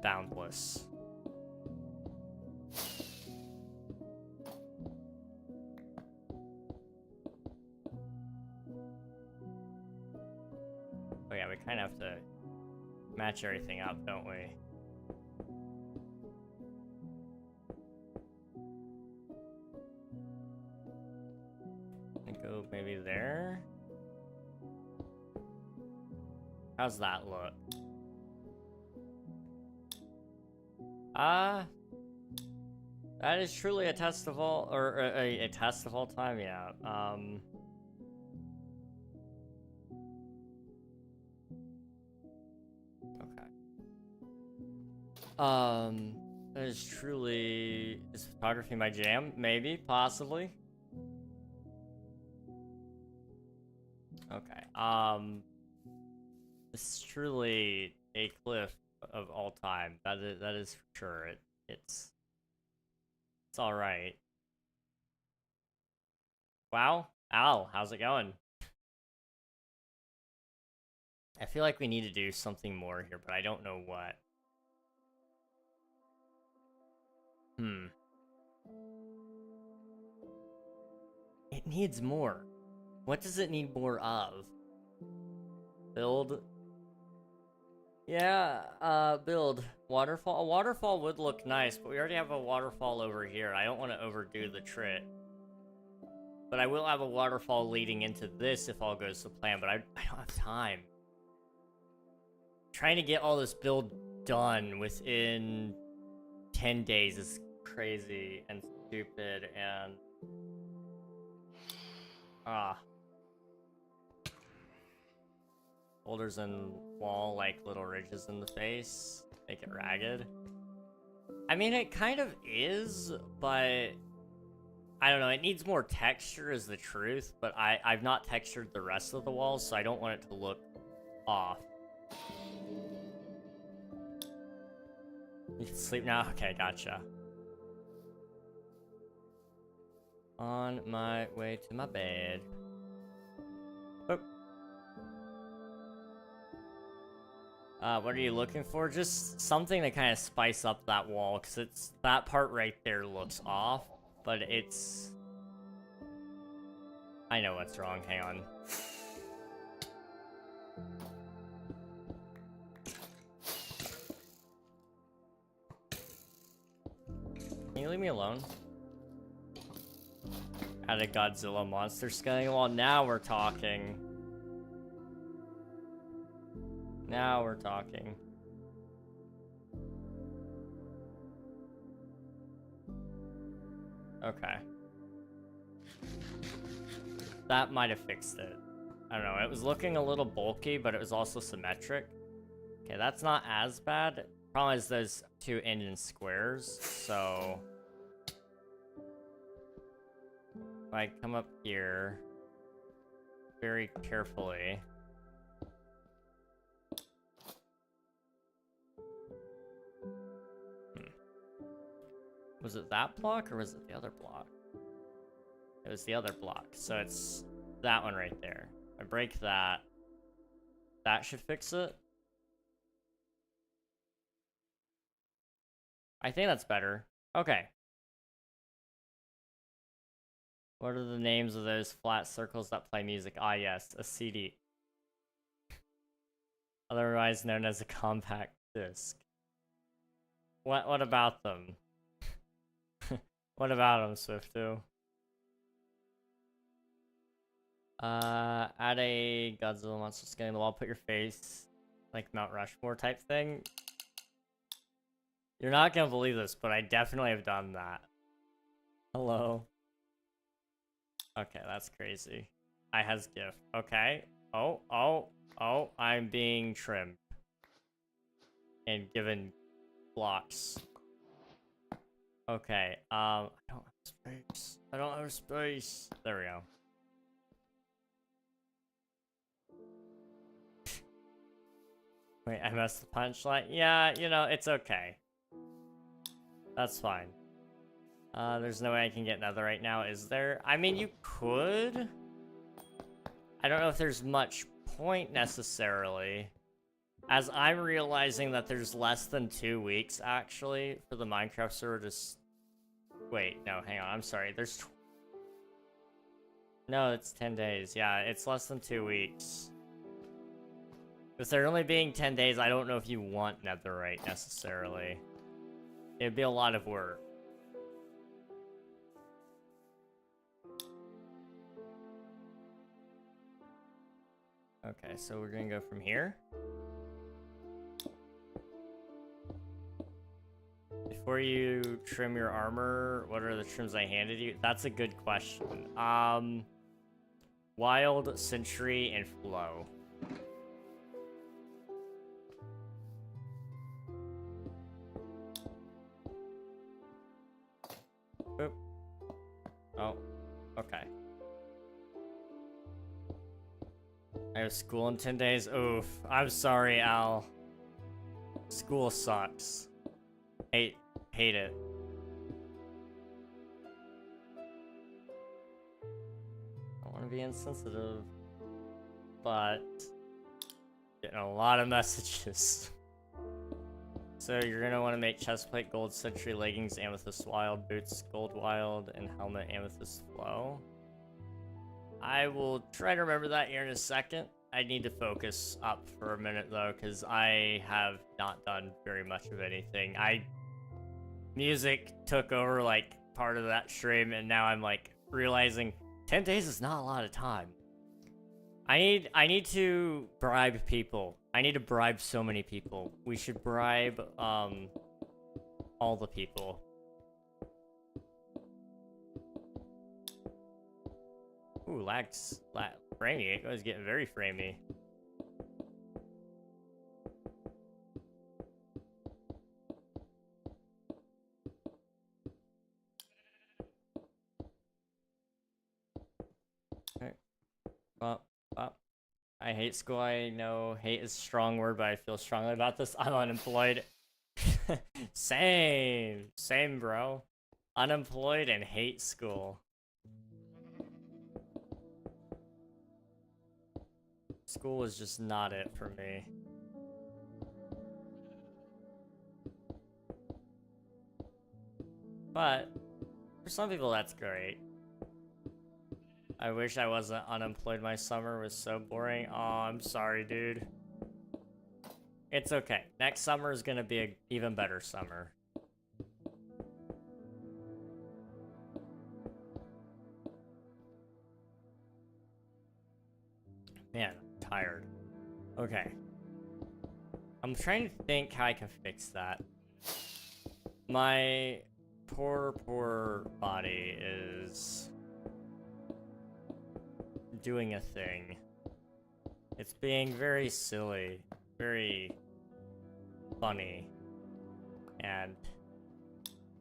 boundless. Oh yeah, we kind of have to match everything up, don't we? Go maybe there. How's that look? That is truly a test of all, or a test of all time, yeah. Okay. That is truly, is photography my jam? Maybe, possibly. Okay, this is truly a cliff of all time. That is for sure. It's all right. Wow, Al, how's it going? I feel like we need to do something more here, but I don't know what. It needs more. What does it need more of? Build. Yeah, build. Waterfall. A waterfall would look nice, but we already have a waterfall over here. I don't want to overdo the trick. But I will have a waterfall leading into this if all goes to plan, but I don't have time. Trying to get all this build done within 10 days is crazy and stupid and... Boulders and wall like little ridges in the face. Make it ragged. I mean, it kind of is, but... I don't know, it needs more texture is the truth, but I've not textured the rest of the walls, so I don't want it to look off. You can sleep now? Okay, gotcha. On my way to my bed. Oh. What are you looking for? Just something to kind of spice up that wall, because it's that part right there looks off, but it's... I know what's wrong, hang on. Can you leave me alone? Add a Godzilla monster scaling wall. Now we're talking. Now we're talking. Okay. That might have fixed it. I don't know, it was looking a little bulky, but it was also symmetric. Okay, that's not as bad. Problem is those two end in squares, so... If I come up here... very carefully. Was it that block or was it the other block? It was the other block, so it's that one right there. I break that. That should fix it. I think that's better. Okay. What are the names of those flat circles that play music? Ah, yes, a CD. Otherwise known as a compact disc. What about them? What about them, Swifto? Add a Godzilla monster skin on the wall, put your face like Mount Rushmore type thing. You're not gonna believe this, but I definitely have done that. Hello. Okay, that's crazy. I has gift. Okay. Oh, I'm being trimmed. And given blocks. Okay, I don't have space. I don't have space. There we go. Wait, I missed the punchline? Yeah, you know, it's okay. That's fine. There's no way I can get nether right now, is there? I mean, you could. I don't know if there's much point necessarily. As I'm realizing that there's less than 2 weeks, actually, for the Minecraft server to... Wait, no, hang on, I'm sorry. There's... No, it's 10 days. Yeah, it's less than 2 weeks. With there only being 10 days, I don't know if you want netherite necessarily. It'd be a lot of work. Okay, so we're gonna go from here. Before you trim your armor, what are the trims I handed you? That's a good question. Wild, Century, and Flow. Oop. Oh, okay. I have school in 10 days. Oof. I'm sorry, Al. School sucks. Hate it. I don't want to be insensitive, but getting a lot of messages. So you're gonna want to make chestplate, gold, century, leggings, amethyst wild, boots, gold wild, and helmet, amethyst flow. I will try to remember that here in a second. I need to focus up for a minute though, because I have not done very much of anything. Music took over like part of that stream, and now I'm like realizing 10 days is not a lot of time. I need to bribe people. I need to bribe so many people. We should bribe all the people. Ooh, framey. It was getting very framey. Okay. Well, I hate school. I know hate is a strong word, but I feel strongly about this. I'm unemployed. Same, bro. Unemployed and hate school. School was just not it for me. But for some people, that's great. I wish I wasn't unemployed. My summer was so boring. Oh, I'm sorry, dude. It's okay. Next summer is gonna be an even better summer. Man, I'm tired. Okay. I'm trying to think how I can fix that. My poor body is doing a thing. It's being very silly, very funny, and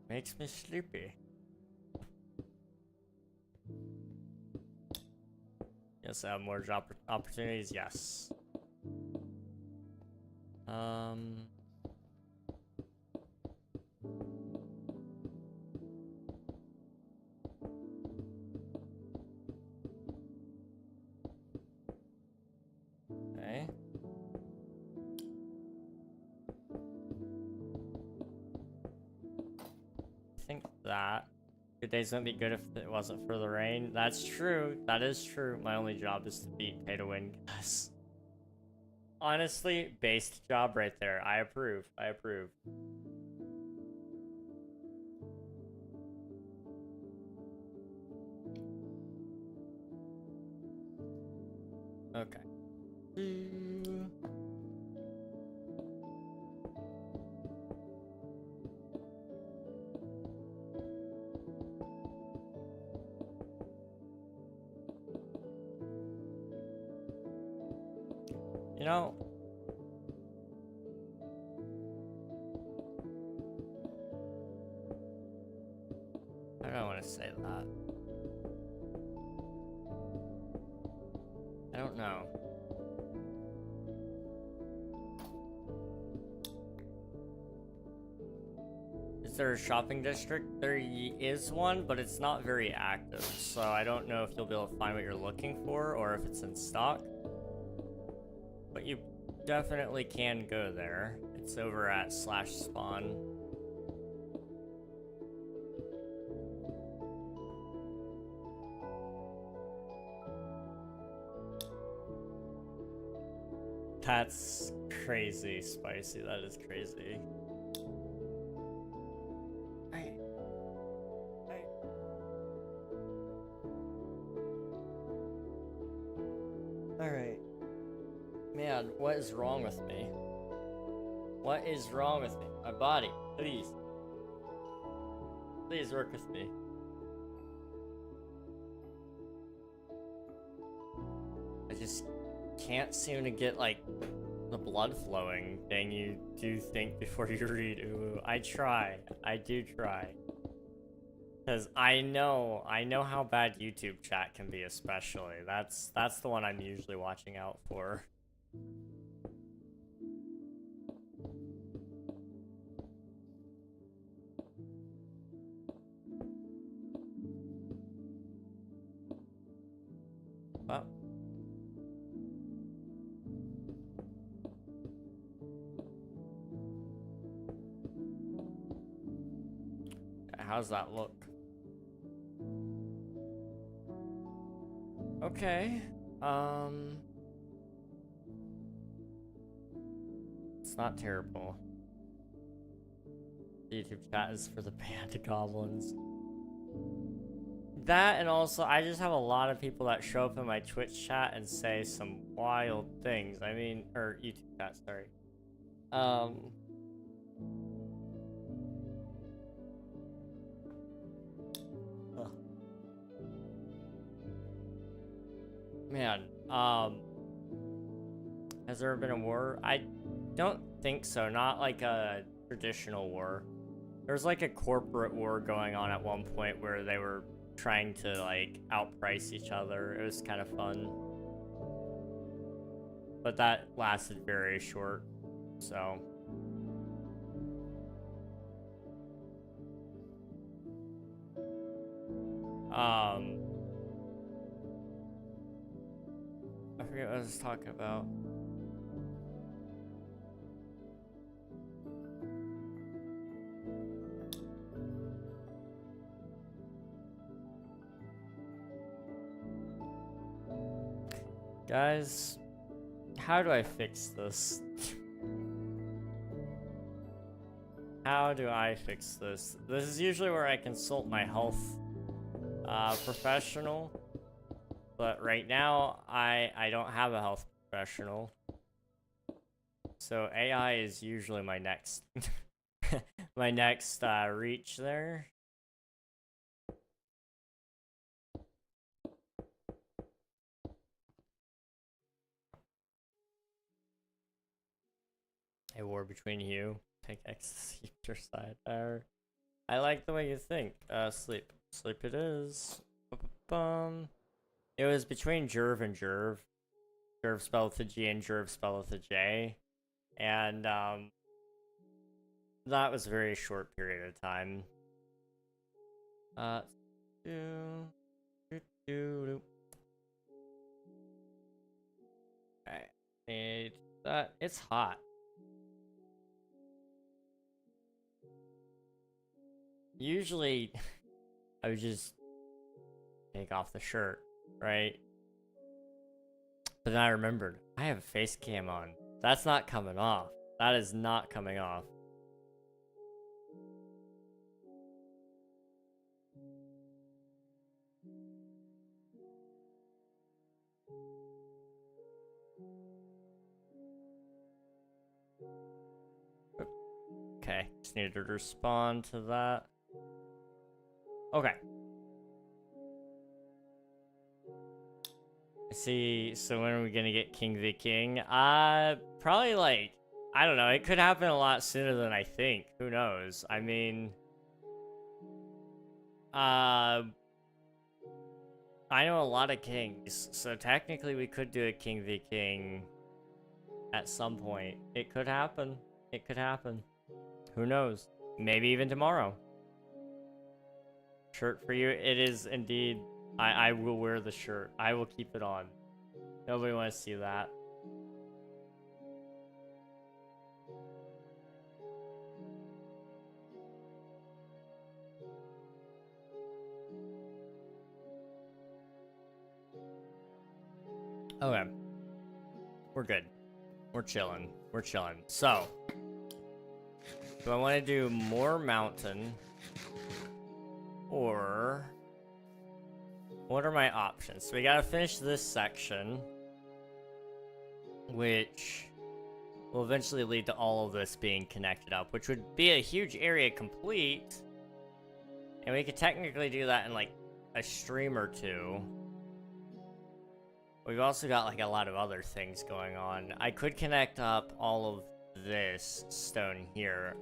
makes me sleepy. Yes, I have more job opportunities. Yes. Okay. I think that good days wouldn't be good if it wasn't for the rain. That's true. That is true. My only job is to beat pay to win, guys. Honestly, based job right there. I approve. I approve. Okay. You know, I don't want to say that. I don't know. Is there a shopping district? There is one, but it's not very active, so I don't know if you'll be able to find what you're looking for or if it's in stock. But you definitely can go there. It's over at /spawn. That's crazy, Spicy. That is crazy. Alright. Man, what is wrong with me? What is wrong with me? My body, please. Please work with me. I just can't seem to get, like, the blood flowing thing you do think before you read. Ooh, I try. I do try. Because I know how bad YouTube chat can be, especially. That's the one I'm usually watching out for. Well. How's that look? Okay. It's not terrible. YouTube chat is for the band goblins. That, and also I just have a lot of people that show up in my Twitch chat and say some wild things. I mean, or YouTube chat, sorry. Man, has there been a war? I don't think so. Not like a traditional war. There's like a corporate war going on at one point where they were trying to like outprice each other. It was kind of fun. But that lasted very short, so. I forget what I was talking about. Guys, how do I fix this? How do I fix this? This is usually where I consult my health professional. But right now, I don't have a health professional. So AI is usually my next my next reach there. A war between you. Take ecstasy your side. I like the way you think. Sleep. Sleep it is. It was between Jerv and Jerv. Jerv spelled with a G and Jerv spelled with a J. And, that was a very short period of time. Okay, need that. It's hot. Usually, I would just take off the shirt, right? But then I remembered, I have a face cam on. That's not coming off. That is not coming off. Okay, just needed to respond to that. Okay. See, so when are we gonna get King v King? Probably like, I don't know, it could happen a lot sooner than I think. Who knows? I mean, I know a lot of kings, so technically we could do a King v King at some point. It could happen. It could happen. Who knows? Maybe even tomorrow. Shirt for you? It is indeed. I will wear the shirt. I will keep it on. Nobody wants to see that. Okay. We're good. We're chilling. We're chilling. So, do I want to do more mountain? Or what are my options? So we gotta finish this section, which will eventually lead to all of this being connected up, which would be a huge area complete. And we could technically do that in like a stream or two. We've also got like a lot of other things going on. I could connect up all of this stone here.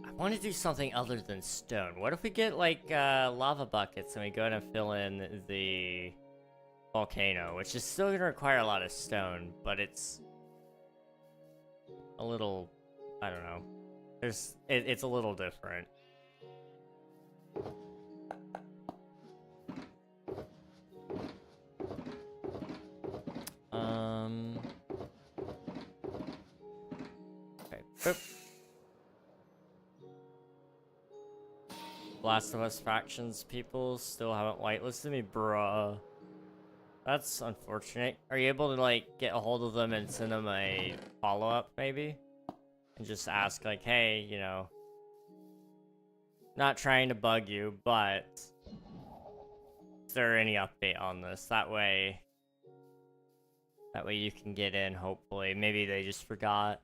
I want to do something other than stone. What if we get like lava buckets and we go and fill in the volcano, which is still going to require a lot of stone, but it's a little, I don't know. It's a little different. Okay. Boop. Last of Us factions people still haven't whitelisted me, bruh. That's unfortunate. Are you able to like get a hold of them and send them a follow-up maybe? And just ask like, hey, you know, not trying to bug you, but is there any update on this? That way you can get in, hopefully. Maybe they just forgot.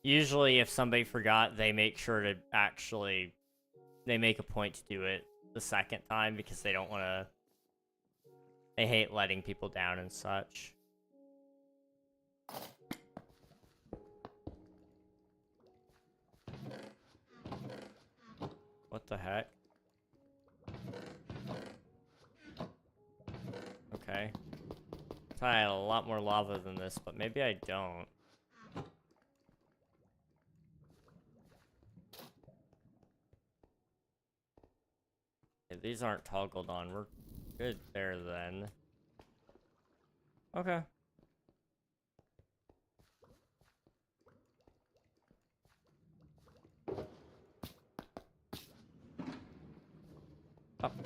Usually if somebody forgot, they make sure to actually, they make a point to do it the second time because they don't want to, they hate letting people down and such. What the heck? Okay. I thought I had a lot more lava than this, but maybe I don't. Okay, these aren't toggled on. We're good there then. Okay. Up.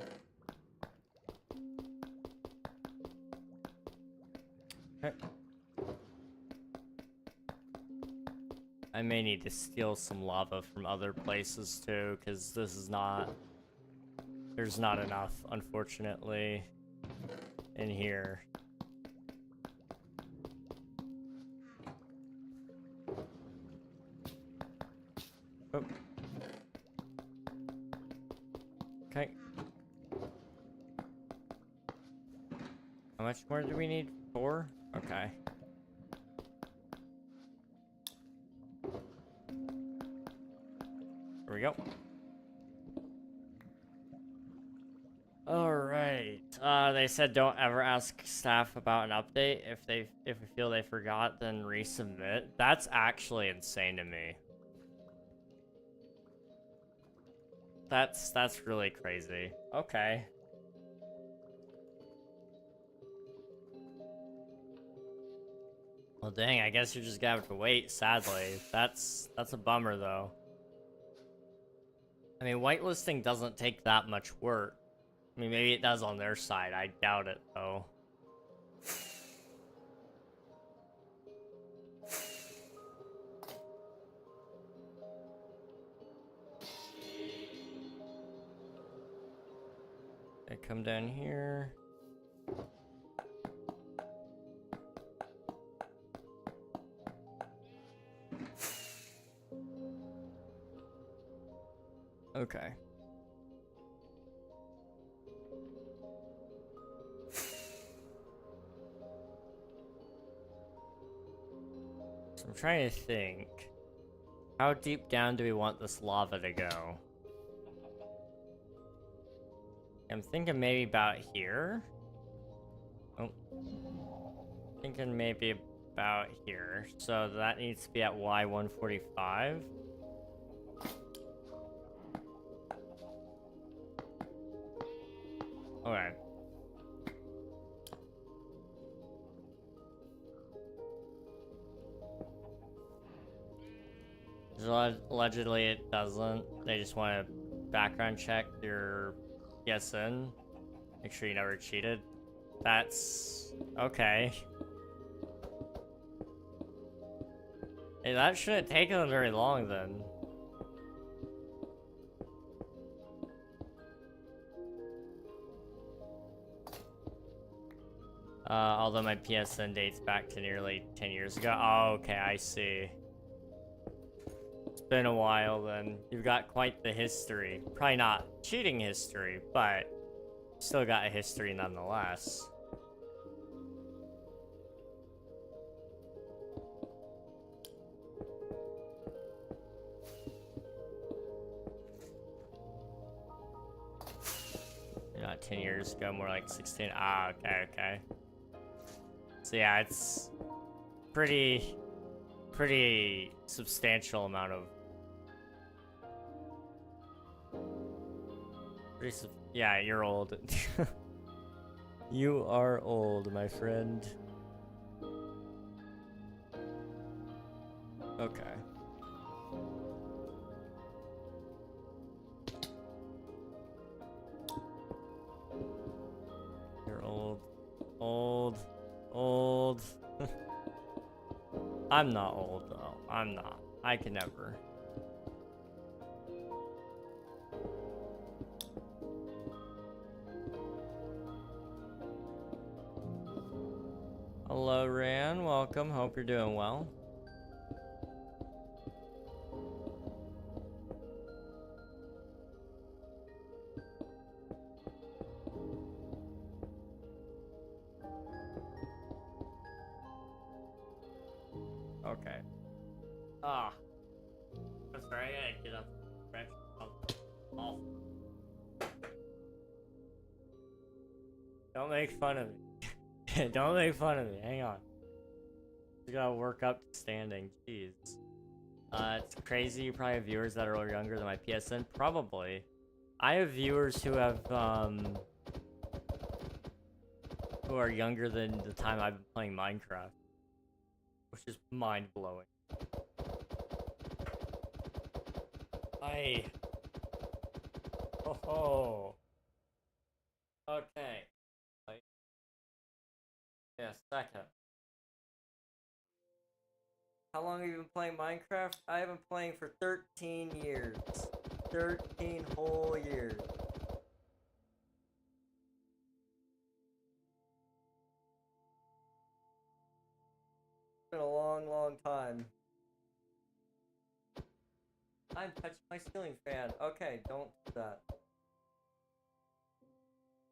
Okay. I may need to steal some lava from other places too, because this is not... There's not enough, unfortunately, in here. Oh. Okay. How much more do we need? 4? Okay. Here we go. Alright. They said don't ever ask staff about an update. If we feel they forgot, then resubmit. That's actually insane to me. That's really crazy. Okay. Well, dang, I guess you're just gonna have to wait, sadly. That's a bummer, though. I mean, whitelisting doesn't take that much work. I mean, maybe it does on their side. I doubt it, though. I come down here. Okay. So I'm trying to think. How deep down do we want this lava to go? I'm thinking maybe about here. Oh. Thinking maybe about here. So that needs to be at Y145. Okay. Allegedly it doesn't. They just want to background check your PSN. Make sure you never cheated. That's okay. Hey, that shouldn't take them very long then. Although my PSN dates back to nearly 10 years ago. Oh, okay, I see. It's been a while then. You've got quite the history. Probably not cheating history, but still got a history nonetheless. Not 10 years ago, more like 16. Ah, okay, okay. So yeah, it's pretty substantial amount of yeah, you're old. You are old, my friend. Okay. You're old. Old. I'm not old, though. I'm not. I can never. Hello, Ran. Welcome. Hope you're doing well. Okay. Ah. I'm sorry, I gotta get up. Awful. Don't make fun of me. Don't make fun of me. Hang on. You gotta work up to standing. Jeez. It's crazy. You probably have viewers that are younger than my PSN. Probably. I have viewers who have, who are younger than the time I've been playing Minecraft. Which is mind-blowing. Oh. Okay. Yeah, second. How long have you been playing Minecraft? I have been playing for 13 years. 13 whole years. It's been a long time. I'm touching my ceiling fan. Okay, don't do that.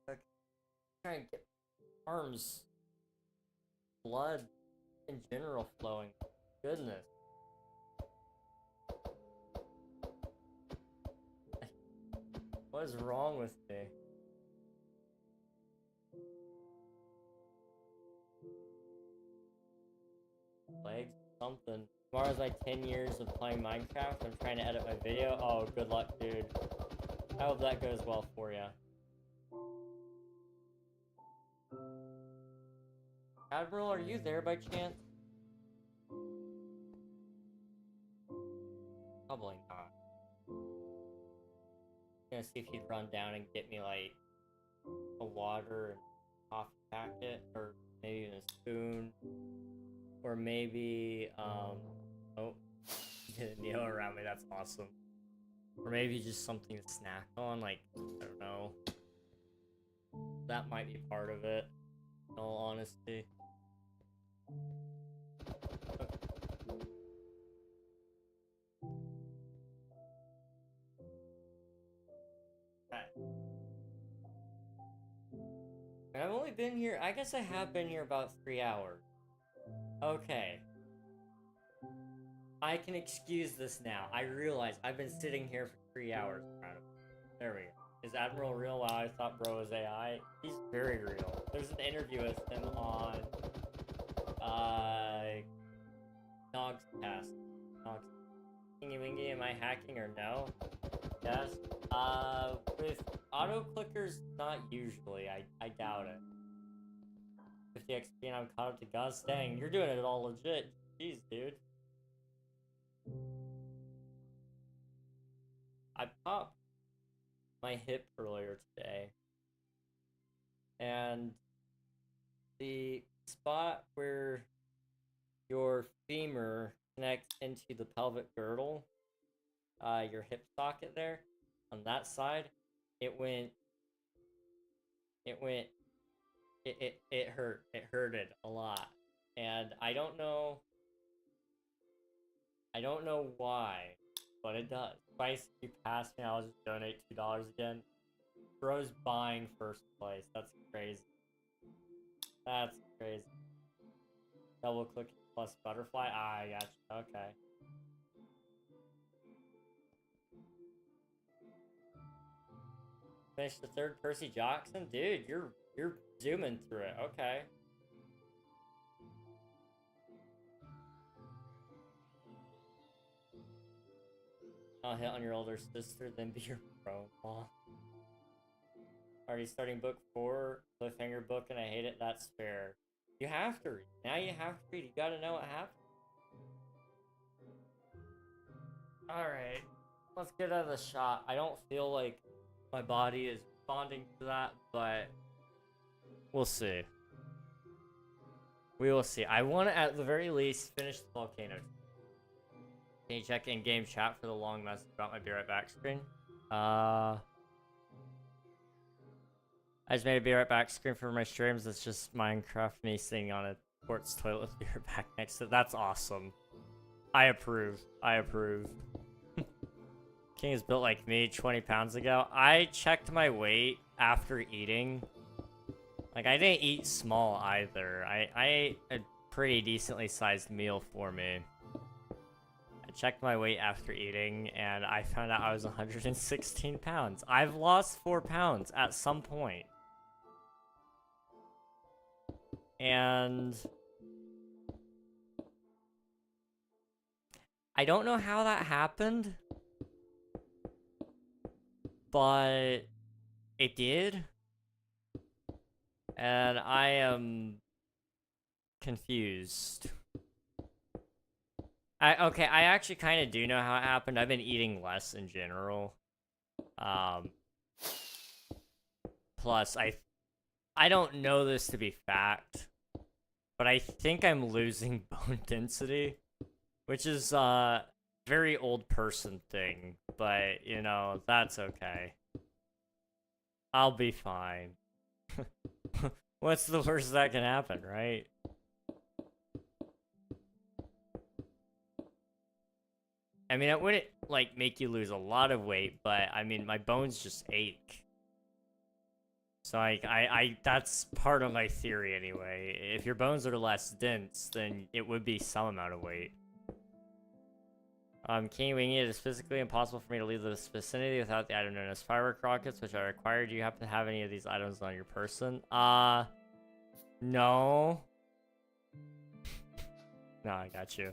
Okay. I'm trying to get arms. Blood in general flowing. Goodness. What is wrong with me? something. Tomorrow's like 10 years of playing Minecraft. I'm trying to edit my video. Oh, good luck, dude. I hope that goes well for you. Admiral, are you there by chance? Probably not. I'm gonna see if he'd run down and get me like a water and coffee packet, or maybe even a spoon, or maybe oh, Neo around me. That's awesome. Or maybe just something to snack on, like I don't know. That might be part of it. In all honesty. And I've only been here, I guess I have been here about 3 hours. Okay. I can excuse this now. I realize I've been sitting here for 3 hours. There we go. Is Admiral real? Wow, I thought bro was AI. He's very real. There's an interview with him on Nog's cast. Nog's Kingy Wingy, am I hacking or no? Yes. With auto clickers, not usually. I doubt it. 50 XP and I'm caught up to Gus. Dang, you're doing it all legit. Jeez, dude. I popped my hip earlier today. And the spot where your femur connects into the pelvic girdle, your hip socket there, on that side, it hurt. It hurted a lot. And I don't know why, but it does. Twice you pass me, I'll just donate $2 again. Bro's buying first place. That's crazy. That's crazy. Double click plus butterfly. Ah, I gotcha. Okay. Finish the third Percy Jackson? Dude, you're zooming through it. Okay. I'll hit on your older sister, then be your bro-in-law. Already starting book 4, cliffhanger book, and I hate it. That's fair. You have to read. Now you have to read. You gotta know what happened. Alright. Let's get out of the shot. I don't feel like my body is responding to that, but we'll see. We will see. I want to, at the very least, finish the volcano. Can you check in-game chat for the long message about my be right back screen? I just made a be right back screen for my streams. It's just Minecraft me sitting on a quartz toilet with be right back next to it. That's awesome. I approve. I approve. King is built like me 20 pounds ago. I checked my weight after eating. Like, I didn't eat small either. I ate a pretty decently sized meal for me. I checked my weight after eating, and I found out I was 116 pounds. I've lost 4 pounds at some point. And I don't know how that happened, but it did. And I am confused. Okay, I actually kind of do know how it happened. I've been eating less in general. Plus, I don't know this to be fact, but I think I'm losing bone density, which is a very old person thing, but, you know, that's okay. I'll be fine. What's the worst that can happen, right? I mean, it wouldn't, like, make you lose a lot of weight, but, I mean, my bones just ache. So, like, that's part of my theory, anyway. If your bones are less dense, then it would be some amount of weight. King Wingy, it is physically impossible for me to leave this vicinity without the item known as firework rockets, which are required. Do you happen to have any of these items on your person? No. No, I got you.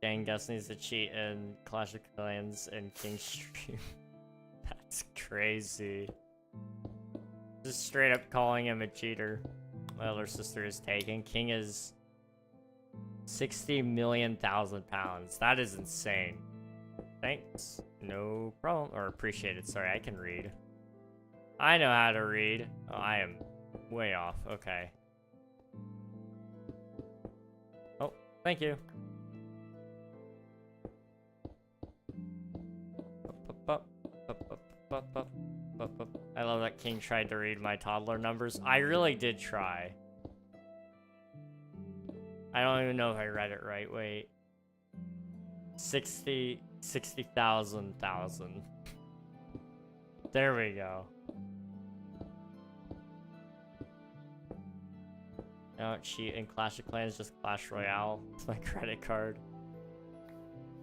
Dang, Gus needs to cheat in Clash of Clans and King stream. That's crazy. Just straight up calling him a cheater. My elder sister is taken. King is 60 million thousand pounds. That is insane. Thanks. No problem. Or appreciated. Sorry, I can read. I know how to read. Oh, I am way off. Okay. Oh, thank you. I love that King tried to read my toddler numbers. I really did try. I don't even know if I read it right. Wait. 60,000. There we go. I don't cheat in Clash of Clans, just Clash Royale. It's my credit card.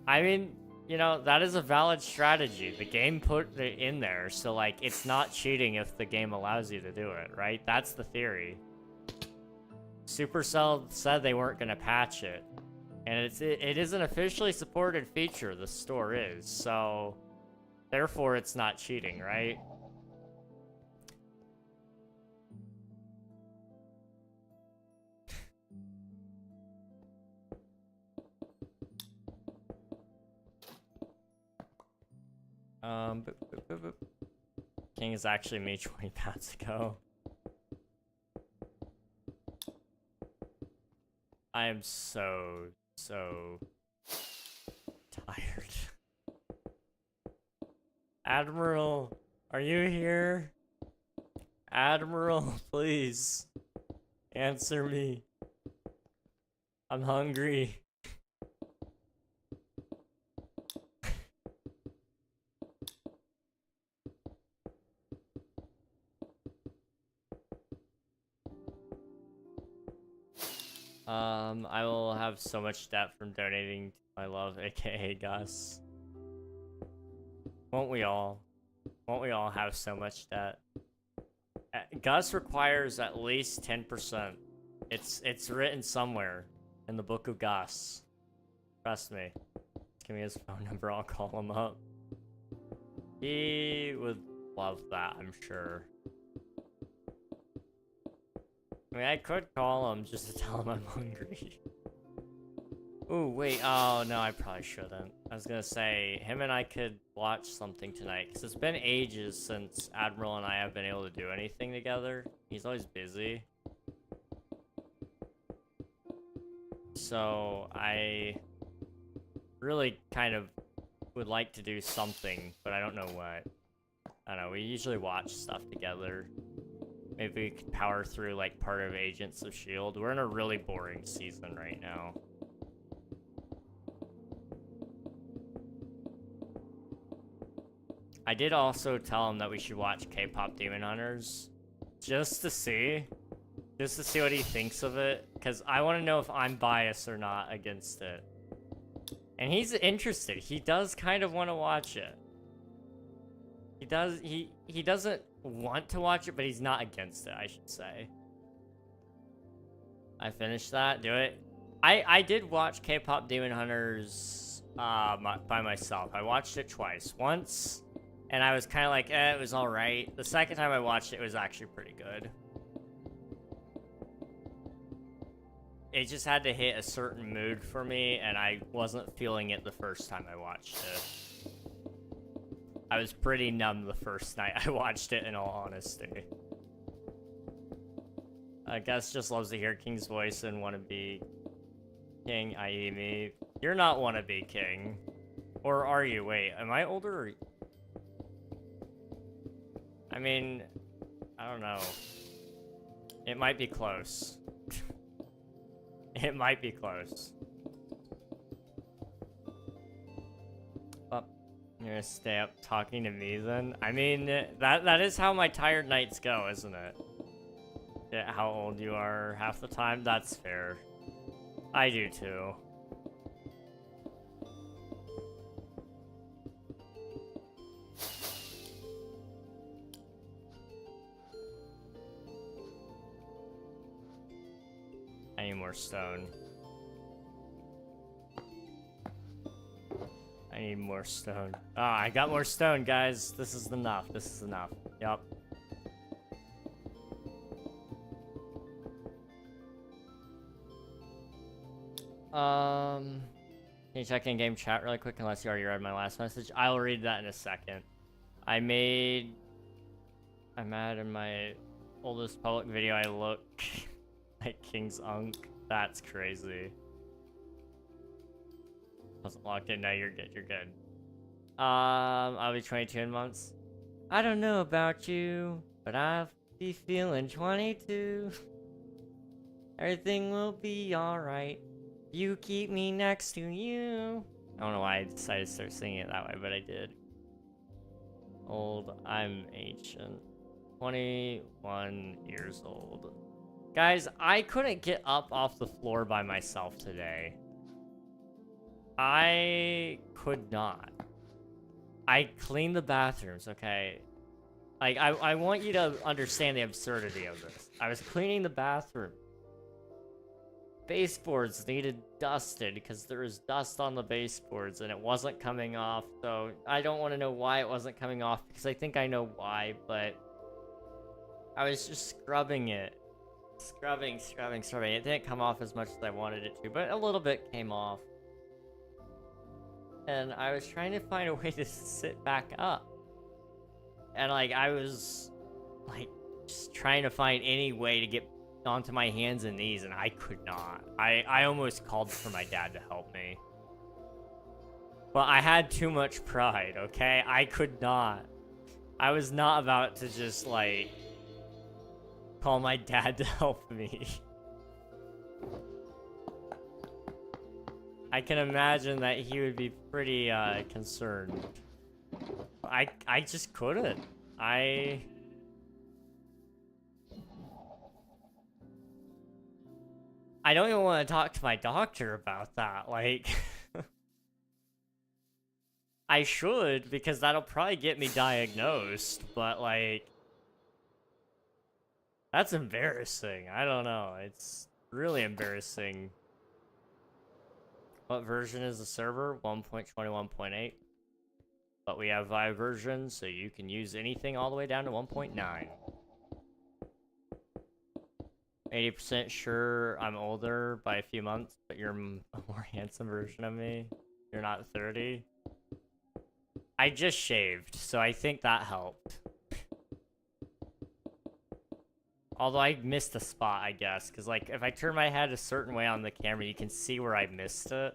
I mean, you know, that is a valid strategy. The game put it in there, so like, it's not cheating if the game allows you to do it, right? That's the theory. Supercell said they weren't going to patch it. And it is an officially supported feature, the store is, so therefore it's not cheating, right? Boop, boop, boop, boop. King is actually me 20 pounds ago. I am so tired. Admiral, are you here? Admiral, please. Answer me. I'm hungry. I will have so much debt from donating to my love, aka Gus. Won't we all? Won't we all have so much debt? Gus requires at least 10%. It's written somewhere in the book of Gus. Trust me. Give me his phone number, I'll call him up. He would love that, I'm sure. I mean, I could call him just to tell him I'm hungry. Ooh, wait. Oh, no, I probably shouldn't. I was gonna say, him and I could watch something tonight, because it's been ages since Admiral and I have been able to do anything together. He's always busy. So, I really kind of would like to do something, but I don't know what. I don't know, we usually watch stuff together. Maybe we could power through, like, part of Agents of S.H.I.E.L.D. We're in a really boring season right now. I did also tell him that we should watch K-Pop Demon Hunters. Just to see what he thinks of it. Because I want to know if I'm biased or not against it. And he's interested. He does kind of want to watch it. He doesn't want to watch it, but he's not against it, I should say. I finished that. Do it. I did watch K-Pop Demon Hunters by myself. I watched it twice. Once, and I was kind of like, it was alright. The second time I watched it, it was actually pretty good. It just had to hit a certain mood for me, and I wasn't feeling it the first time I watched it. I was pretty numb the first night I watched it, in all honesty. Gus just loves to hear King's voice and want to be King, i.e. me. You're not want to be King. Or are you? Wait, am I older or... I mean, I don't know. It might be close. It might be close. You're gonna stay up talking to me then? I mean, that is how my tired nights go, isn't it? Yeah, how old you are half the time? That's fair. I do too. I need more stone. I need more stone. Ah, I got more stone, guys. This is enough. This is enough. Yep. Can you check in-game chat really quick unless you already read my last message? I'll read that in a second. I'm mad in my oldest public video. I look like King's Unk. That's crazy. Wasn't locked in. No, you're good. You're good. I'll be 22 in months. I don't know about you, but I'll be feeling 22. Everything will be alright. You keep me next to you. I don't know why I decided to start singing it that way, but I did. Old, I'm ancient. 21 years old. Guys, I couldn't get up off the floor by myself today. I could not. I cleaned the bathrooms, okay? Like, I want you to understand the absurdity of this. I was cleaning the bathroom. Baseboards needed dusted because there was dust on the baseboards and it wasn't coming off. So I don't want to know why it wasn't coming off because I think I know why, but I was just scrubbing it. Scrubbing. It didn't come off as much as I wanted it to, but a little bit came off. And I was trying to find a way to sit back up. And like, I was like, just trying to find any way to get onto my hands and knees, and I could not. I almost called for my dad to help me. But I had too much pride, okay? I could not. I was not about to just, like, call my dad to help me. I can imagine that he would be pretty, concerned. I just couldn't. I don't even want to talk to my doctor about that, like... I should, because that'll probably get me diagnosed, but, like... That's embarrassing. I don't know. It's really embarrassing. What version is the server? 1.21.8. But we have Vive versions, so you can use anything all the way down to 1.9. 80% sure I'm older by a few months, but you're a more handsome version of me. You're not 30. I just shaved, so I think that helped. Although I missed a spot, I guess, because like if I turn my head a certain way on the camera, you can see where I missed it.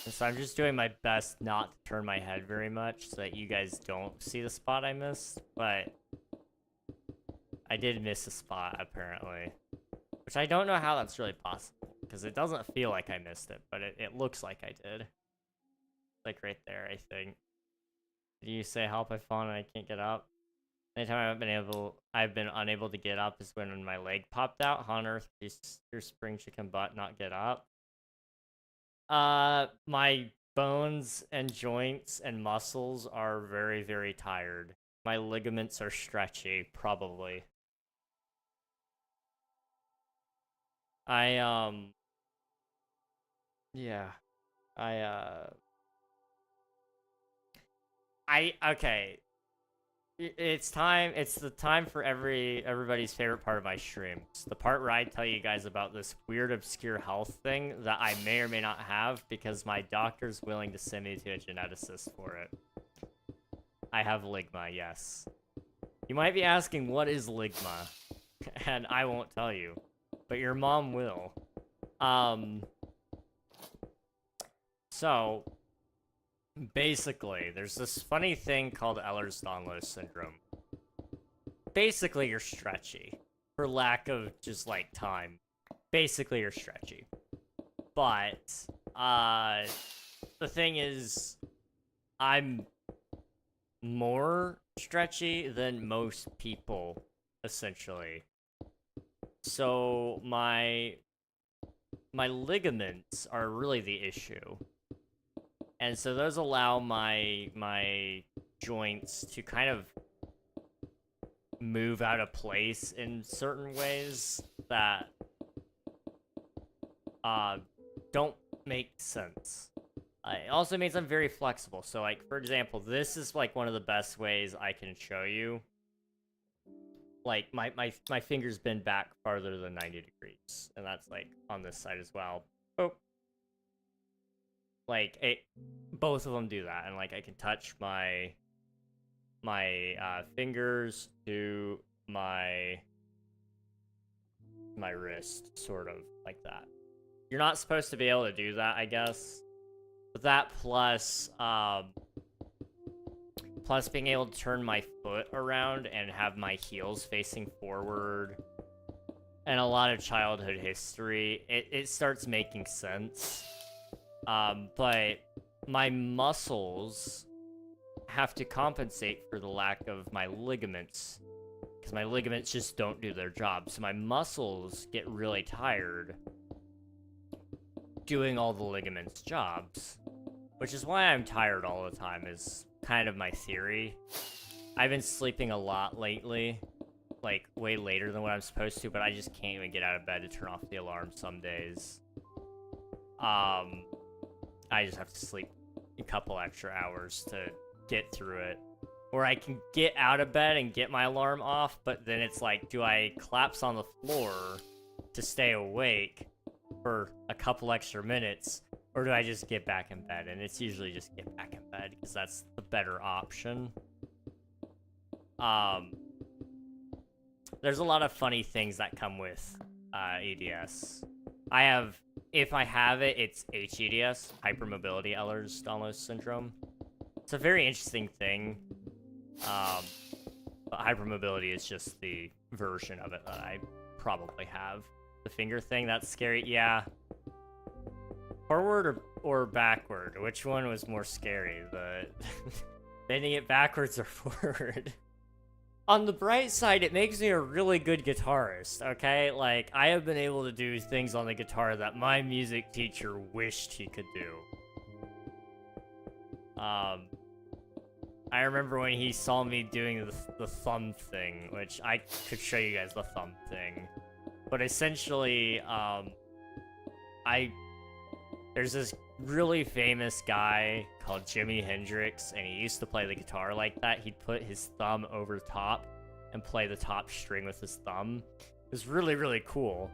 And so I'm just doing my best not to turn my head very much so that you guys don't see the spot I missed, but I did miss a spot, apparently. Which I don't know how that's really possible, because it doesn't feel like I missed it, but it looks like I did. Like right there, I think. Did you say help? I've fallen and I can't get up? Anytime I've been unable to get up is when my leg popped out. How on earth did your spring chicken butt not get up? My bones and joints and muscles are very, very tired. My ligaments are stretchy, probably. Yeah. Okay. It's the time for everybody's favorite part of my streams. The part where I tell you guys about this weird, obscure health thing that I may or may not have because my doctor's willing to send me to a geneticist for it. I have ligma, yes. You might be asking, what is ligma? And I won't tell you. But your mom will. So... basically, there's this funny thing called Ehlers-Danlos syndrome. Basically, you're stretchy. For lack of just, like, time. Basically, you're stretchy. But, the thing is, I'm more stretchy than most people, essentially. So, my ligaments are really the issue. And so those allow my joints to kind of move out of place in certain ways that don't make sense. It also means I'm very flexible. So, like, for example, this is, like, one of the best ways I can show you. Like, my fingers bend back farther than 90 degrees. And that's, like, on this side as well. Oh. Like, both of them do that. And, like, I can touch my fingers to my wrist, sort of, like that. You're not supposed to be able to do that, I guess. But that plus being able to turn my foot around and have my heels facing forward, and a lot of childhood history, it starts making sense. But my muscles have to compensate for the lack of my ligaments, because my ligaments just don't do their job. So my muscles get really tired doing all the ligaments' jobs, which is why I'm tired all the time, is kind of my theory. I've been sleeping a lot lately, like way later than what I'm supposed to, but I just can't even get out of bed to turn off the alarm some days. I just have to sleep a couple extra hours to get through it. Or I can get out of bed and get my alarm off, but then it's like, do I collapse on the floor to stay awake for a couple extra minutes, or do I just get back in bed? And it's usually just get back in bed, because that's the better option. There's a lot of funny things that come with EDS. If I have it, it's HEDS, Hypermobility Ehlers-Danlos Syndrome. It's a very interesting thing. But hypermobility is just the version of it that I probably have. The finger thing, that's scary. Yeah. Forward or backward? Which one was more scary? The bending it backwards or forward? On the bright side, it makes me a really good guitarist, okay? Like, I have been able to do things on the guitar that my music teacher wished he could do. I remember when he saw me doing the thumb thing, which I could show you guys the thumb thing. But essentially, there's this really famous guy called Jimi Hendrix, and he used to play the guitar like that. He'd put his thumb over top and play the top string with his thumb. It was really, really cool.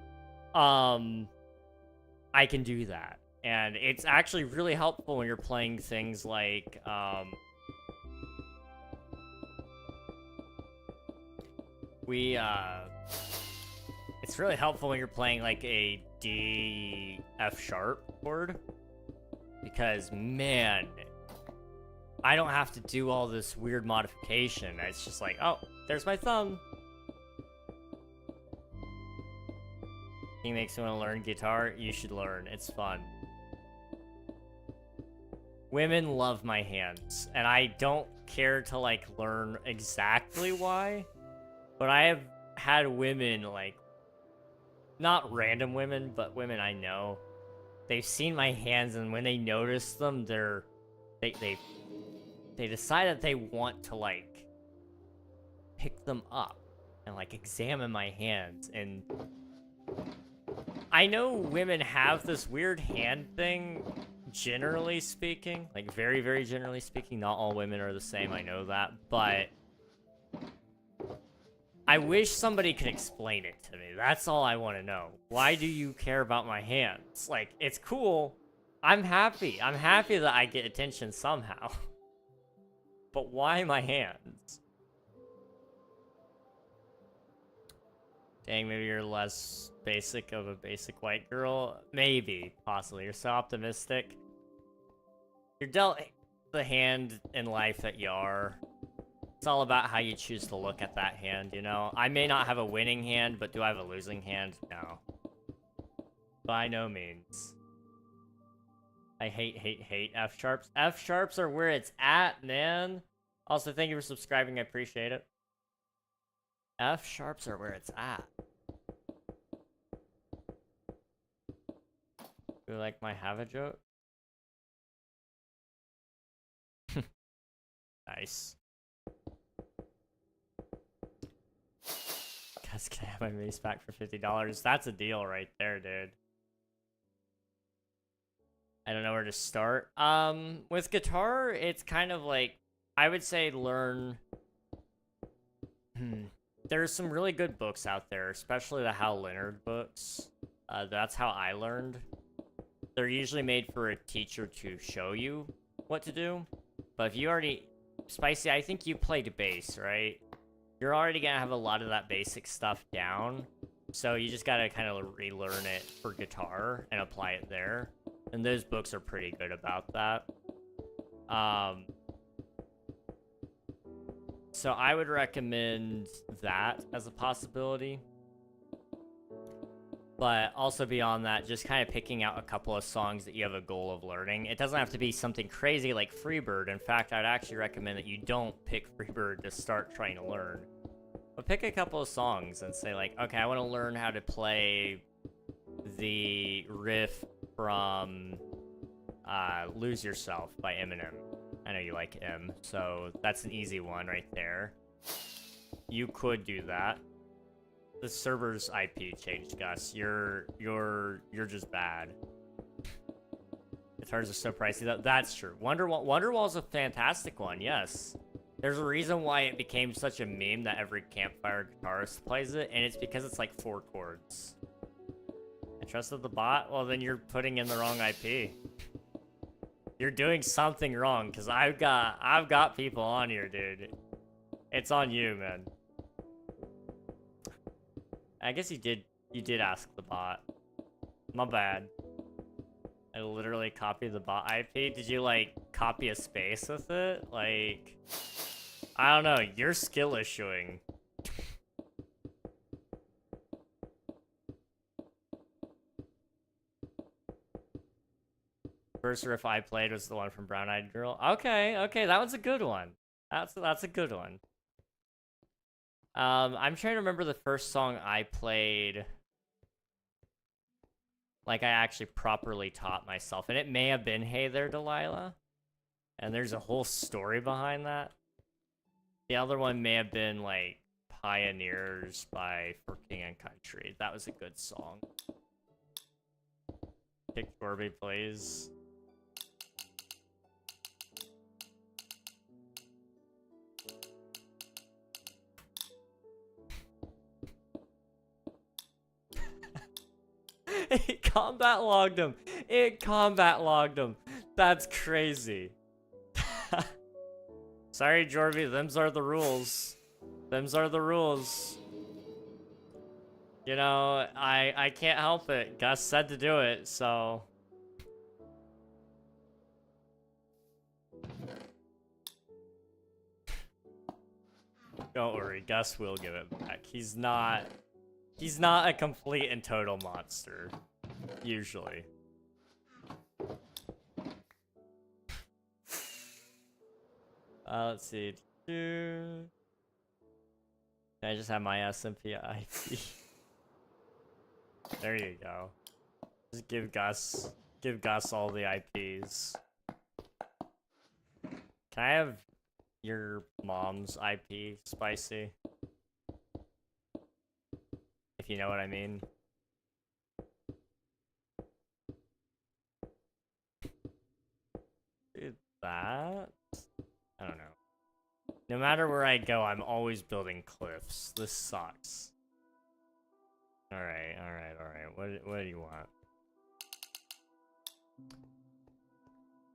I can do that. And it's actually really helpful when you're playing things like, it's really helpful when you're playing like a D, F sharp chord, because man, I don't have to do all this weird modification. It's just like, oh, there's my thumb. He makes me want to learn guitar. You should learn. It's fun. Women love my hands, and I don't care to like learn exactly why, but I have had women, like, not random women, but women I know, they've seen my hands, and when they notice them, they decide that they want to like pick them up and like examine my hands. And I know women have this weird hand thing, generally speaking, like very, very generally speaking. Not all women are the same, I know that, but I wish somebody could explain it to me. That's all I want to know. Why do you care about my hands? Like, it's cool. I'm happy. I'm happy that I get attention somehow. But why my hands? Dang, maybe you're less basic of a basic white girl. Maybe, possibly. You're so optimistic. You're dealt the hand in life that you are. It's all about how you choose to look at that hand, you know? I may not have a winning hand, but do I have a losing hand? No. By no means. I hate F sharps. F sharps are where it's at, man. Also, thank you for subscribing. I appreciate it. F sharps are where it's at. Do you like my have a joke? Nice. Guys, can I have my mace back for $50? That's a deal right there, dude. I don't know where to start. With guitar, it's kind of like, I would say learn... There's some really good books out there, especially the Hal Leonard books. That's how I learned. They're usually made for a teacher to show you what to do. But if you already... Spicy, I think you played bass, right? You're already gonna have a lot of that basic stuff down. So you just gotta kind of relearn it for guitar and apply it there. And those books are pretty good about that. So I would recommend that as a possibility. But also beyond that, just kind of picking out a couple of songs that you have a goal of learning. It doesn't have to be something crazy like Freebird. In fact, I'd actually recommend that you don't pick Freebird to start trying to learn. But pick a couple of songs and say like, okay, I want to learn how to play the riff from Lose Yourself by Eminem. I know you like M, so that's an easy one right there. You could do that. The server's IP changed, Gus. You're just bad. Guitars are so pricey. That's true. Wonderwall's a fantastic one, yes. There's a reason why it became such a meme that every campfire guitarist plays it, and it's because it's like 4 chords. I trusted the bot? Well, then you're putting in the wrong IP. You're doing something wrong, because I've got people on here, dude. It's on you, man. I guess you did ask the bot. My bad. I literally copied the bot IP. Did you, like, copy a space with it? Like, I don't know. Your skill is showing. First riff I played was the one from Brown Eyed Girl. Okay, that one's a good one. That's a good one. I'm trying to remember the first song I played. Like, I actually properly taught myself. And it may have been Hey There, Delilah. And there's a whole story behind that. The other one may have been, like, Pioneers by For King and Country. That was a good song. Pick Corby, please. It combat logged him. It combat logged him. That's crazy. Sorry, Jorvy. Them's are the rules. Them's are the rules. You know, I can't help it. Gus said to do it, so... Don't worry, Gus will give it back. He's not a complete and total monster, usually. Let's see. Can I just have my SMP IP? There you go. Just give Gus all the IPs. Can I have your mom's IP, Spicy? If you know what I mean. Dude, that? I don't know. No matter where I go, I'm always building cliffs. This sucks. Alright. What do you want?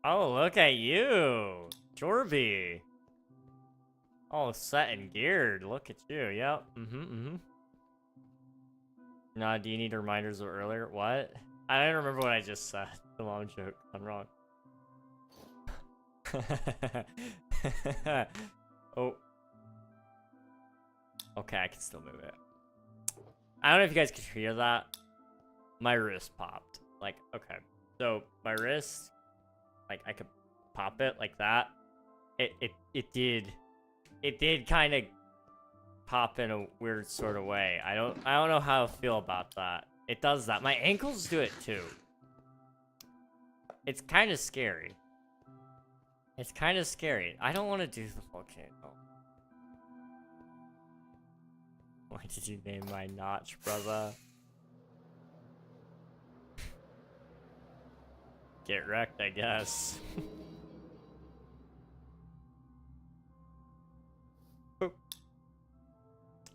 Oh, look at you! Jorby! All set and geared. Look at you. Yep. Nah, do you need reminders of earlier? What? I don't remember what I just said. The mom joke. I'm wrong. Oh. Okay, I can still move it. I don't know if you guys could hear that. My wrist popped. Like, okay. So, my wrist, like, I could pop it like that. It did kind of pop in a weird sort of way. I don't know how to feel about that. It does that. My ankles do it too. It's kind of scary. It's kind of scary. I don't want to do the volcano. Why did you name my notch, brother? get wrecked, I guess. Boop.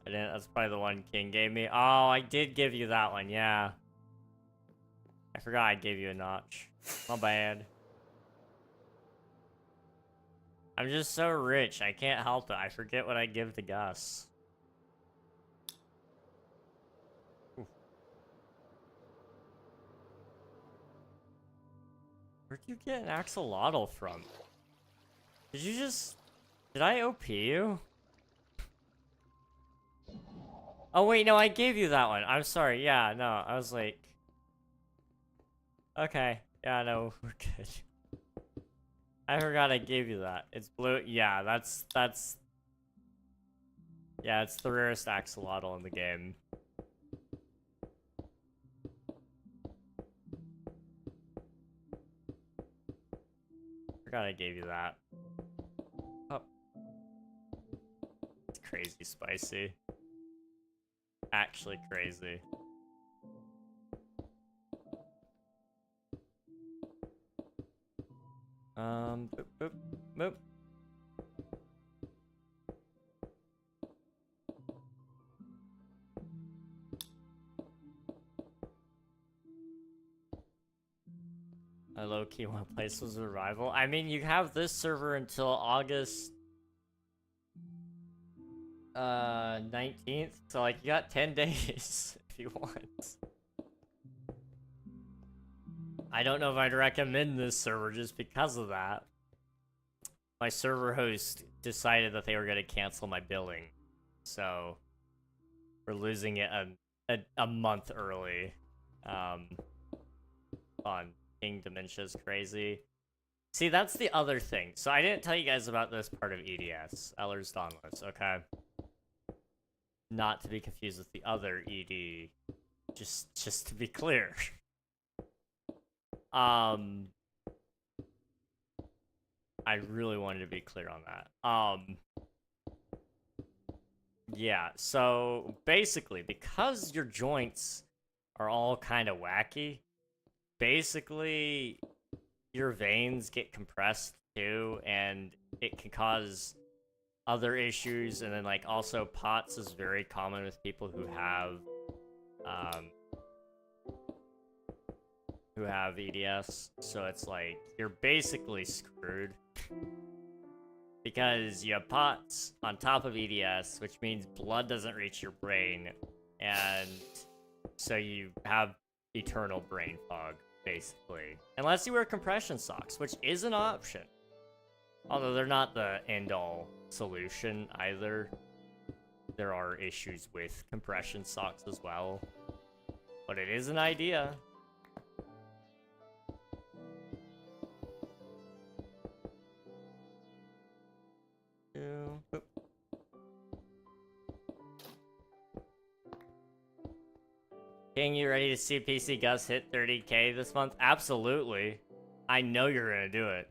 I didn't. That's probably the one King gave me. Oh, I did give you that one. Yeah. I forgot I gave you a notch. My bad. I'm just so rich. I can't help it. I forget what I give to Gus. Where'd you get an axolotl from? Did you just... Did I OP you? Oh wait, no, I gave you that one. I'm sorry. Yeah, no, I was like... Okay. Yeah, no, we're good. I forgot I gave you that. It's blue. Yeah, that's... Yeah, it's the rarest axolotl in the game. Forgot I gave you that. Oh. It's crazy spicy. Actually crazy. Boop, boop, boop. I low-key want to play some survival. I mean, you have this server until August 19th, so like you got 10 days if you want. I don't know if I'd recommend this server just because of that. My server host decided that they were going to cancel my billing, so we're losing it a month early. On King Dementia's crazy. See, that's the other thing. So I didn't tell you guys about this part of EDS, Eller's Dauntless, okay? Not to be confused with the other ED. Just to be clear. I really wanted to be clear on that. Yeah, so basically, because your joints are all kind of wacky, basically your veins get compressed too, and it can cause other issues. And then like also POTS is very common with people who have EDS, so it's like you're basically screwed because you have POTS on top of EDS, which means blood doesn't reach your brain, and so you have eternal brain fog, basically. Unless you wear compression socks, which is an option. Although they're not the end-all solution either. There are issues with compression socks as well. But it is an idea. King, you ready to see PC Gus hit 30k this month? Absolutely. I know you're gonna do it.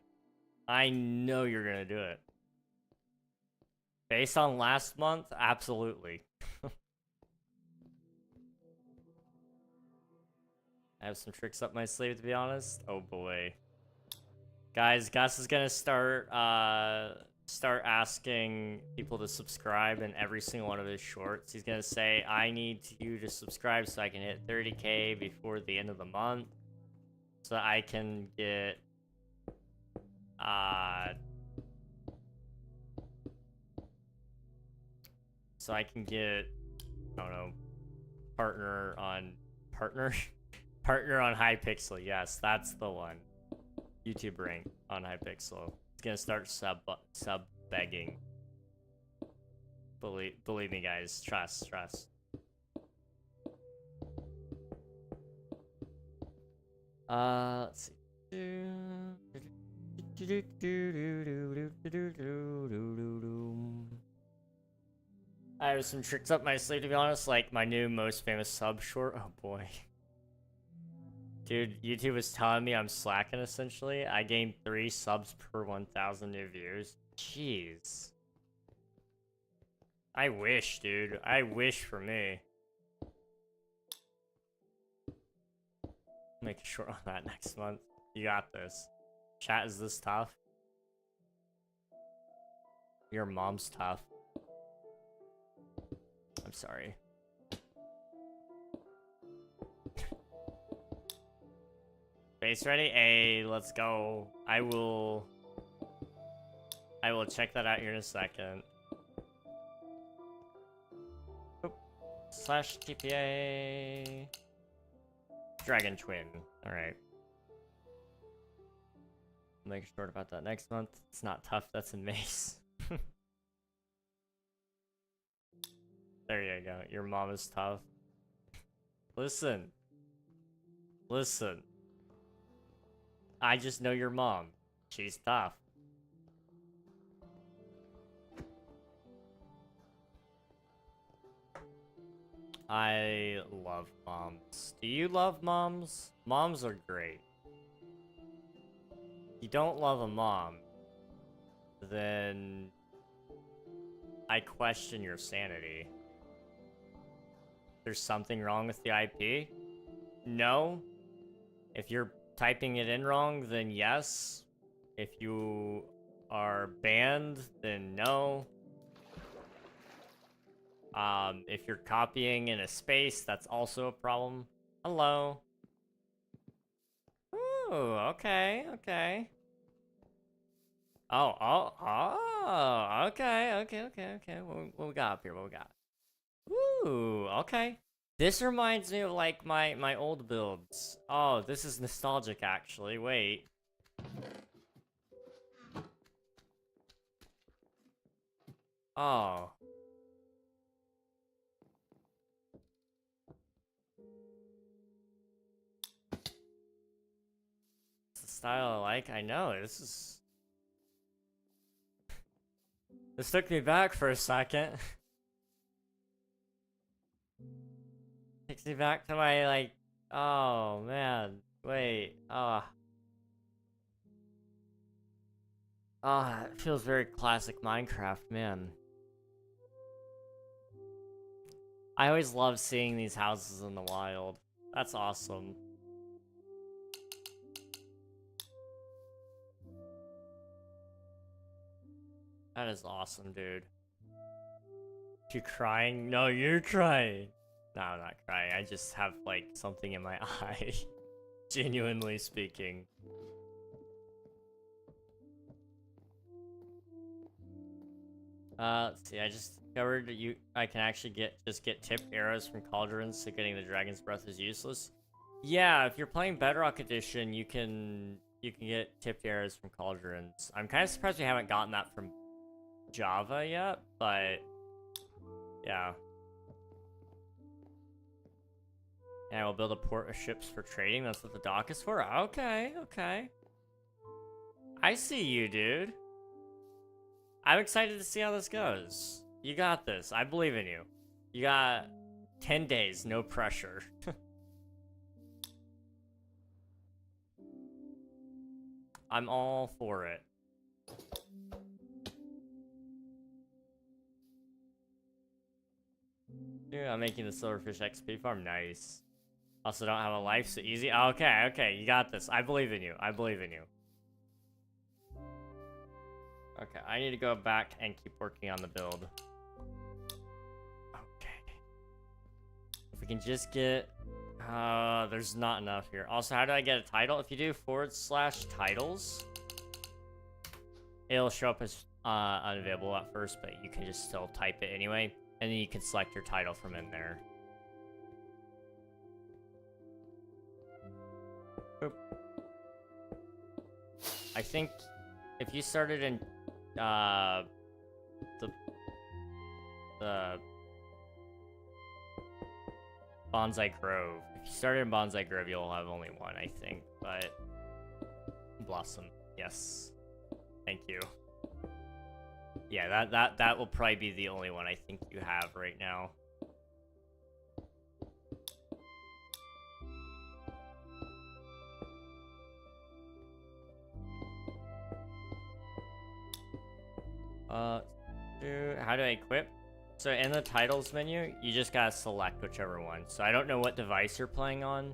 I know you're gonna do it. Based on last month, absolutely. I have some tricks up my sleeve, to be honest. Oh boy. Guys, Gus is gonna start asking people to subscribe in every single one of his shorts. He's gonna say, I need you to subscribe so I can hit 30k before the end of the month. So that I can get I don't know, partner on Hypixel. Yes, that's the one. YouTube rank on Hypixel. It's gonna start sub begging. Believe me, guys. Trust. Let's see. I have some tricks up my sleeve, to be honest, like my new most famous sub short. Oh boy. Dude, YouTube was telling me I'm slacking, essentially. I gained 3 subs per 1,000 new views. Jeez. I wish, dude. I wish for me. Make a short on that next month. You got this. Chat, is this tough? Your mom's tough. I'm sorry. Base ready? Hey, let's go. I will check that out here in a second. Oop. Slash TPA. Dragon Twin. Alright. Make short about that next month. It's not tough, that's in Mace. There you go. Your mom is tough. Listen. Listen. I just know your mom. She's tough. I love moms. Do you love moms? Moms are great. If you don't love a mom, then I question your sanity. There's something wrong with the IP? No. If you're typing it in wrong, then yes. If you are banned, then no. If you're copying in a space, that's also a problem. Hello. Ooh, okay, okay. Oh, okay. What we got up here? What we got? Ooh, okay. This reminds me of like my old builds. Oh, this is nostalgic actually. Wait. Oh. It's the style I like. I know. This took me back for a second. Takes me back to my, like, oh, man. Wait, it feels very classic Minecraft, man. I always love seeing these houses in the wild. That's awesome. That is awesome, dude. You crying? No, you're crying. No, I'm not crying. I just have, like, something in my eye. Genuinely speaking. Let's see. I just discovered I can actually just get tipped arrows from cauldrons, so getting the dragon's breath is useless. Yeah, if you're playing Bedrock Edition, you can get tipped arrows from cauldrons. I'm kind of surprised we haven't gotten that from Java yet, but yeah. Yeah, we'll build a port of ships for trading. That's what the dock is for. Okay, okay. I see you, dude. I'm excited to see how this goes. You got this. I believe in you. You got 10 days, no pressure. I'm all for it. Dude, I'm making the Silverfish XP farm. Nice. Also don't have a life, so easy. Okay, okay, you got this. I believe in you. I believe in you. Okay, I need to go back and keep working on the build. Okay. If we can just get... there's not enough here. Also, how do I get a title? If you do /titles, it'll show up as unavailable at first, but you can just still type it anyway. And then you can select your title from in there. Boop. I think if you started in the Bonsai Grove. If you started in Bonsai Grove, you'll have only one, I think. But Blossom, yes. Thank you. Yeah, that will probably be the only one I think you have right now. How do I equip? So in the titles menu, you just gotta select whichever one. So I don't know what device you're playing on.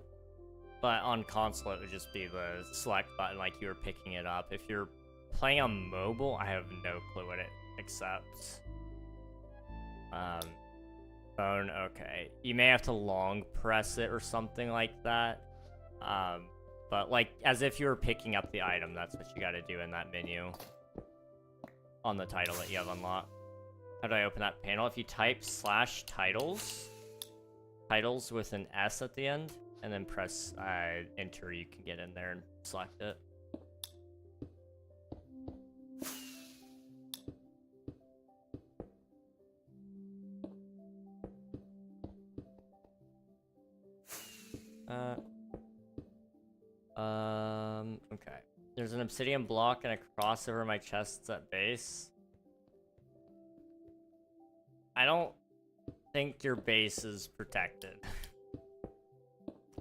But on console, it would just be the select button like you were picking it up. If you're playing on mobile, I have no clue what it accepts. Phone, okay. You may have to long press it or something like that. But like, as if you were picking up the item, that's what you gotta do in that menu. On the title that you have unlocked. How do I open that panel? If you type /titles, titles with an S at the end, and then press enter, you can get in there and select it. Okay. There's an obsidian block and a cross over my chest at base. I don't think your base is protected.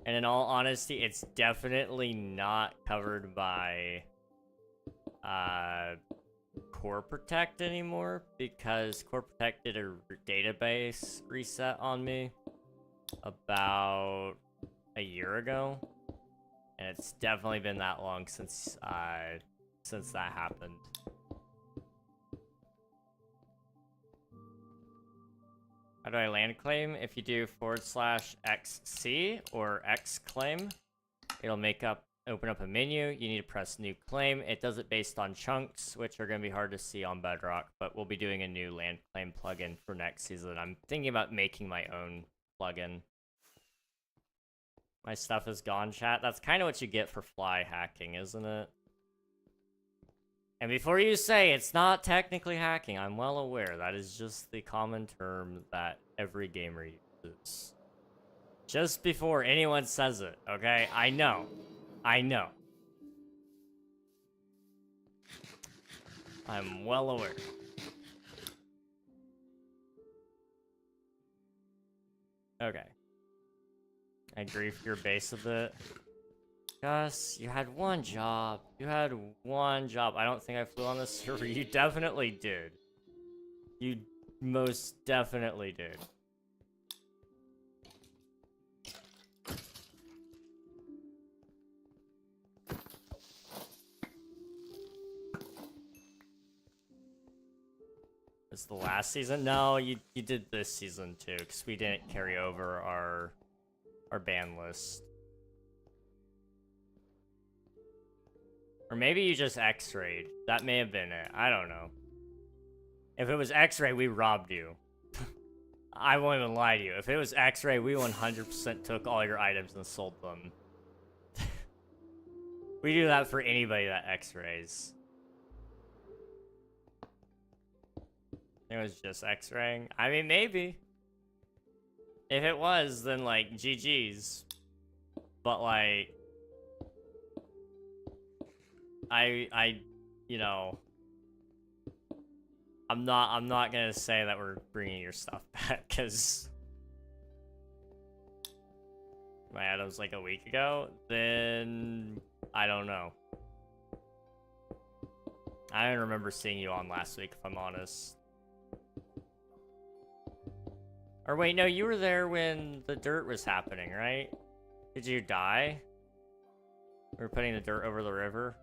And in all honesty, it's definitely not covered by Core Protect anymore, because Core Protect did a database reset on me about a year ago. And it's definitely been that long since that happened. How do I land claim? If you do /XC or X claim, it'll open up a menu. You need to press new claim. It does it based on chunks, which are going to be hard to see on Bedrock, but we'll be doing a new land claim plugin for next season. I'm thinking about making my own plugin. My stuff is gone, chat. That's kind of what you get for fly hacking, isn't it? And before you say it's not technically hacking, I'm well aware that is just the common term that every gamer uses. Just before anyone says it, okay? I know. I know. I'm well aware. Okay. I grief your base a bit. Gus, you had one job. You had one job. I don't think I flew on this server. You definitely did. You most definitely did. It's the last season? No, you did this season too, because we didn't carry over our ban list. Or maybe you just X-rayed. That may have been it. I don't know. If it was X-ray, we robbed you. I won't even lie to you. If it was X-ray, we 100% took all your items and sold them. We do that for anybody that X-rays. It was just X-raying. I mean, maybe. If it was, then like GG's. But like, you know, I'm not gonna say that we're bringing your stuff back, because my items like a week ago. Then I don't know. I don't remember seeing you on last week, if I'm honest. Or wait, no, you were there when the dirt was happening, right? Did you die? We were putting the dirt over the river.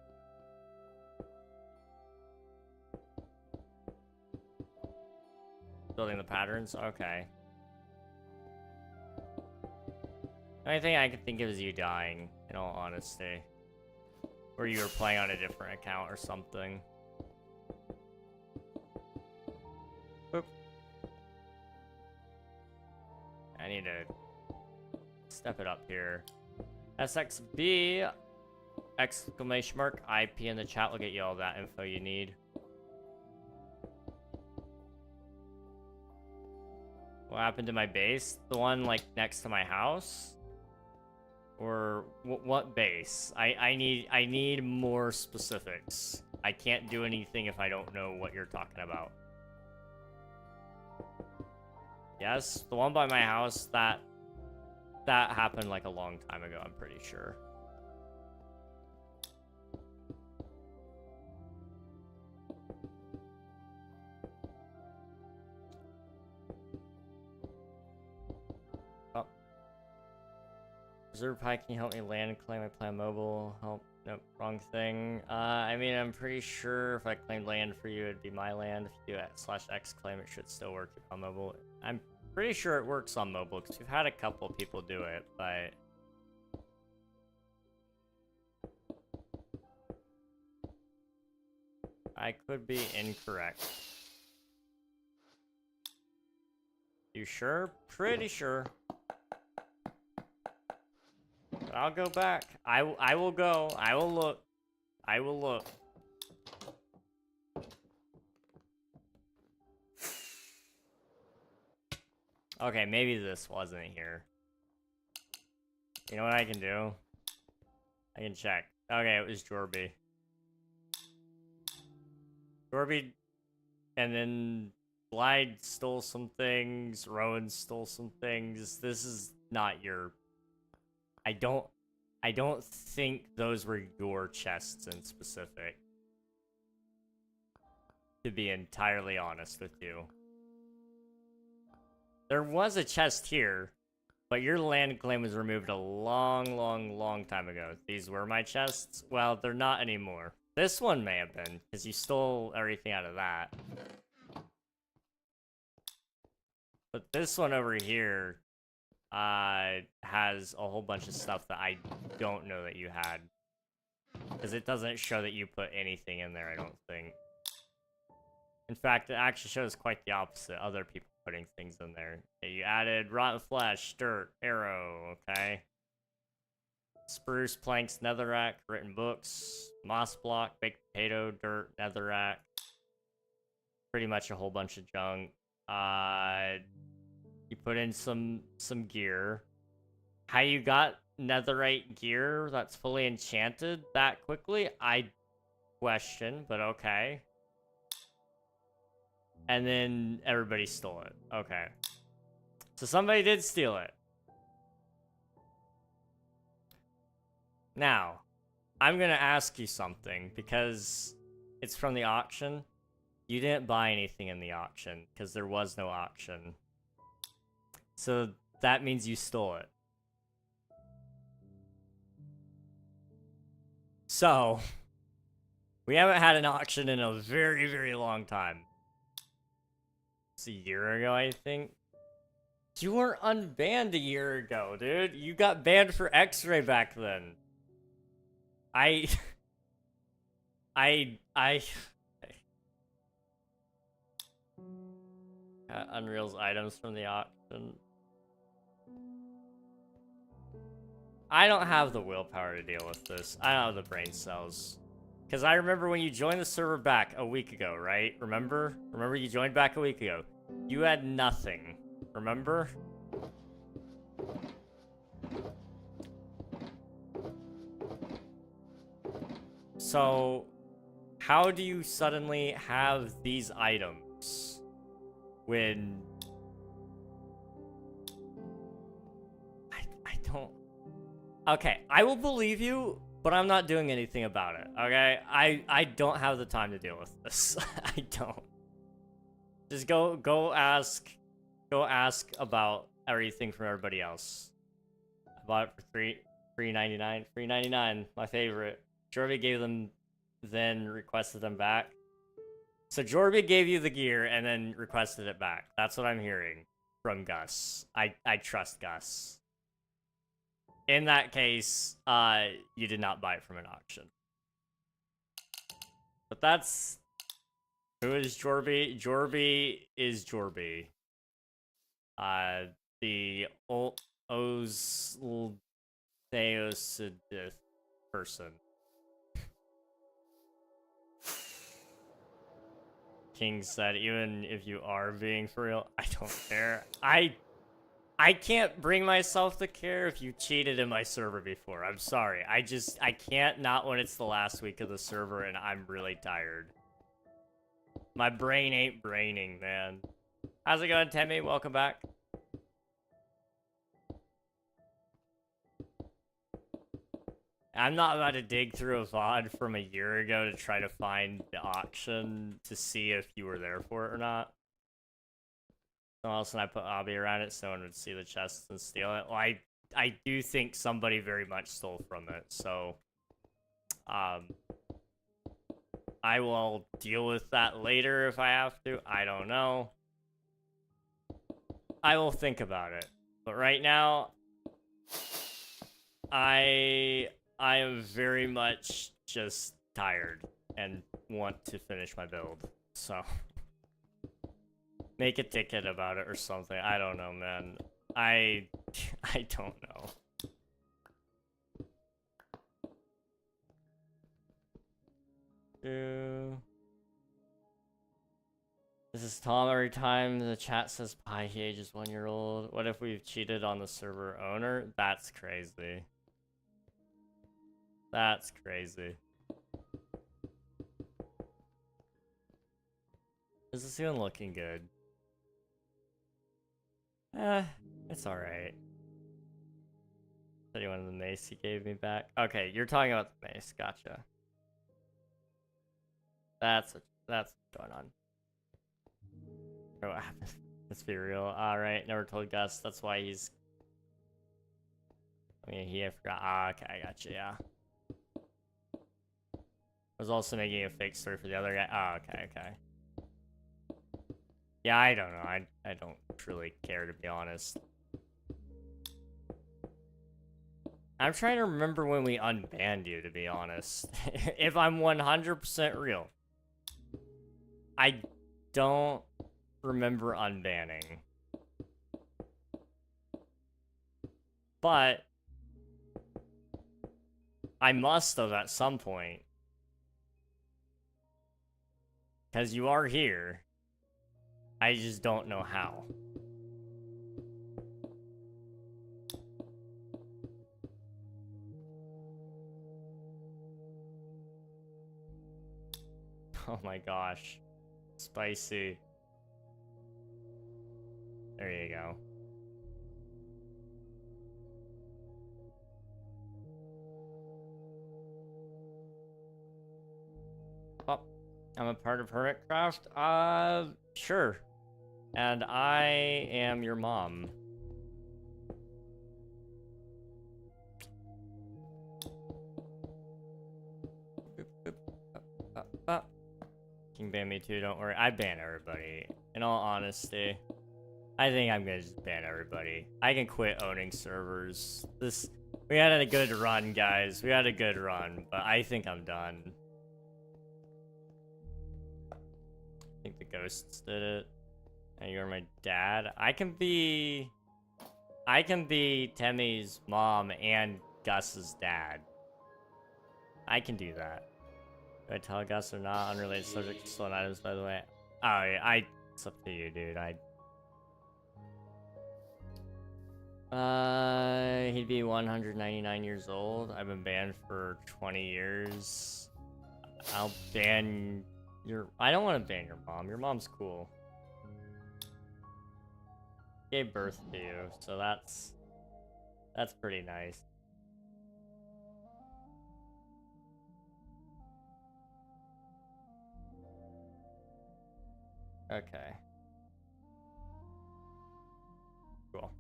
Building the patterns? Okay. The only thing I can think of is you dying, in all honesty. Or you were playing on a different account or something. Boop. I need to step it up here. SXB! Exclamation mark IP in the chat will get you all that info you need. What happened to my base? The one like next to my house? Or what base? I need more specifics. I can't do anything if I don't know what you're talking about. Yes, the one by my house, that happened like a long time ago, I'm pretty sure. Reserve Pie, can you help me land claim? I play on mobile. Help. Nope, wrong thing. I mean, I'm pretty sure if I claimed land for you, it'd be my land. If you do /x claim, it should still work on mobile. I'm pretty sure it works on mobile, because we've had a couple people do it, but... I could be incorrect. You sure? Pretty sure. But I'll go back. I will go. I will look. I will look. Okay, maybe this wasn't here. You know what I can do? I can check. Okay, it was Jorby. Jorby, and then Glide stole some things. Rowan stole some things. This is not your... I don't think those were your chests in specific. To be entirely honest with you. There was a chest here, but your land claim was removed a long time ago. These were my chests? Well, they're not anymore. This one may have been, because you stole everything out of that. But this one over here has a whole bunch of stuff that I don't know that you had. Because it doesn't show that you put anything in there, I don't think. In fact, it actually shows quite the opposite. Other people putting things in there. Okay, you added rotten flesh, dirt, arrow, okay. Spruce, planks, netherrack, written books, moss block, baked potato, dirt, netherrack. Pretty much a whole bunch of junk. You put in some gear. How you got netherite gear that's fully enchanted that quickly? I question, but okay. And then everybody stole it. Okay. So somebody did steal it. Now, I'm gonna ask you something, because it's from the auction. You didn't buy anything in the auction, because there was no auction. So that means you stole it. So, we haven't had an auction in a very long time. It's a year ago, I think. You were unbanned a year ago, dude. You got banned for X-ray back then. Unreal's items from the auction. I don't have the willpower to deal with this. I don't have the brain cells. Because I remember when you joined the server back a week ago, right? Remember? Remember you joined back a week ago? You had nothing. Remember? So, how do you suddenly have these items when... I don't... Okay, I will believe you, but I'm not doing anything about it, okay? I don't have the time to deal with this. I don't. Just go ask about everything from everybody else. I bought it for $3.99. $3.99, my favorite. Jorby gave them, then requested them back. So Jorby gave you the gear and then requested it back. That's what I'm hearing from Gus. I trust Gus. In that case, you did not buy it from an auction. But that's... Who is Jorby? Jorby is Jorby. The Theosidith person. King said, even if you are being for real, I don't care. I can't bring myself to care if you cheated in my server before. I'm sorry. I can't, not when it's the last week of the server and I'm really tired. My brain ain't braining, man. How's it going, Temmie? Welcome back. I'm not about to dig through a VOD from a year ago to try to find the auction to see if you were there for it or not. Someone else and I put obby around it so no one would see the chests and steal it. Well, I do think somebody very much stole from it, so I will deal with that later if I have to. I don't know. I will think about it. But right now, I am very much just tired and want to finish my build. So make a ticket about it or something. I don't know, man. I don't know. This is Tom every time the chat says Pi, he ages 1 year old. What if we've cheated on the server owner? That's crazy. That's crazy. Is this even looking good? It's alright. Said you wanted the mace he gave me back. Okay, you're talking about the mace. Gotcha. That's what's going on. What happened? Let's be real. Alright, never told Gus. That's why he's... I mean, I forgot. Ah, okay, I gotcha, yeah. I was also making a fake story for the other guy. Oh, okay, okay. Yeah, I don't know. I don't truly care, to be honest. I'm trying to remember when we unbanned you, to be honest. If I'm 100% real. I don't remember unbanning. But I must have at some point. Because you are here. I just don't know how. Oh my gosh. Spicy. There you go. Oh, I'm a part of Hermitcraft? Sure. And I am your mom. King ban me too, don't worry. I ban everybody. In all honesty. I think I'm gonna just ban everybody. I can quit owning servers. We had a good run, guys. We had a good run, but I think I'm done. I think the ghosts did it. And you're my dad. I can be Temmie's mom and Gus's dad. I can do that. Do I tell Gus or not? Unrelated subject to stolen items, by the way. Oh, yeah, it's up to you, dude. He'd be 199 years old. I've been banned for 20 years. I'll ban I don't want to ban your mom. Your mom's cool. Gave birth to you, so that's pretty nice. Okay. Cool.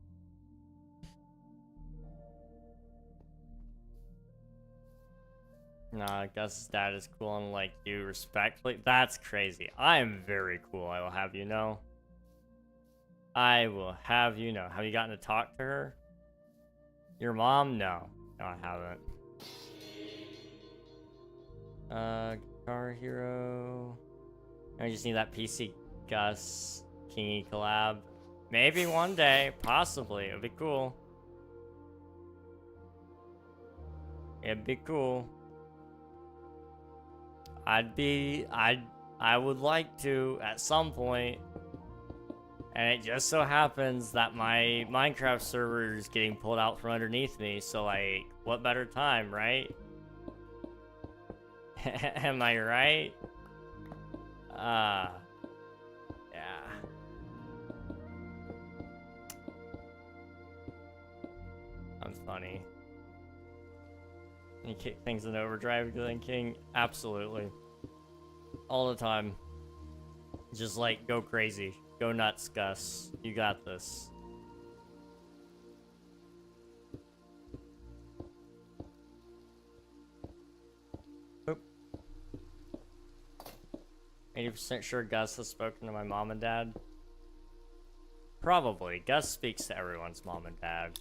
Nah, Gus's dad is cool and like you respectfully. That's crazy. I am very cool, I will have you know. I will have you know. Have you gotten to talk to her? Your mom? No. No, I haven't. Guitar Hero. I just need that PC Gus Kingy collab. Maybe one day. Possibly. It would be cool. It'd be cool. I would like to at some point. And it just so happens that my Minecraft server is getting pulled out from underneath me, so like, what better time, right? Am I right? Yeah. I'm funny. You kick things in overdrive, Glen King? Absolutely. All the time. Just like, go crazy. Go nuts, Gus. You got this. 80% sure Gus has spoken to my mom and dad. Probably. Gus speaks to everyone's mom and dad.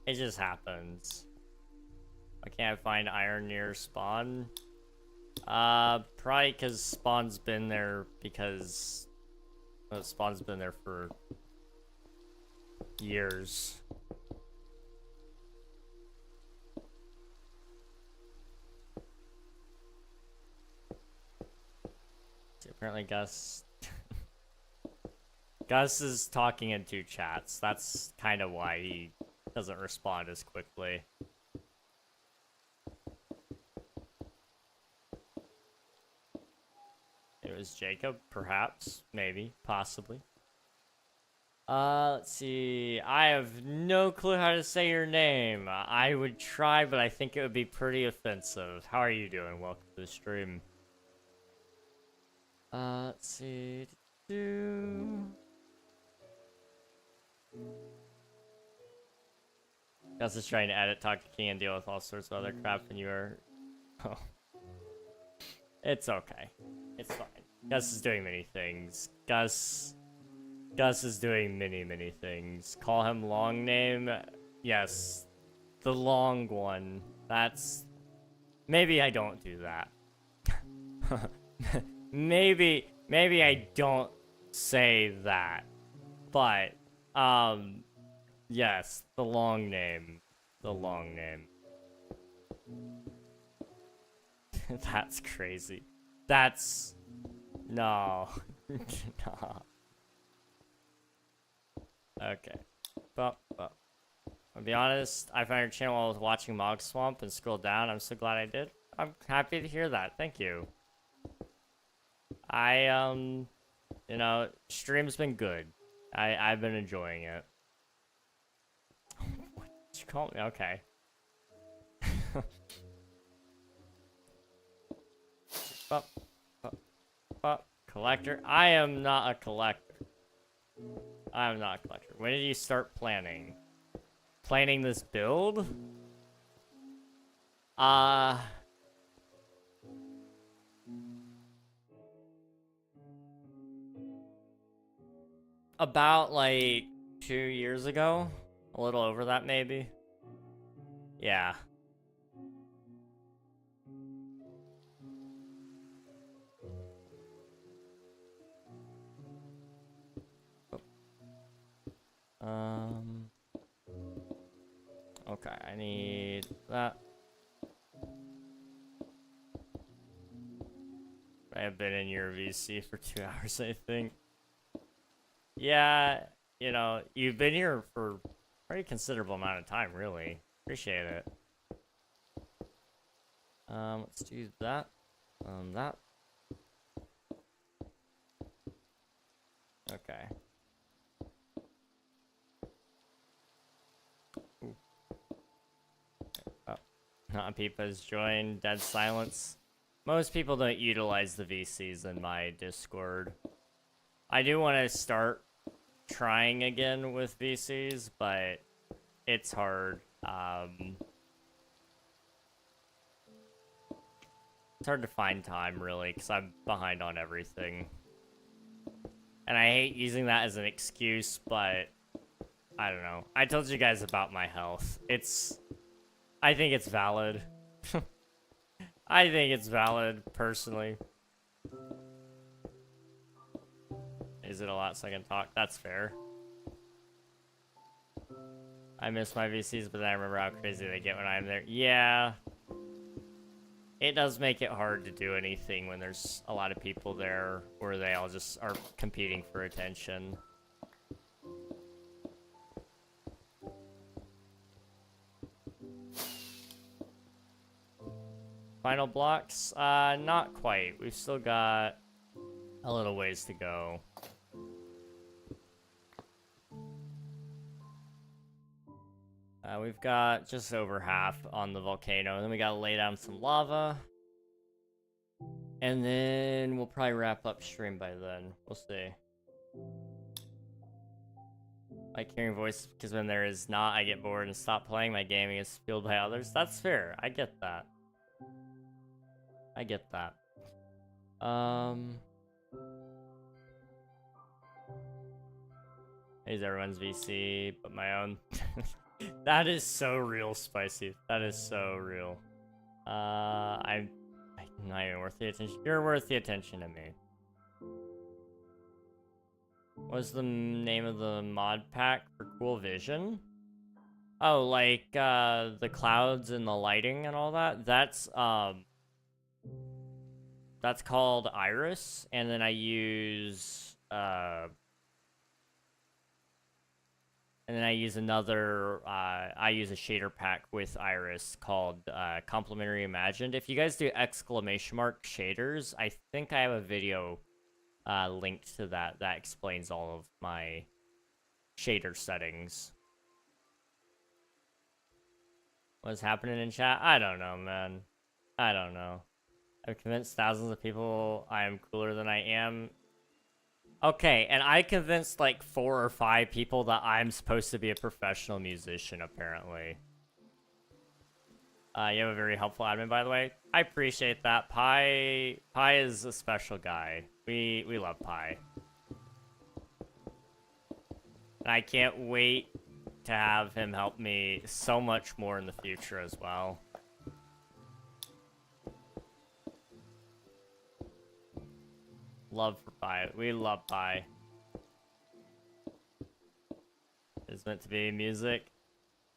It just happens. Why can't I find iron near spawn? Probably because spawn's been there because... Well, spawn's been there for... years. See, apparently Gus... Gus is talking in 2 chats. That's kind of why he doesn't respond as quickly. It was Jacob, perhaps, maybe, possibly. Let's see. I have no clue how to say your name. I would try, but I think it would be pretty offensive. How are you doing? Welcome to the stream. Let's see. Gus is trying to edit, talk to King, and deal with all sorts of other crap, and you are... Oh. It's okay. It's fine. Gus is doing many things. Gus is doing many things. Call him long name? Yes. The long one. That's... Maybe I don't do that. maybe I don't say that. But, yes. The long name. The long name. That's crazy. That's... No. No. Okay. But, I'll be honest, I found your channel while I was watching Mog Swamp and scrolled down. I'm so glad I did. I'm happy to hear that. Thank you. You know, stream's been good. I've been enjoying it. What did you call me? Okay. Collector? I am not a collector. I am not a collector. When did you start planning? Planning this build? About like 2 years ago? A little over that maybe? Yeah. Okay, I need that. I have been in your VC for 2 hours, I think. Yeah, you know, you've been here for a pretty considerable amount of time, really. Appreciate it. Let's do that. That. Okay. Not Peepa's joined. Dead silence. Most people don't utilize the VCs in my Discord. I do want to start trying again with VCs, but it's hard. It's hard to find time, really, because I'm behind on everything. And I hate using that as an excuse, but I don't know. I told you guys about my health. I think it's valid. I think it's valid, personally. Is it a lot so I can talk? That's fair. I miss my VCs, but then I remember how crazy they get when I'm there. Yeah. It does make it hard to do anything when there's a lot of people there, where they all just are competing for attention. Final blocks? Not quite. We've still got a little ways to go. We've got just over half on the volcano, and then we gotta lay down some lava. And then we'll probably wrap up stream by then. We'll see. I like hearing voices because when there is not, I get bored and stop playing. My gaming is fueled by others. That's fair. I get that. I get that. Here's everyone's VC, but my own. That is so real, Spicy. That is so real. I'm not even worth the attention. You're worth the attention to me. What's the name of the mod pack for Cool Vision? Oh, like, the clouds and the lighting and all that? That's called Iris, and then I use, another, I use a shader pack with Iris called, Complementary Imagined. If you guys do exclamation mark shaders, I think I have a video, linked to that explains all of my shader settings. What's happening in chat? I don't know, man. I don't know. I've convinced thousands of people I am cooler than I am. Okay, and I convinced like 4 or 5 people that I'm supposed to be a professional musician, apparently. You have a very helpful admin, by the way. I appreciate that. Pi is a special guy. We love Pi. And I can't wait to have him help me so much more in the future as well. Love for Pi. We love Pi. It's meant to be music.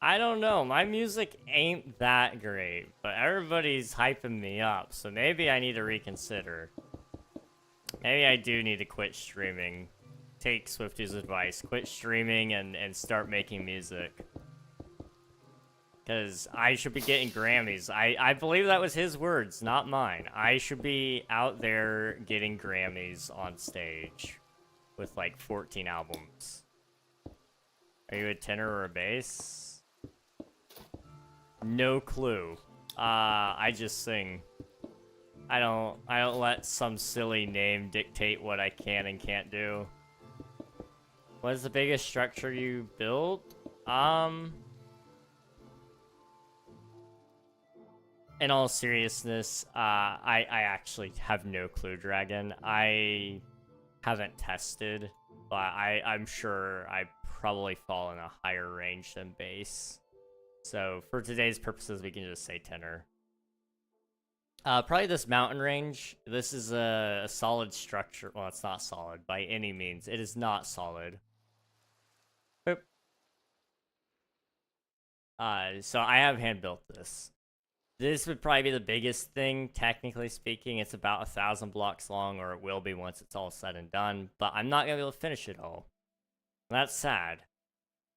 I don't know. My music ain't that great, but everybody's hyping me up, so maybe I need to reconsider. Maybe I do need to quit streaming. Take Swifty's advice. Quit streaming and start making music. Because I should be getting Grammys. I believe that was his words, not mine. I should be out there getting Grammys on stage with like 14 albums. Are you a tenor or a bass? No clue. I just sing. I don't let some silly name dictate what I can and can't do. What is the biggest structure you built? In all seriousness, I actually have no clue, Dragon. I haven't tested, but I'm sure I probably fall in a higher range than bass. So for today's purposes, we can just say tenor. Probably this mountain range. This is a solid structure. Well, it's not solid by any means. It is not solid. Boop. So I have hand built this. This would probably be the biggest thing, technically speaking. It's about 1,000 blocks long, or it will be once it's all said and done. But I'm not gonna be able to finish it all. And that's sad.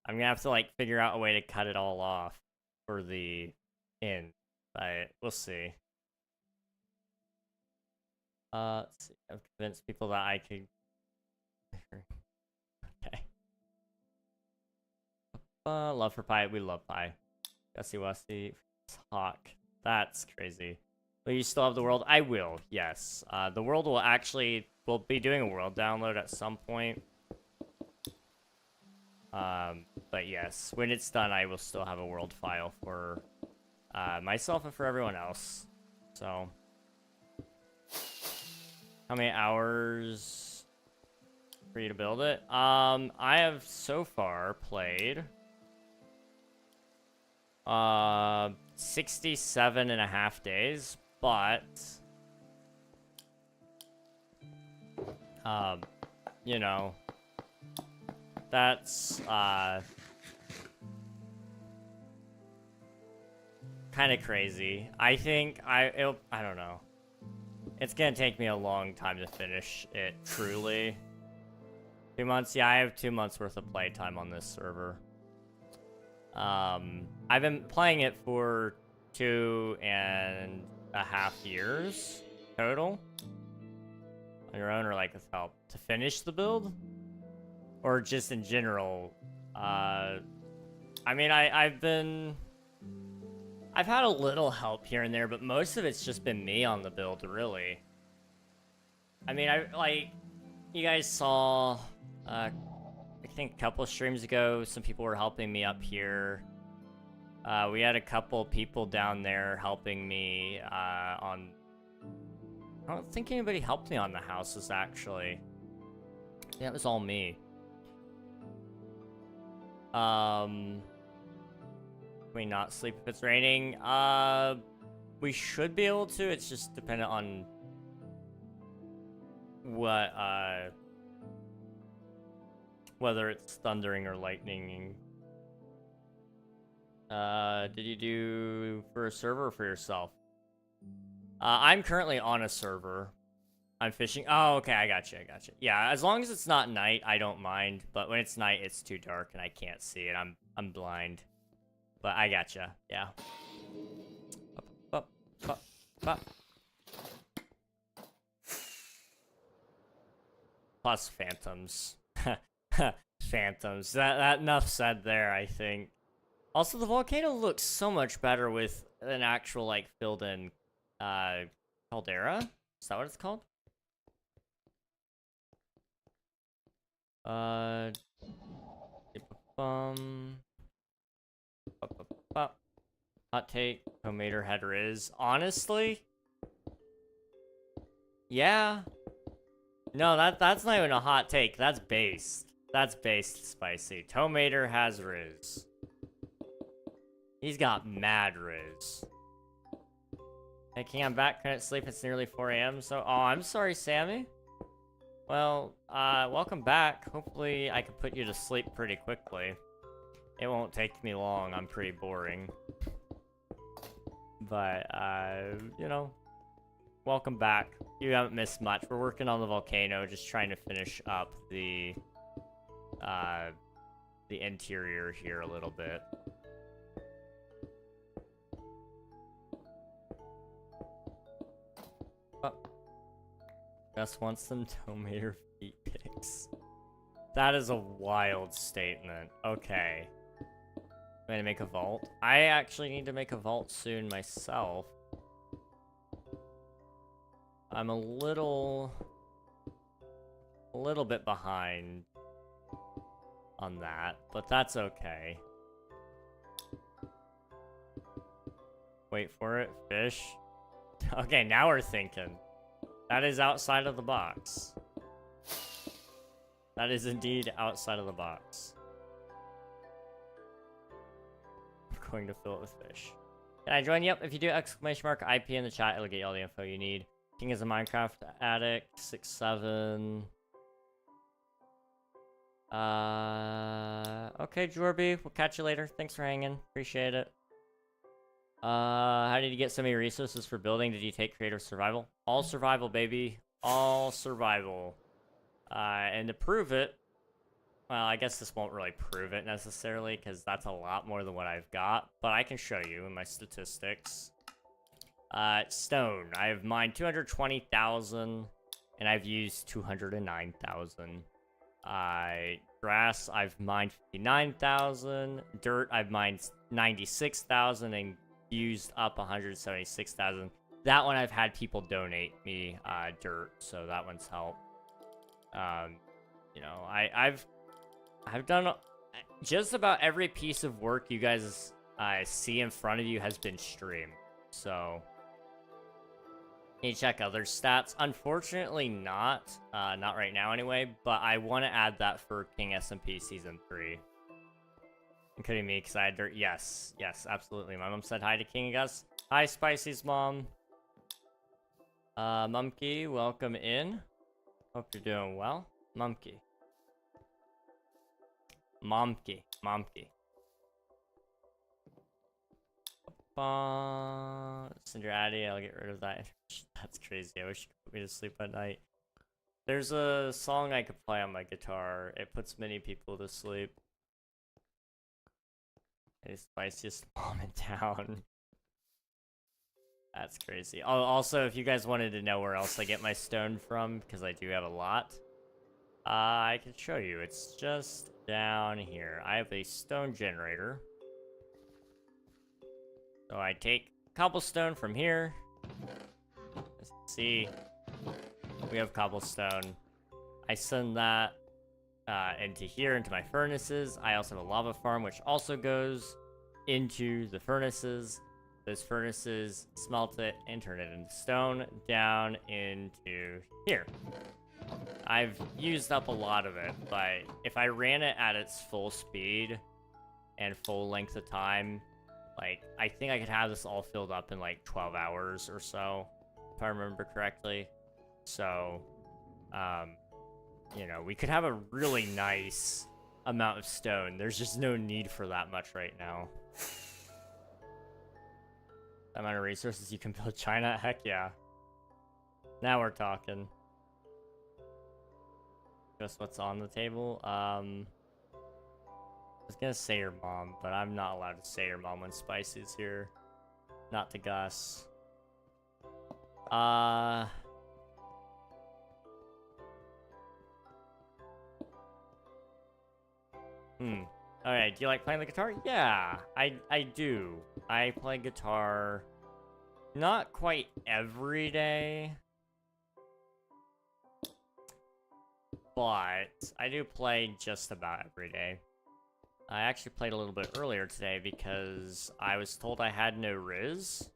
I'm gonna have to like figure out a way to cut it all off for the end. But we'll see. Let's see. I've convinced people that I could. Okay. Love for Pi. We love Pi. Gussie Westy. Hawk. That's crazy. Will you still have the world? I will, yes. The world will actually... We'll be doing a world download at some point. But yes, when it's done, I will still have a world file for myself and for everyone else. So... How many hours for you to build it? I have so far played 67.5 days, but you know, that's kind of crazy. I think I don't know. It's gonna take me a long time to finish it, truly. 2 months? Yeah, I have 2 months worth of playtime on this server. I've been playing it for 2.5 years total. On your own or like with help? To finish the build? Or just in general? I mean, I've had a little help here and there, but most of it's just been me on the build, really. I mean, you guys saw, I think a couple streams ago, some people were helping me up here. We had a couple people down there helping me, on I don't think anybody helped me on the houses, actually. Yeah, it was all me. Can we not sleep if it's raining? We should be able to. It's just dependent on what, whether it's thundering or lightning. Did you do for a server or for yourself? I'm currently on a server. I'm fishing. Oh, okay, I got you. Yeah, as long as it's not night, I don't mind. But when it's night, it's too dark and I can't see it. I'm blind. But I gotcha. Yeah. Up, up, up. Plus phantoms. Phantoms. That enough said there, I think. Also, the volcano looks so much better with an actual, like, filled-in, caldera? Is that what it's called? Hot take, tomato header is. Honestly? Yeah. No, that's not even a hot take. That's based. That's based spicy. Tomato has Riz. He's got mad Riz. Hey, King, I'm back. Couldn't sleep. It's nearly 4 a.m. So, oh, I'm sorry, Sammy. Well, welcome back. Hopefully, I can put you to sleep pretty quickly. It won't take me long. I'm pretty boring. But, you know, welcome back. You haven't missed much. We're working on the volcano, just trying to finish up the interior here a little bit. Oh. Just wants some tomato feet pics. That is a wild statement. Okay. I'm gonna make a vault. I actually need to make a vault soon myself. I'm a little bit behind on that, but that's okay. Wait for it. Fish. Okay, now we're thinking. That is outside of the box. That is indeed outside of the box. I'm going to fill it with fish. Can I join? Yep, if you do exclamation mark IP in the chat, it'll get you all the info you need. King is a Minecraft addict, 6'7". Okay, Jorby, we'll catch you later. Thanks for hanging. Appreciate it. How did you get so many resources for building? Did you take creative survival? All survival, baby. All survival. And to prove it, well, I guess this won't really prove it necessarily, because that's a lot more than what I've got, but I can show you in my statistics. Stone. I've mined 220,000, and I've used 209,000. Grass, I've mined 59,000. Dirt, I've mined 96,000, and used up 176,000. That one I've had people donate me dirt, so that one's helped. You know, I've done just about every piece of work you guys see in front of you has been streamed. So can you check other stats? Unfortunately not right now anyway, but I want to add that for King SMP Season 3. Including me, because I had dirt. Yes, absolutely. My mom said hi to King, guys. Hi, Spicy's mom. Mumkey, welcome in. Hope you're doing well. Mumkey. Cinder Addy, I'll get rid of that. That's crazy. I wish you could put me to sleep at night. There's a song I could play on my guitar. It puts many people to sleep. It's spiciest mom in town. That's crazy. Oh, also, if you guys wanted to know where else I get my stone from, because I do have a lot, I can show you. It's just down here. I have a stone generator. So I take cobblestone from here. Let's see. We have cobblestone. I send that into here, into my furnaces. I also have a lava farm, which also goes into the furnaces. those furnaces, smelt it, and turn it into stone down into here. I've used up a lot of it, but if I ran it at its full speed and full length of time, like, I think I could have this all filled up in like 12 hours or so, if I remember correctly. So, you know, we could have a really nice amount of stone. There's just no need for that much right now. The amount of resources you can build China? Heck yeah. Now we're talking. Just what's on the table. I was gonna say your mom, but I'm not allowed to say your mom when Spicy's here. Not to Gus. Alright, do you like playing the guitar? Yeah, I do. I play guitar not quite every day, but I do play just about every day. I actually played a little bit earlier today because I was told I had no Riz,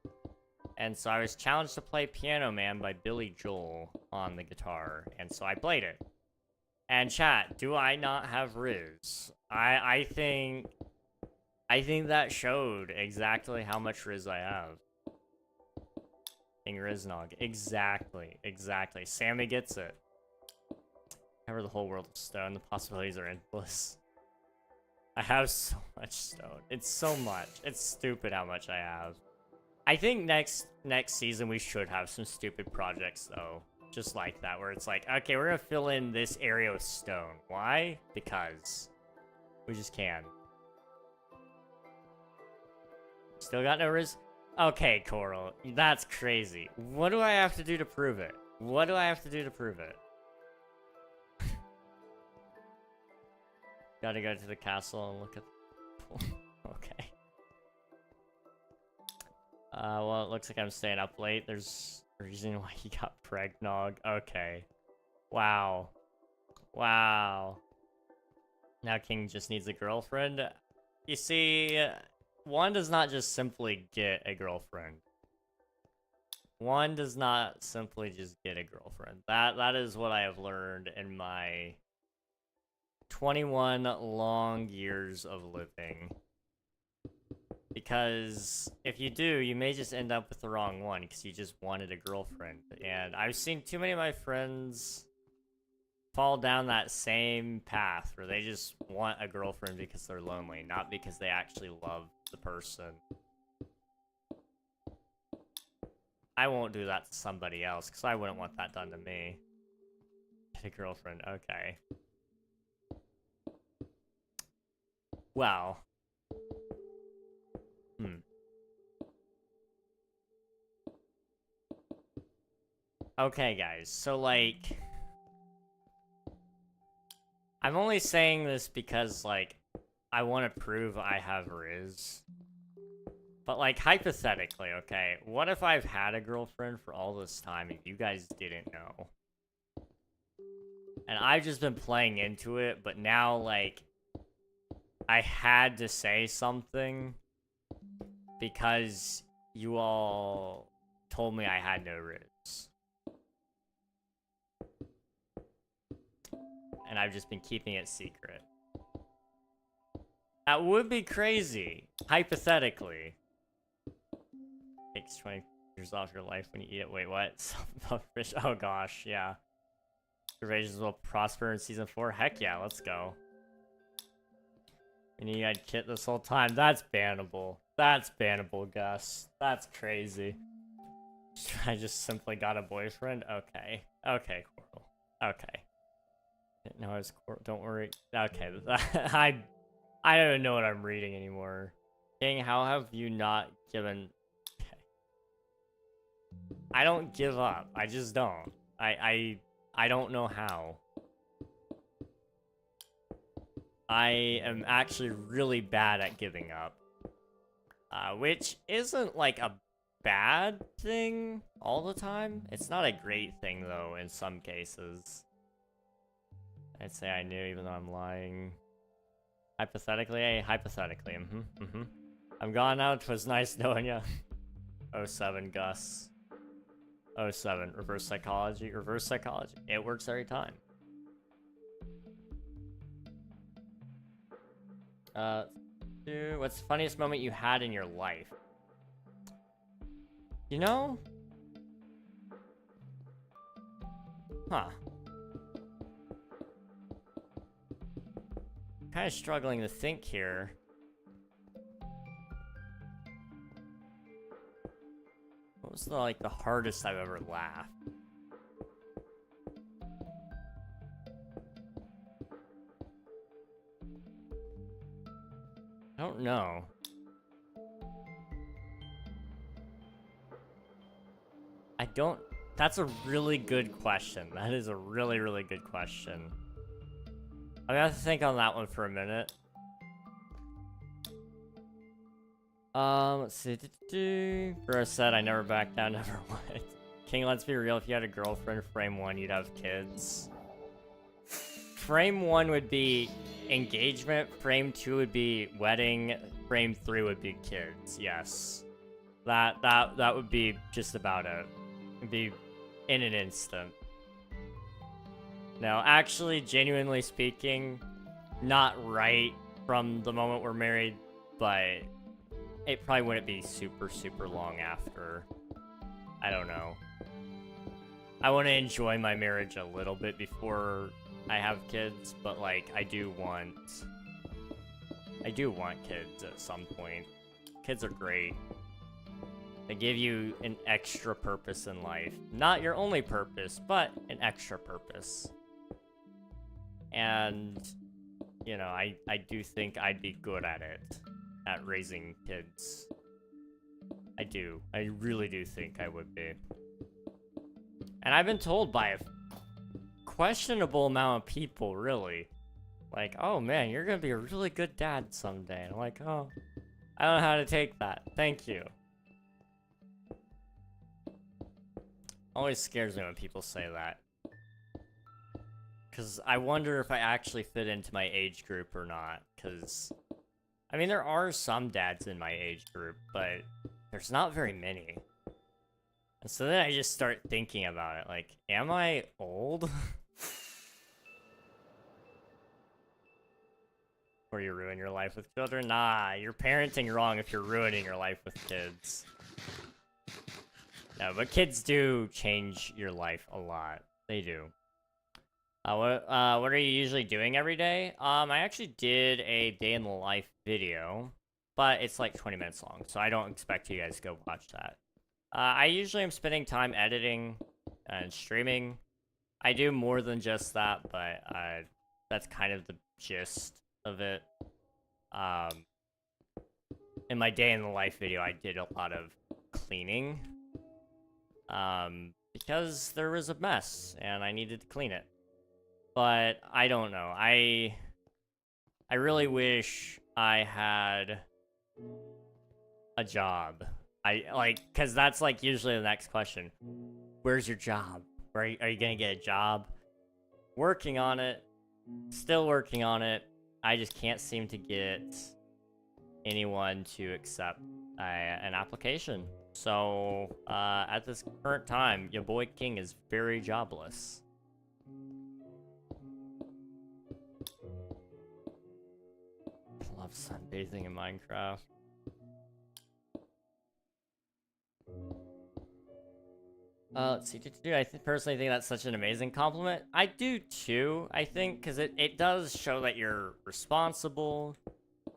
and so I was challenged to play Piano Man by Billy Joel on the guitar, and so I played it. And chat, do I not have Riz? I think that showed exactly how much Riz I have. KingRegNog, exactly. Sammy gets it. Cover the whole world of stone. The possibilities are endless. I have so much stone. It's so much. It's stupid how much I have. I think next season we should have some stupid projects though. Just like that, where it's like, okay, we're gonna fill in this area with stone. Why? Because we just can. Still got no Riz? Okay, Coral. That's crazy. What do I have to do to prove it? What do I have to do to prove it? Gotta go to the castle and look at the okay. Well, it looks like I'm staying up late. There's a reason why he got KingRegNog. Okay. Wow. Wow. Now King just needs a girlfriend. You see, one does not just simply get a girlfriend. One does not simply just get a girlfriend. That is what I have learned in my 21 long years of living. Because if you do, you may just end up with the wrong one because you just wanted a girlfriend. And I've seen too many of my friends fall down that same path where they just want a girlfriend because they're lonely, not because they actually love the person. I won't do that to somebody else because I wouldn't want that done to me. Get a girlfriend, okay. Well. Okay, guys, so, like, I'm only saying this because, like, I want to prove I have Riz. But, like, hypothetically, okay, what if I've had a girlfriend for all this time and you guys didn't know? And I've just been playing into it, but now, like, I had to say something because you all told me I had no Riz. And I've just been keeping it secret. That would be crazy, hypothetically. Takes 20 years off your life when you eat it. Wait, what? Fish. Oh gosh, yeah. Invasions will prosper in season 4. Heck yeah, let's go. And you had Kit this whole time. That's bannable. That's bannable, Gus. That's crazy. I just simply got a boyfriend. Okay. Okay, Coral. Okay. No, I was Coral. Don't worry. Okay, I don't even know what I'm reading anymore. King, how have you not given... Okay. I don't give up. I just don't. I don't know how. I am actually really bad at giving up. Which isn't like a bad thing all the time. It's not a great thing though in some cases. I'd say I knew even though I'm lying. Hypothetically, hypothetically, I'm gone now. 'Twas nice knowing ya. 07 Gus. 07 reverse psychology. Reverse psychology. It works every time. Dude, what's the funniest moment you had in your life? You know? Huh. Kind of struggling to think here. What was the hardest I've ever laughed? I don't know. I don't... That's a really good question. That is a really, really good question. I'm gonna have to think on that one for a minute. Let's see. Bro said I never back down, never would. King, let's be real. If you had a girlfriend, frame 1, you'd have kids. Frame 1 would be engagement. Frame 2 would be wedding. Frame 3 would be kids. Yes, that would be just about it. It'd be in an instant. No, actually, genuinely speaking, not right from the moment we're married, but it probably wouldn't be super, super long after. I don't know. I want to enjoy my marriage a little bit before I have kids, but like, I do want kids at some point. Kids are great. They give you an extra purpose in life. Not your only purpose, but an extra purpose. And, you know, I do think I'd be good at it. At raising kids. I do. I really do think I would be. And I've been told by a questionable amount of people, really. Like, oh man, you're gonna be a really good dad someday. And I'm like, oh, I don't know how to take that. Thank you. Always scares me when people say that. Because I wonder if I actually fit into my age group or not. Because, I mean, there are some dads in my age group, but there's not very many. And so then I just start thinking about it. Like, am I old? Or you ruin your life with children? Nah, you're parenting wrong if you're ruining your life with kids. No, but kids do change your life a lot. They do. What are you usually doing every day? I actually did a day in the life video, but it's like 20 minutes long, so I don't expect you guys to go watch that. I usually am spending time editing and streaming. I do more than just that, but that's kind of the gist of it. In my day in the life video, I did a lot of cleaning. Because there was a mess, and I needed to clean it. But I don't know. I really wish I had a job. Cause that's like usually the next question. Where's your job? Are you gonna get a job? Working on it. Still working on it. I just can't seem to get anyone to accept an application. So, at this current time, your boy King is very jobless. Love sunbathing in Minecraft. Let's see. I personally think that's such an amazing compliment. I do too, I think, because it does show that you're responsible.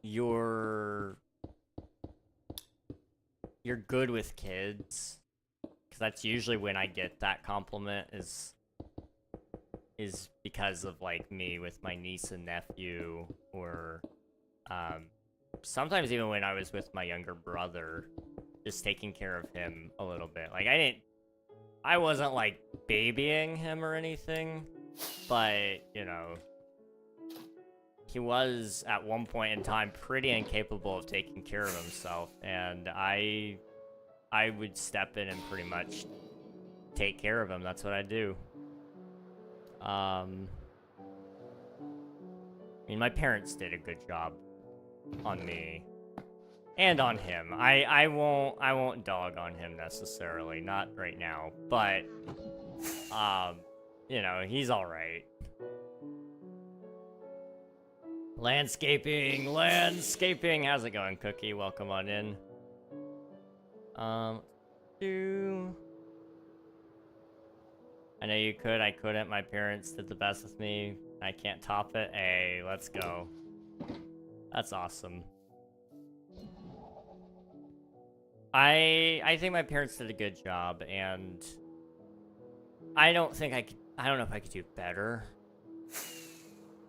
You're good with kids. Because that's usually when I get that compliment is because of, like, me with my niece and nephew, or sometimes even when I was with my younger brother, just taking care of him a little bit. Like, I wasn't, like, babying him or anything, but, you know, he was, at one point in time, pretty incapable of taking care of himself, and I would step in and pretty much take care of him. That's what I do. I mean, my parents did a good job on me, And on him. I won't dog on him necessarily, not right now, but you know, he's all right. Landscaping, how's it going, Cookie? Welcome on in. I know you could, I couldn't. My parents did the best with me. I can't top it. Hey, let's go. That's awesome. I think my parents did a good job, and I don't know if I could do better.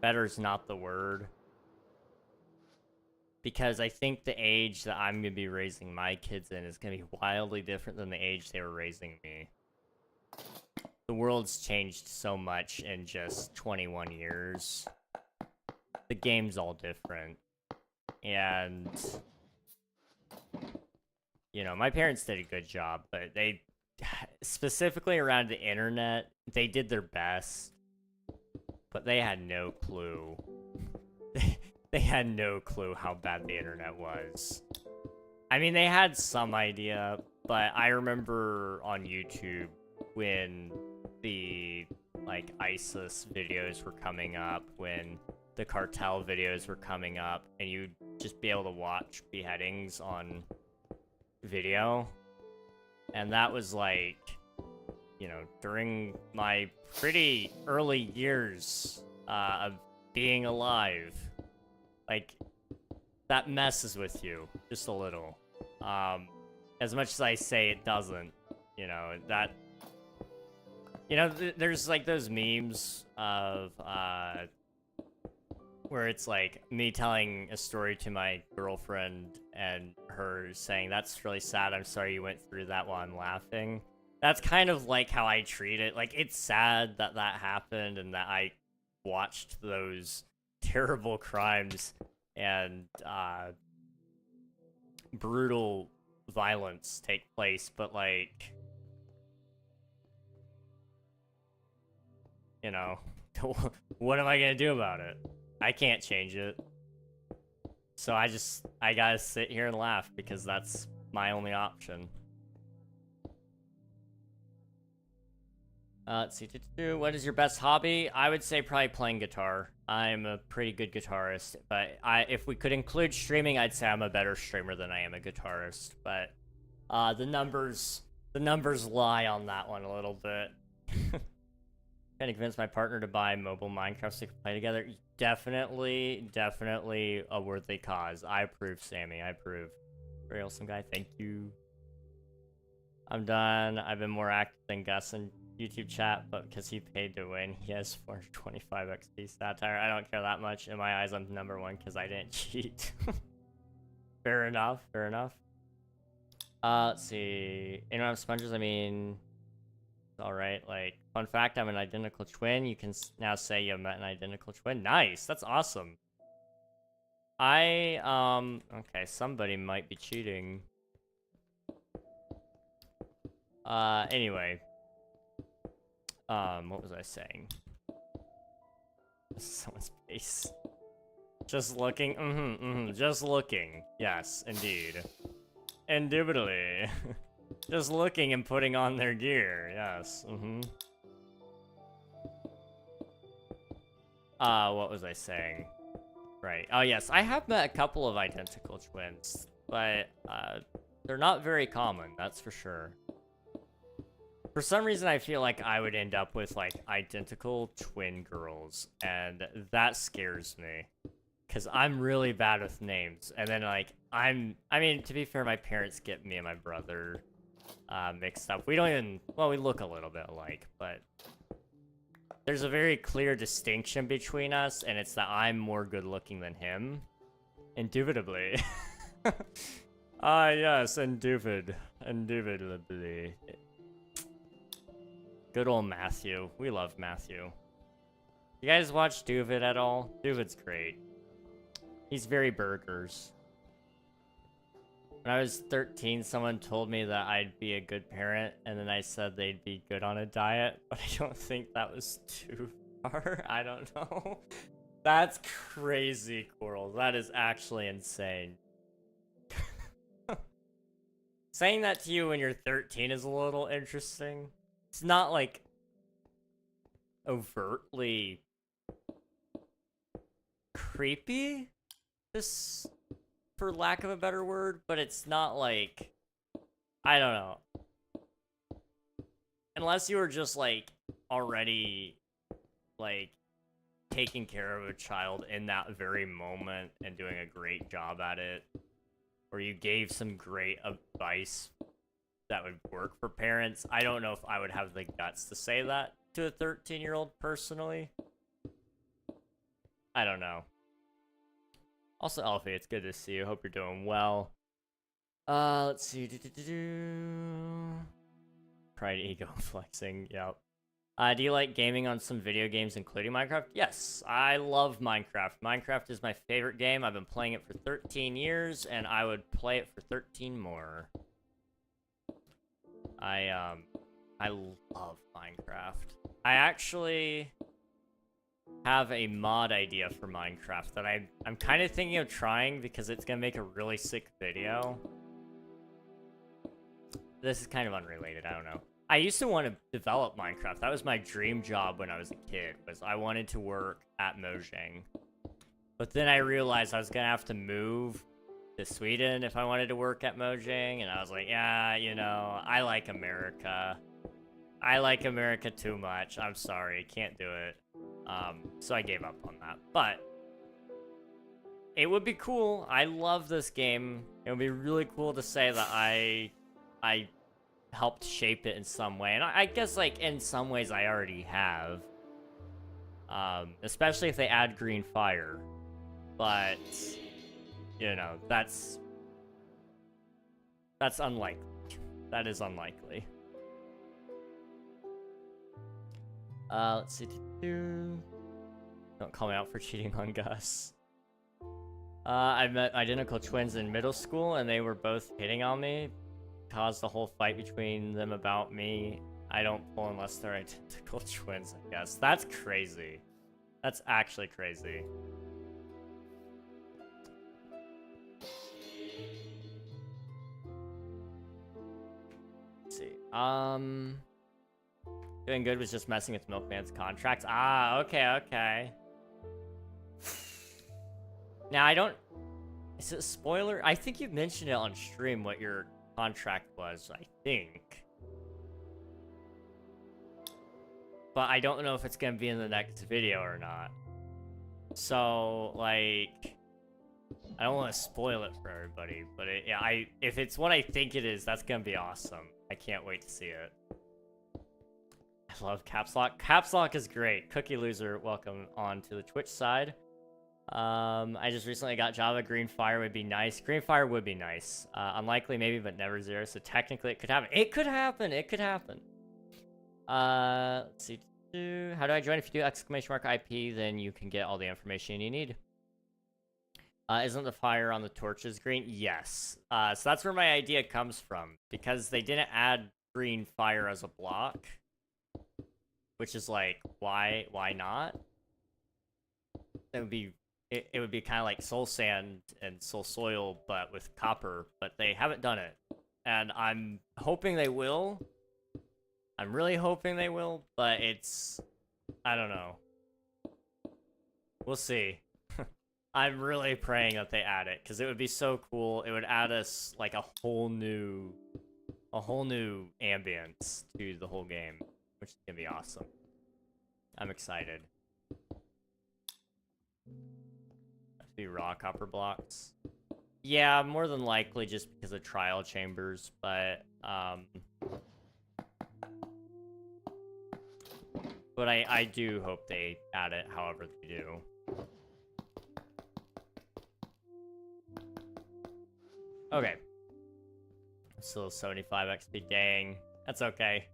Better's not the word. Because I think the age that I'm going to be raising my kids in is going to be wildly different than the age they were raising me. The world's changed so much in just 21 years. The game's all different. And, you know, my parents did a good job, but they, specifically around the internet, they did their best. But they had no clue. They had no clue how bad the internet was. I mean, they had some idea, but I remember on YouTube when the, like, ISIS videos were coming up, when the cartel videos were coming up, and you'd just be able to watch beheadings on video. And that was, like, you know, during my pretty early years of being alive. Like, that messes with you just a little. As much as I say it doesn't, you know, that, you know, there's like those memes of, where it's like me telling a story to my girlfriend and her saying, "That's really sad, I'm sorry you went through that while I'm laughing." That's kind of like how I treat it. Like, it's sad that that happened and that I watched those terrible crimes and brutal violence take place, but, like, you know, what am I gonna do about it? I can't change it. So I gotta sit here and laugh because that's my only option. Let's see. What is your best hobby? I would say probably playing guitar. I'm a pretty good guitarist, but if we could include streaming, I'd say I'm a better streamer than I am a guitarist. But the numbers lie on that one a little bit. Trying to convince my partner to buy mobile Minecraft so we can play together. Definitely a worthy cause. I approve, Sammy. I approve. Very awesome guy. Thank you. I'm done. I've been more active than Gus in YouTube chat, but because he paid to win, he has 425 XP satire. I don't care that much. In my eyes, I'm #1 because I didn't cheat. Fair enough. Fair enough. Let's see. Anyone have sponges? I mean, all right. Like, fun fact, I'm an identical twin. You can now say you met an identical twin. Nice. That's awesome. Okay, somebody might be cheating. Anyway. What was I saying? Someone's face. Just looking? Just looking. Yes, indeed. Indubitably. Just looking and putting on their gear. Yes, what was I saying? Right. Oh, yes, I have met a couple of identical twins, but, they're not very common, that's for sure. For some reason, I feel like I would end up with, like, identical twin girls, and that scares me. Because I'm really bad with names, and then, like, I mean, to be fair, my parents get me and my brother mixed up. We don't even, well, we look a little bit alike, but there's a very clear distinction between us, and it's that I'm more good-looking than him. Indubitably. Ah, yes, indubitably. Good old Matthew. We love Matthew. You guys watch Duvid at all? Duvid's great. He's very burgers. When I was 13, someone told me that I'd be a good parent, and then I said they'd be good on a diet, but I don't think that was too far. I don't know. That's crazy, Coral. That is actually insane. saying that to you when you're 13 is a little interesting. It's not like overtly creepy, this, for lack of a better word, but it's not like, I don't know. Unless you were just like already like taking care of a child in that very moment and doing a great job at it, or you gave some great advice that would work for parents, I don't know if I would have the guts to say that to a 13-year-old personally. I don't know. Also, Elfie, it's good to see you. Hope you're doing well. Let's see. Pride, ego, flexing. Yep. Do you like gaming on some video games, including Minecraft? Yes, I love Minecraft. Minecraft is my favorite game. I've been playing it for 13 years, and I would play it for 13 more. I love Minecraft. I actually have a mod idea for Minecraft that I'm kind of thinking of trying because it's gonna make a really sick video. This is kind of unrelated, I don't know. I used to want to develop Minecraft. That was my dream job when I was a kid, was I wanted to work at Mojang. But then I realized I was gonna have to move to Sweden if I wanted to work at Mojang, and I was like, yeah, you know, I like America. I like America too much. I'm sorry, can't do it. So I gave up on that. But it would be cool. I love this game. It would be really cool to say that I helped shape it in some way. And I guess, like, in some ways I already have. Especially if they add green fire. But, you know, that's unlikely. That is unlikely. Let's see. Don't call me out for cheating on Gus. I met identical twins in middle school, and they were both hitting on me. Caused the whole fight between them about me. I don't pull unless they're identical twins, I guess. That's crazy. That's actually crazy. Let's see. Doing good was just messing with Milkman's contracts. Ah, okay. Now, I don't... Is it a spoiler? I think you mentioned it on stream what your contract was, I think. But I don't know if it's gonna be in the next video or not. So, like... I don't want to spoil it for everybody, but if it's what I think it is, that's gonna be awesome. I can't wait to see it. I love Caps Lock. Caps Lock is great. Cookie Loser, welcome on to the Twitch side. I just recently got Java. Green Fire would be nice. Green Fire would be nice. Unlikely maybe, but never zero. So technically it could happen. It could happen. It could happen. Let's see. How do I join? If you do !IP, then you can get all the information you need. Isn't the fire on the torches green? Yes. So that's where my idea comes from. Because they didn't add green fire as a block. Which is like, why not? It would be kind of like soul sand and soul soil, but with copper, but they haven't done it. And I'm hoping they will. I'm really hoping they will, but it's... I don't know. We'll see. I'm really praying that they add it, because it would be so cool. It would add us, like, a whole new ambience to the whole game, which is gonna be awesome. I'm excited. Be raw copper blocks. Yeah, more than likely just because of trial chambers, but I do hope they add it however they do. Okay. Still 75 XP, dang. That's okay.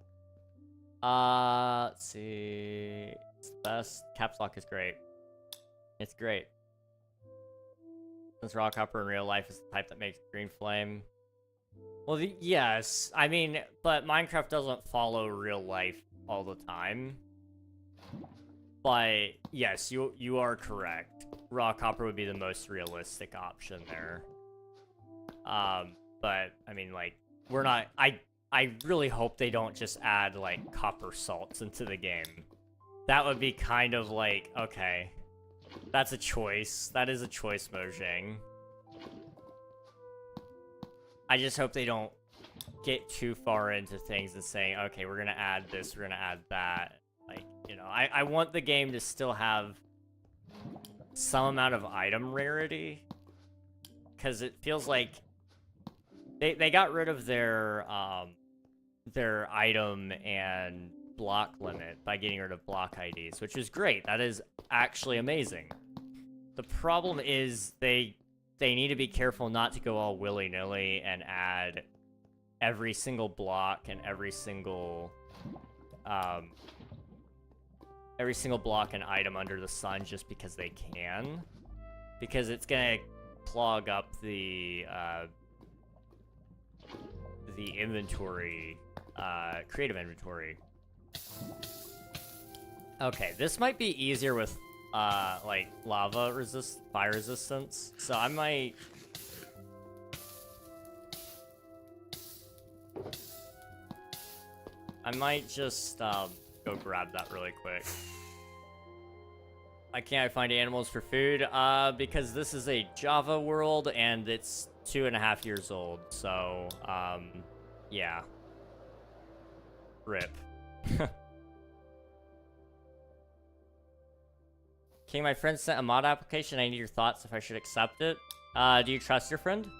Let's see. It's the best. Caps Lock is great. It's great. Since raw copper in real life is the type that makes green flame. Well, yes. I mean, but Minecraft doesn't follow real life all the time. But yes, you are correct. Raw copper would be the most realistic option there. But I mean, like, we're not... I really hope they don't just add, like, copper salts into the game. That would be kind of like, okay. That's a choice. That is a choice, Mojang. I just hope they don't get too far into things and saying, okay, we're gonna add this, we're gonna add that. Like, you know, I want the game to still have some amount of item rarity. Because it feels like they got rid of their item and block limit by getting rid of block IDs, which is great. That is actually amazing. The problem is they need to be careful not to go all willy-nilly and add every single block and every single block and item under the sun just because they can. Because it's gonna clog up the inventory, creative inventory. Okay, this might be easier with, like, fire resistance. So I might just, go grab that really quick. Why can't I find animals for food? Because this is a Java world, and it's 2.5 years old, so, yeah. RIP. King, my friend sent a mod application. I need your thoughts if I should accept it. Do you trust your friend?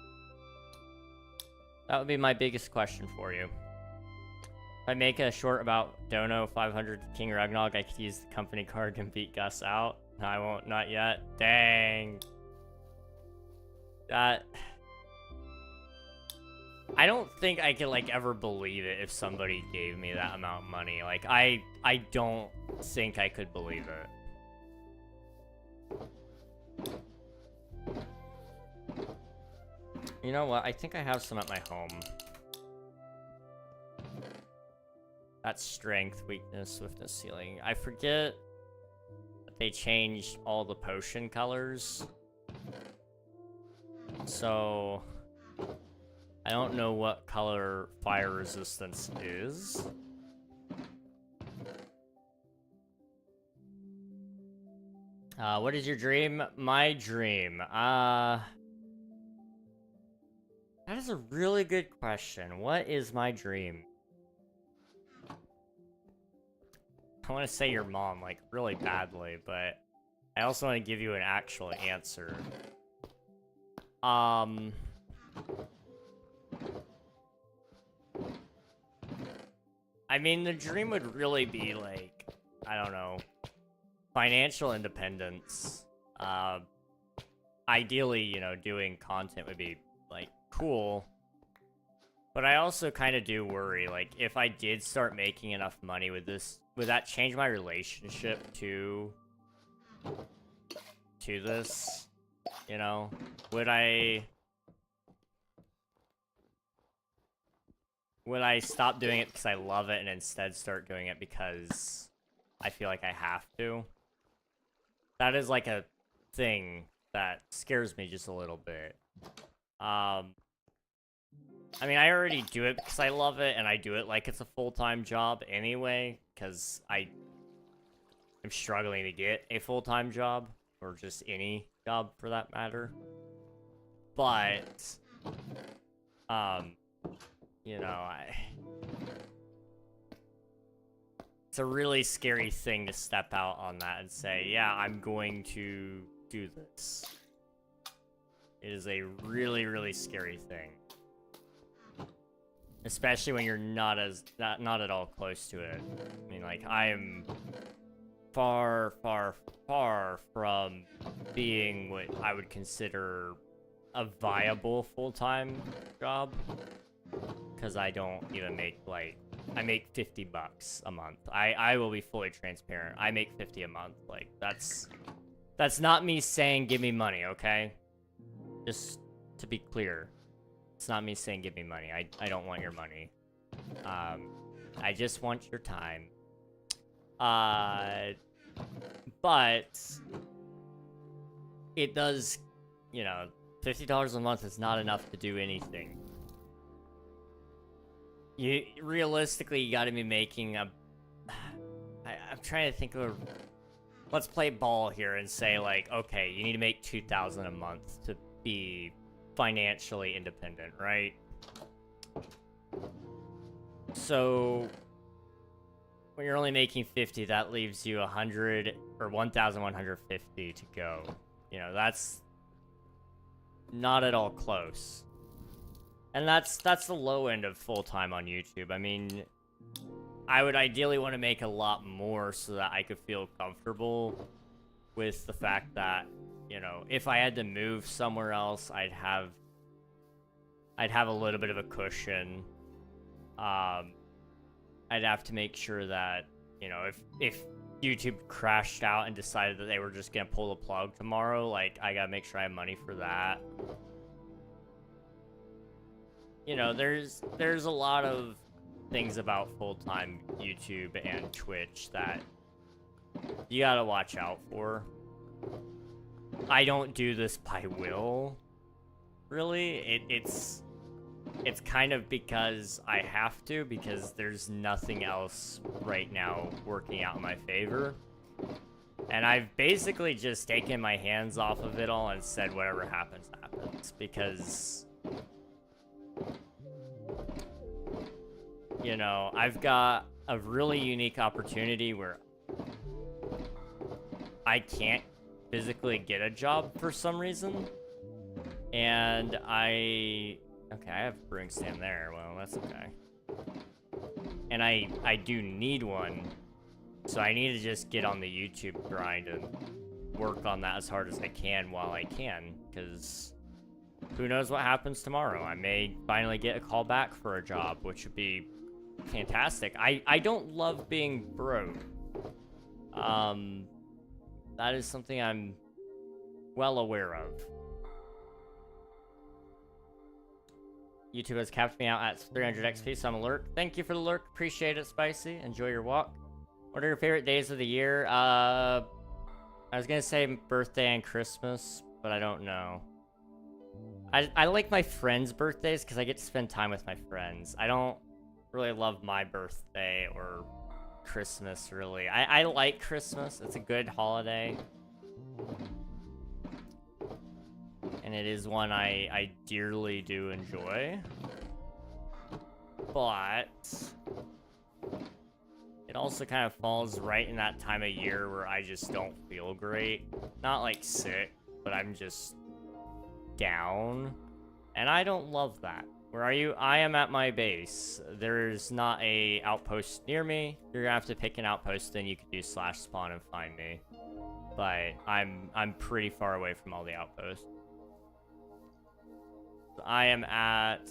That would be my biggest question for you. If I make a short about Dono 500 KingRegNog, I could use the company card and beat Gus out. No, I won't. Not yet. Dang. That... I don't think I could, like, ever believe it if somebody gave me that amount of money. Like, I don't think I could believe it. You know what? I think I have some at my home. That's strength, weakness, swiftness, ceiling. I forget that they changed all the potion colors. So I don't know what color fire resistance is. What is your dream? My dream. That is a really good question. What is my dream? I want to say your mom, like, really badly, but I also want to give you an actual answer. I mean, the dream would really be, like, I don't know, financial independence. Ideally, you know, doing content would be, like, cool. But I also kind of do worry, like, if I did start making enough money with this, would that change my relationship to this? You know? Would I stop doing it because I love it and instead start doing it because I feel like I have to? That is, like, a thing that scares me just a little bit. I mean, I already do it because I love it, and I do it like it's a full-time job anyway, because I'm struggling to get a full-time job, or just any job for that matter. But, you know, it's a really scary thing to step out on that and say, yeah, I'm going to do this. It is a really, really scary thing. Especially when you're not at all close to it. I mean, like, I am far, far, far from being what I would consider a viable full-time job. Because I don't even make, like, I make 50 bucks a month. I will be fully transparent. I make 50 a month. Like, that's not me saying give me money, okay? Just to be clear. It's not me saying give me money. I don't want your money. I just want your time. But it does, you know, $50 a month is not enough to do anything. realistically, you got to be making a. I'm trying to think of a. Let's play ball here and say, like, okay, you need to make 2,000 a month to be financially independent, right? So when you're only making 50, that leaves you 100 or 1,150 to go. You know, that's not at all close. And that's the low end of full-time on YouTube. I mean, I would ideally want to make a lot more so that I could feel comfortable with the fact that, you know, if I had to move somewhere else, I'd have a little bit of a cushion. I'd have to make sure that, you know, if YouTube crashed out and decided that they were just gonna pull the plug tomorrow, like, I gotta make sure I have money for that. You know, there's a lot of things about full-time YouTube and Twitch that you gotta watch out for. I don't do this by will, really. It's kind of because I have to, because there's nothing else right now working out in my favor. And I've basically just taken my hands off of it all and said whatever happens, happens. Because, you know, I've got a really unique opportunity where I can't physically get a job for some reason. And okay, I have a brewing stand there. Well, that's okay. And I do need one. So I need to just get on the YouTube grind and work on that as hard as I can while I can. Because who knows what happens tomorrow. I may finally get a call back for a job, which would be fantastic. I don't love being broke. That is something I'm well aware of. YouTube has capped me out at 300 XP, so I'm alert. Thank you for the lurk. Appreciate it, Spicy. Enjoy your walk. What are your favorite days of the year? I was gonna say birthday and Christmas, but I don't know. I like my friends' birthdays because I get to spend time with my friends. I don't really love my birthday or Christmas, really. I like Christmas. It's a good holiday. And it is one I dearly do enjoy. But it also kind of falls right in that time of year where I just don't feel great. Not like sick, but I'm just down. And I don't love that. Where are you? I am at my base. There's not a outpost near me. You're gonna have to pick an outpost, then you can do /spawn and find me. But I'm pretty far away from all the outposts. I am at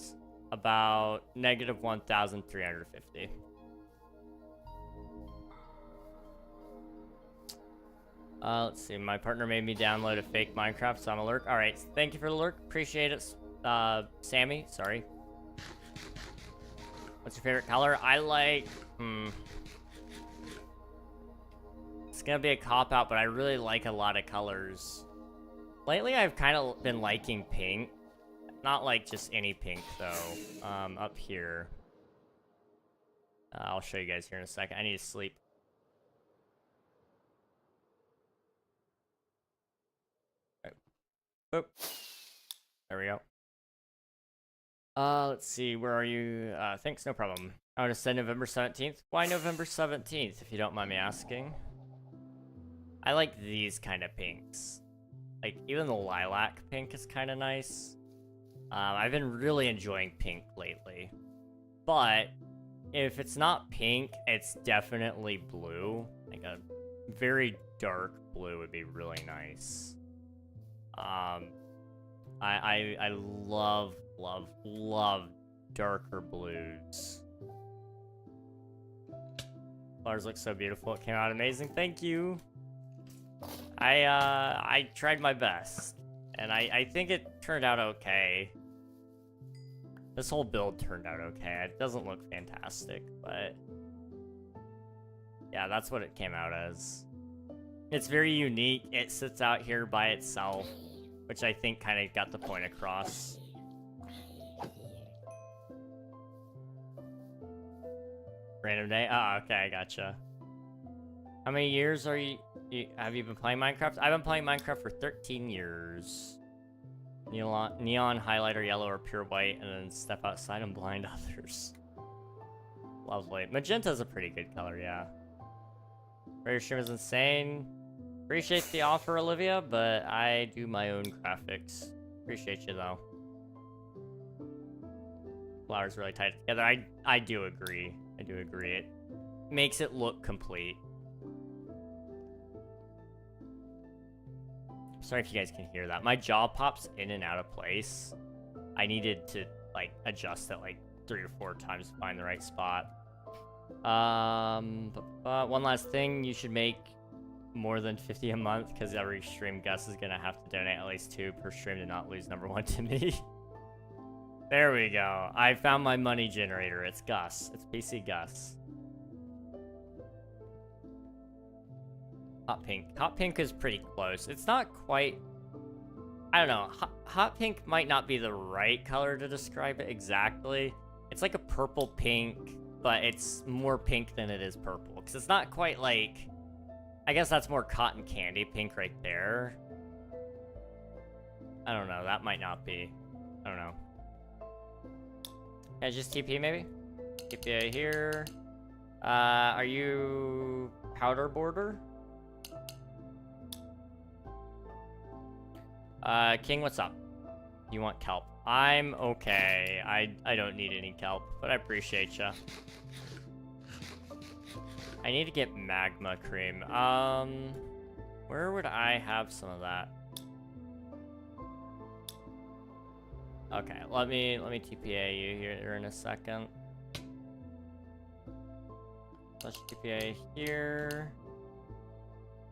about negative 1,350. Let's see. My partner made me download a fake Minecraft, so I'm a lurk. All right. Thank you for the lurk. Appreciate it. Sammy. Sorry. What's your favorite color? I like... It's gonna be a cop-out, but I really like a lot of colors. Lately, I've kind of been liking pink. Not like just any pink, though. Up here. I'll show you guys here in a second. I need to sleep. Right. Boop. There we go. Let's see. Where are you? Thanks, no problem. I want to say November 17th. Why November 17th, if you don't mind me asking? I like these kind of pinks. Like, even the lilac pink is kind of nice. I've been really enjoying pink lately. But if it's not pink, it's definitely blue. Like a very dark blue would be really nice. I love darker blues. Flowers look so beautiful. It came out amazing. Thank you. I tried my best. And I think it turned out okay. This whole build turned out okay. It doesn't look fantastic, but... yeah, that's what it came out as. It's very unique. It sits out here by itself, which I think kind of got the point across. Random day? Oh, okay, I gotcha. How many years have you been playing Minecraft? I've been playing Minecraft for 13 years. Neon, highlighter yellow, or pure white, and then step outside and blind others. Lovely. Magenta's a pretty good color, yeah. Your stream is insane. Appreciate the offer, Olivia, but I do my own graphics. Appreciate you, though. Flowers really tied together. I do agree. I do agree. It makes it look complete. Sorry if you guys can hear that. My jaw pops in and out of place. I needed to, like, adjust it, like, 3 or 4 times to find the right spot. One last thing. You should make more than 50 a month, because every stream Gus is gonna have to donate at least 2 per stream to not lose #1 to me. There we go. I found my money generator. It's Gus. It's PC Gus. Hot pink. Hot pink is pretty close. It's not quite... I don't know. Hot pink might not be the right color to describe it exactly. It's like a purple pink, but it's more pink than it is purple. Because it's not quite like... I guess that's more cotton candy pink right there. I don't know. That might not be. I don't know. Yeah, just TP maybe? TP here. Are you powder border? King, what's up? You want kelp? I'm okay. I don't need any kelp, but I appreciate ya. I need to get magma cream. Where would I have some of that? Okay, let me TPA you here in a second. Let's TPA here.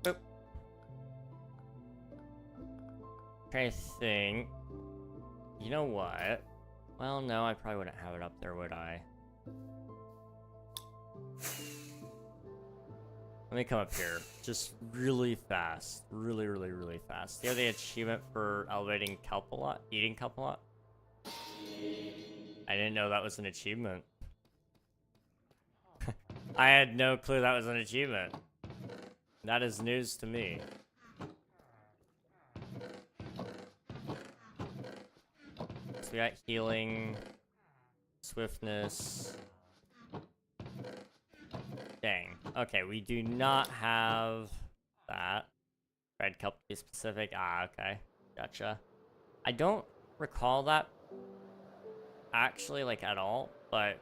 Boop. Trying to think. You know what? Well, no, I probably wouldn't have it up there, would I? Let me come up here. Just really fast. Really, really, really fast. You have the achievement for elevating kelp a lot? Eating kelp a lot? I didn't know that was an achievement. I had no clue that was an achievement. That is news to me. So we got healing, swiftness. Dang. Okay, we do not have that. Red kelp to be specific. Ah, okay. Gotcha. I don't recall that actually, like, at all, but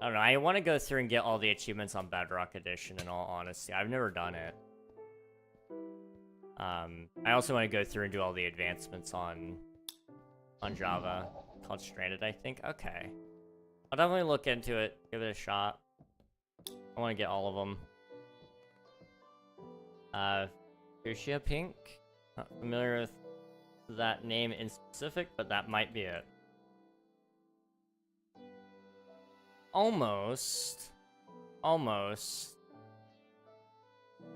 I don't know. I want to go through and get all the achievements on Bedrock Edition, in all honesty. I've never done it. I also want to go through and do all the advancements on Java. Called Stranded, I think. Okay. I'll definitely look into it. Give it a shot. I want to get all of them. Fuchsia Pink. Not familiar with that name in specific, but that might be it. Almost. Almost.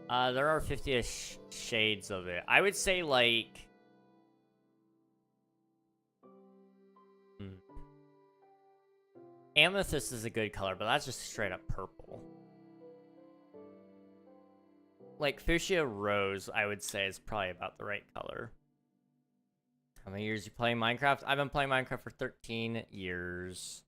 There are 50-ish shades of it. I would say, like... Amethyst is a good color, but that's just straight up purple. Like, Fuchsia Rose, I would say, is probably about the right color. How many years you playing Minecraft? I've been playing Minecraft for 13 years.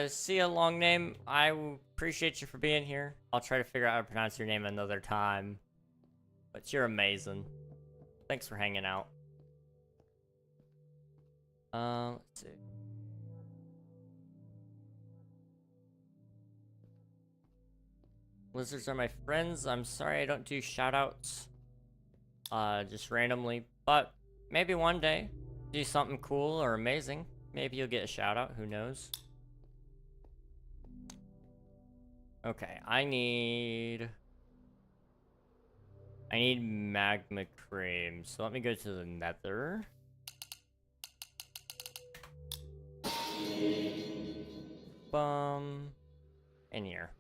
See a long name. I appreciate you for being here. I'll try to figure out how to pronounce your name another time. But you're amazing. Thanks for hanging out. Let's see. Lizards are my friends. I'm sorry I don't do shoutouts. Just randomly. But maybe one day, do something cool or amazing. Maybe you'll get a shoutout. Who knows? Okay, I need magma cream. So let me go to the nether. In here.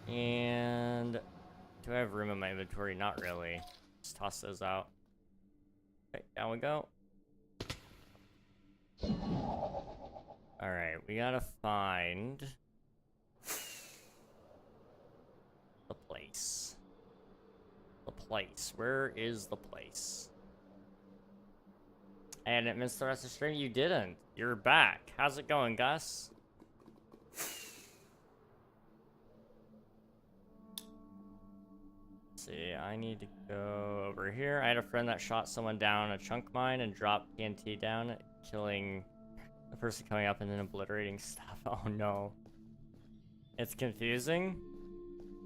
And do Do I have room in my inventory? Not really. Just toss those out. Okay, down we go. Alright, we gotta find the place. The place. Where is the place? And it missed the rest of the stream? You didn't. You're back. How's it going, Gus? See, I need to go over here. I had a friend that shot someone down a chunk mine and dropped TNT down, killing the person coming up and then obliterating stuff. Oh no. It's confusing?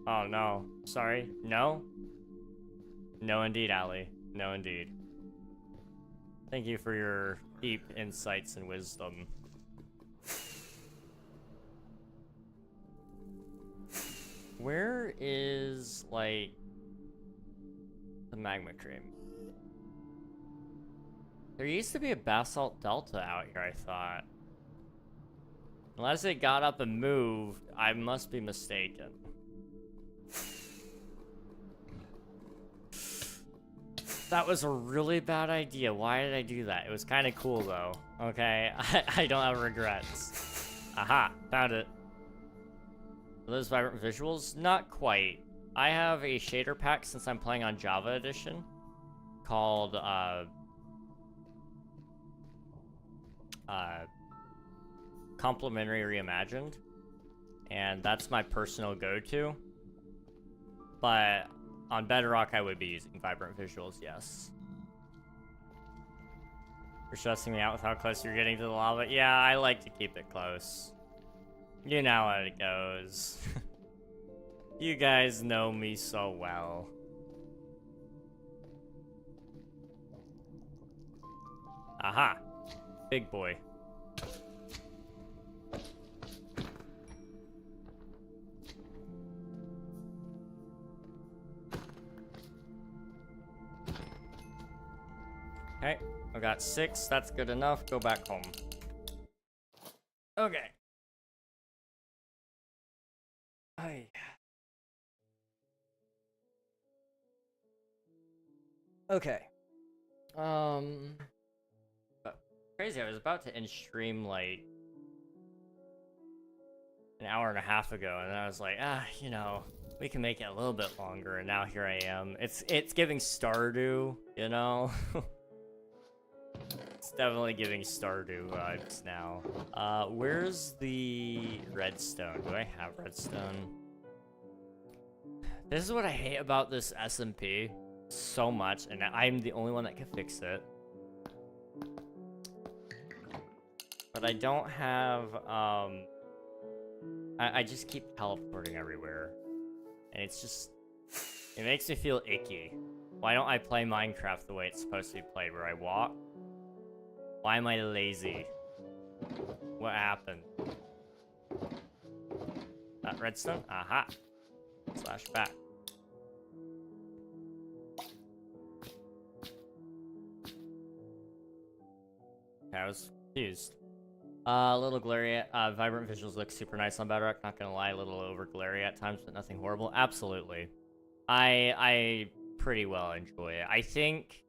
Oh no. Sorry. No? No indeed, Ali. No indeed. Thank you for your deep insights and wisdom. Where is, like, the magma cream? There used to be a basalt delta out here, I thought. Unless it got up and moved, I must be mistaken. That was a really bad idea. Why did I do that? It was kind of cool, though. Okay, I don't have regrets. Aha, found it. Are those vibrant visuals? Not quite. I have a shader pack since I'm playing on Java Edition called, Complementary Reimagined. And that's my personal go-to. But on Bedrock, I would be using vibrant visuals, yes. You're stressing me out with how close you're getting to the lava. Yeah, I like to keep it close. You know how it goes. You guys know me so well. Aha. Big boy. Okay, I got 6. That's good enough. Go back home. Okay. Aye. Okay. Crazy, I was about to end stream like an hour and a half ago, and then I was like, you know, we can make it a little bit longer, and now here I am. It's giving Stardew, you know? It's definitely giving Stardew vibes now. Where's the redstone? Do I have redstone? This is what I hate about this SMP so much, and I'm the only one that can fix it. But I don't have, I just keep teleporting everywhere. And it's just, it makes me feel icky. Why don't I play Minecraft the way it's supposed to be played, where I walk? Why am I lazy? What happened? That redstone? Aha! Slash back. Okay, I was confused. Little glary, vibrant visuals look super nice on Bedrock, not gonna lie, a little over glary at times, but nothing horrible. Absolutely. I pretty well enjoy it. I think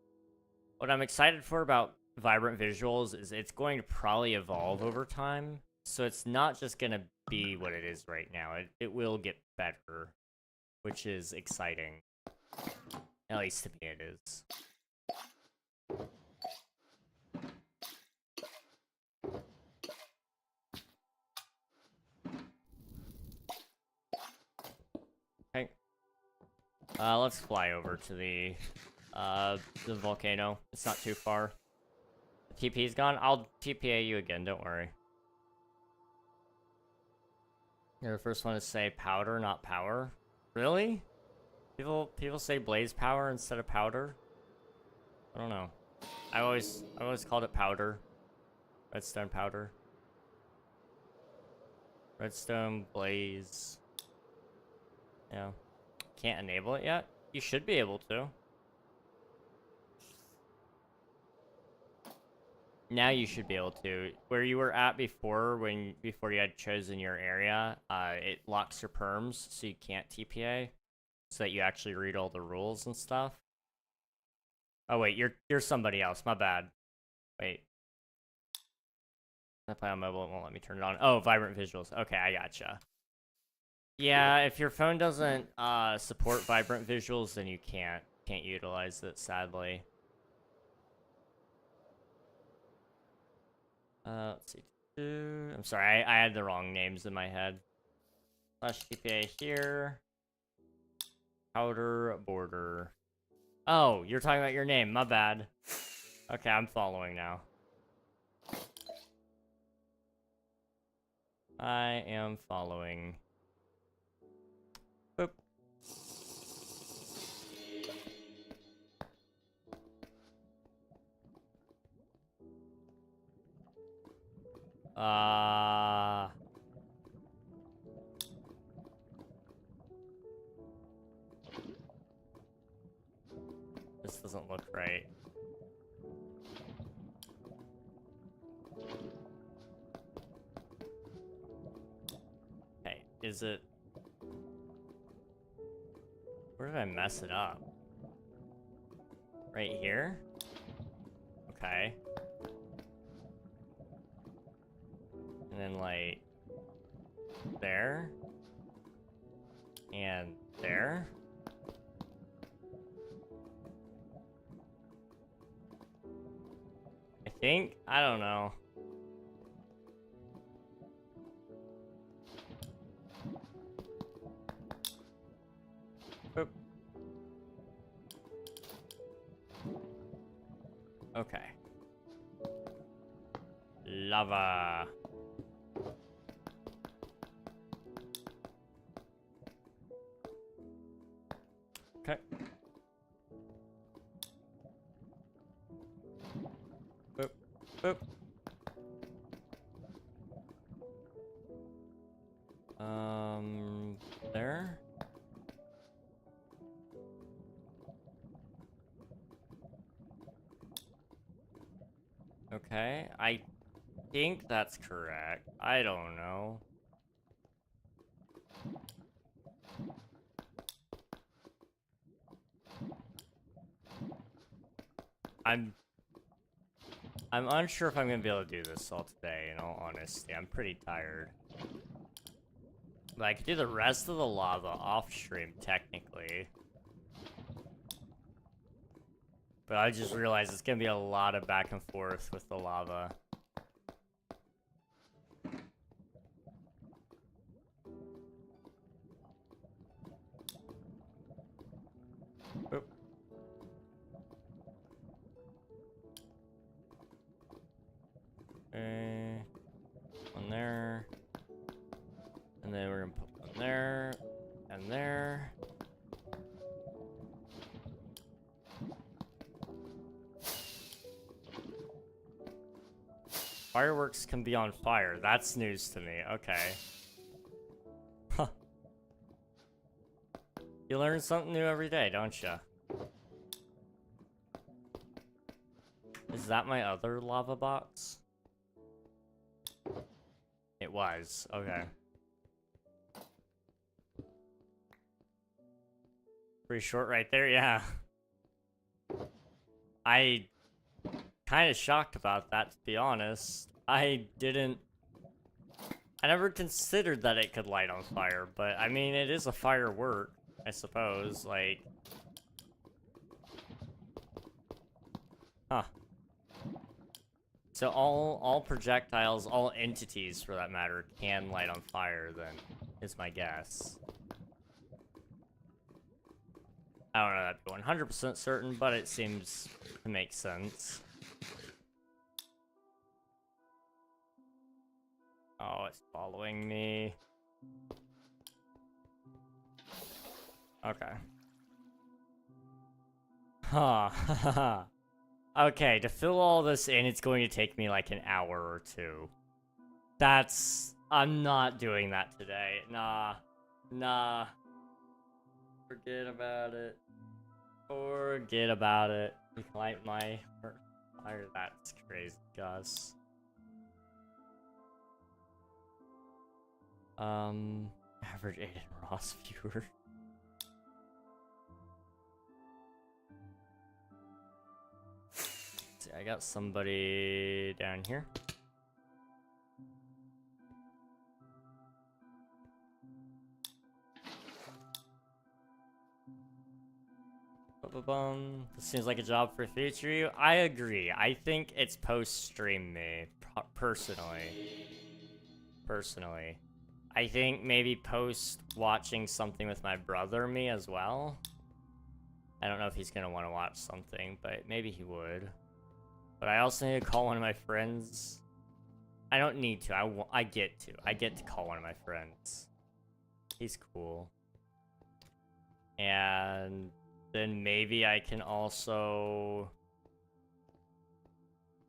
what I'm excited for about vibrant visuals is it's going to probably evolve over time. So it's not just gonna be what it is right now. It will get better, which is exciting. At least to me it is. Okay. Let's fly over to the volcano. It's not too far. The TP's gone. I'll TPA you again, don't worry. You're the first one to say powder, not power. Really? People say blaze power instead of powder? I don't know. I always called it powder. Redstone powder. Redstone blaze. Yeah. Can't enable it yet? You should be able to. Now you should be able to. Where you were at before, before you had chosen your area, it locks your perms, so you can't TPA. so that you actually read all the rules and stuff. Oh wait, you're somebody else. My bad. Wait. I play on mobile, it won't let me turn it on. Oh, vibrant visuals. Okay, I gotcha. Yeah, if your phone doesn't support vibrant visuals, then you can't utilize it, sadly. Let's see. I'm sorry, I had the wrong names in my head. /TPA here. Outer border. Oh, you're talking about your name. My bad. Okay, I'm following now. I am following. Boop. This doesn't look right. Okay, is it... Where did I mess it up? Right here? Okay. And then, like... there? And there? I think? I don't know. Oop. Okay. Lava. Okay. Boop. Boop. There. Okay, I think that's correct. I don't know. I'm unsure if I'm gonna be able to do this all today, in all honesty. I'm pretty tired. But I could do the rest of the lava off stream, technically. But I just realized it's gonna be a lot of back and forth with the lava. Oop. Okay. One there. And then we're gonna put one there. And there. Fireworks can be on fire. That's news to me. Okay. Huh. You learn something new every day, don't you? Is that my other lava box? It was. Okay. Pretty short right there, yeah. I kind of shocked about that, to be honest. I never considered that it could light on fire, but I mean, it is a firework, I suppose, like... Huh. So all projectiles, all entities for that matter, can light on fire, then, is my guess. I don't know that to be 100% certain, but it seems to make sense. Oh, it's following me. Okay. Huh. Okay, to fill all this in, it's going to take me like an hour or two. I'm not doing that today. Nah. Forget about it. Forget about it. Light my fire. That's crazy, Gus. Average Aiden Ross viewer. see, I got somebody down here. This seems like a job for future you. I agree. I think it's post-stream me, personally. I think maybe post-watching something with my brother me as well. I don't know if he's gonna want to watch something, but maybe he would. But I also need to call one of my friends. I don't need to. I get to. I get to call one of my friends. He's cool. And then maybe I can also...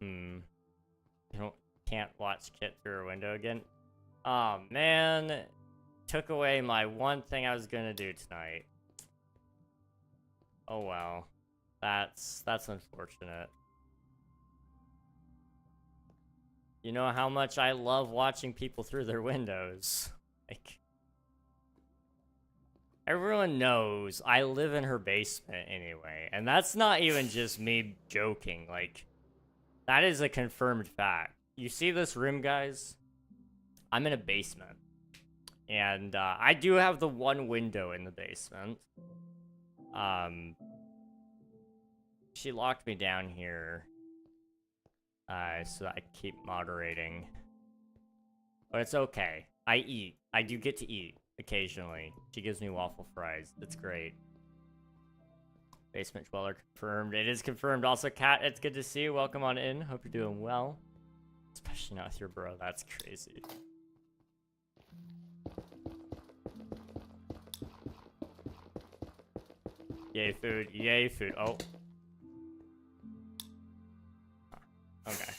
Can't watch Kit through a window again. Oh, man. Took away my one thing I was gonna do tonight. Oh, well. That's unfortunate. You know how much I love watching people through their windows. Like... Everyone knows I live in her basement anyway, and that's not even just me joking, like, that is a confirmed fact. You see this room, guys? I'm in a basement, and I do have the one window in the basement. She locked me down here, so I keep moderating, but it's okay. I eat. I do get to eat. Occasionally. She gives me waffle fries. That's great. Basement dweller confirmed. It is confirmed. Also, Kat, it's good to see you. Welcome on in. Hope you're doing well. Especially not with your bro. That's crazy. Yay, food. Yay, food. Oh. Okay.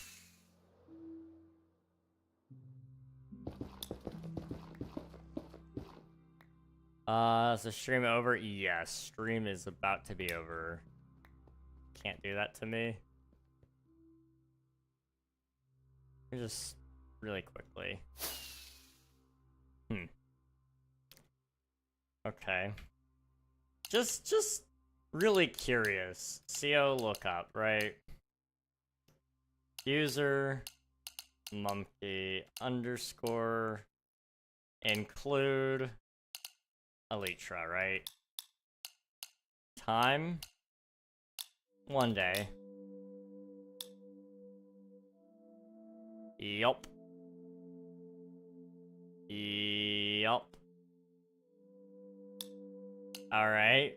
Is the stream over? Yes, stream is about to be over. Can't do that to me. Just really quickly. Okay. Just really curious. CO lookup, right? User monkey underscore include Elytra, right? Time 1 day. Yup. Yup. Alright.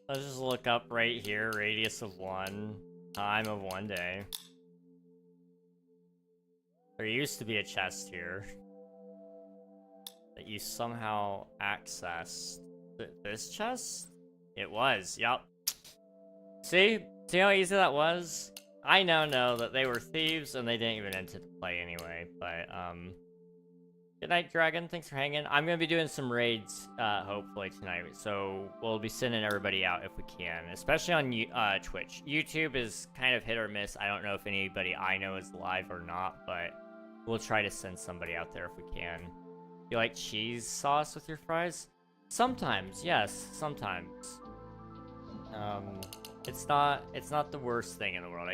Let's just look up right here. Radius of 1. Time of 1 day. There used to be a chest here that you somehow accessed. This chest? It was, yep. See how easy that was? I now know that they were thieves and they didn't even enter the play anyway, but, good night, Dragon. Thanks for hanging. I'm gonna be doing some raids, hopefully tonight, so we'll be sending everybody out if we can, especially on Twitch. YouTube is kind of hit or miss. I don't know if anybody I know is live or not, but we'll try to send somebody out there if we can. You like cheese sauce with your fries? Sometimes, yes, sometimes. It's not the worst thing in the world.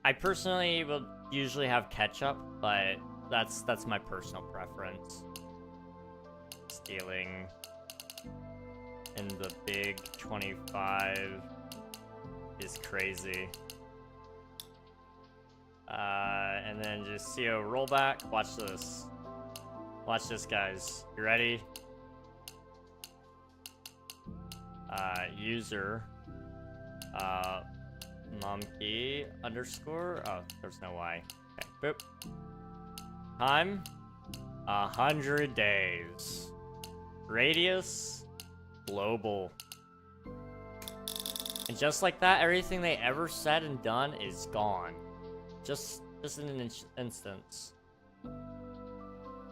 I personally will usually have ketchup, but that's my personal preference. Stealing in the big 25 is crazy. And then just CO rollback. Watch this. Watch this, guys. You ready? User monkey underscore. Oh, there's no Y. Okay, boop. Time 100 days. Radius global. And just like that, everything they ever said and done is gone. Just in an instance.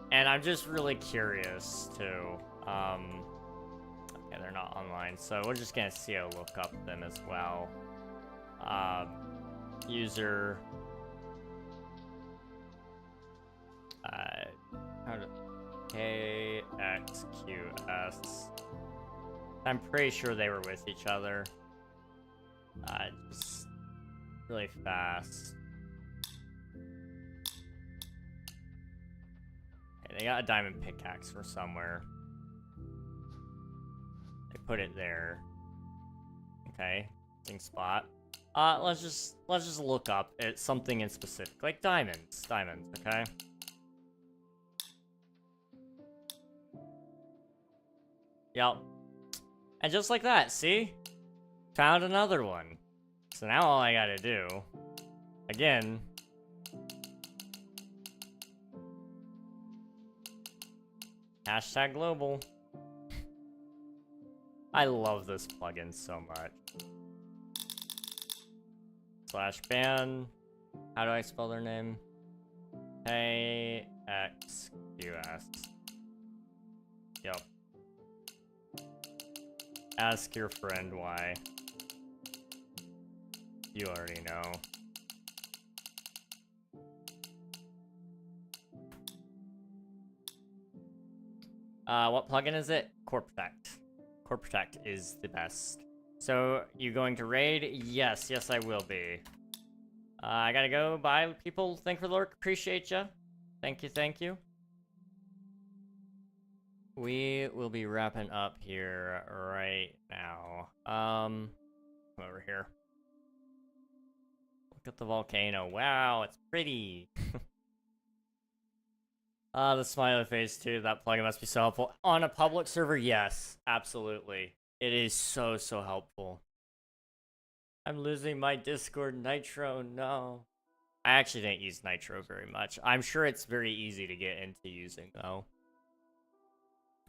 And I'm just really curious too. Okay, they're not online, so we're just gonna CO look up them as well. User KXQS. I'm pretty sure they were with each other. really fast. Okay, they got a diamond pickaxe from somewhere. They put it there. Okay, interesting spot. Let's just look up at something in specific, like diamonds, okay? Yep. And just like that, see? Found another one. So now all I gotta do, again, hashtag global. I love this plugin so much. /ban. How do I spell their name? KXQS. Yep. Ask your friend why. You already know. What plugin is it? Core Protect. Core Protect is the best. So, you going to raid? Yes, I will be. I gotta go. Bye, people. Thank you for the lurk. Appreciate ya. Thank you. We will be wrapping up here right now. Come over here. Look at the volcano. Wow, it's pretty. The smiley face too. That plugin must be so helpful. On a public server, yes, absolutely. It is so helpful. I'm losing my Discord Nitro, no. I actually didn't use Nitro very much. I'm sure it's very easy to get into using, though.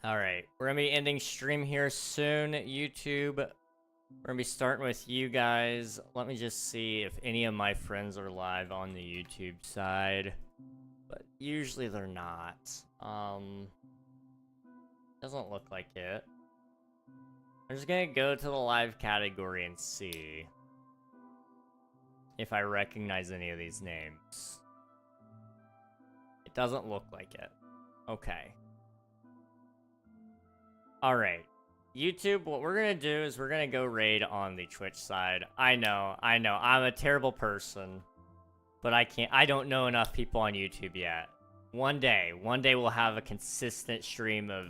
Alright, we're gonna be ending stream here soon, YouTube. We're gonna be starting with you guys. Let me just see if any of my friends are live on the YouTube side. But usually they're not. Doesn't look like it. I'm just gonna go to the live category and see if I recognize any of these names. It doesn't look like it. Okay. Alright. YouTube, what we're gonna do is we're gonna go raid on the Twitch side. I know, I'm a terrible person. But I don't know enough people on YouTube yet. One day we'll have a consistent stream of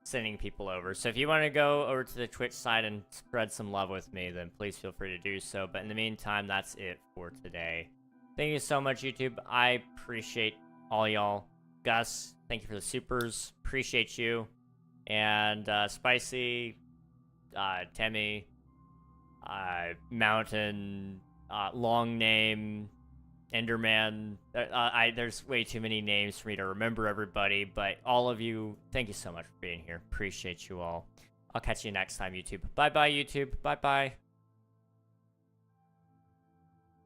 sending people over. So if you want to go over to the Twitch side and spread some love with me, then please feel free to do so. But in the meantime, that's it for today. Thank you so much, YouTube. I appreciate all y'all. Gus, thank you for the supers. Appreciate you. And Spicy, Temmie, Mountain, long name, Enderman. There's way too many names for me to remember everybody, but all of you, thank you so much for being here. Appreciate you all. I'll catch you next time, YouTube. Bye-bye, YouTube. Bye-bye.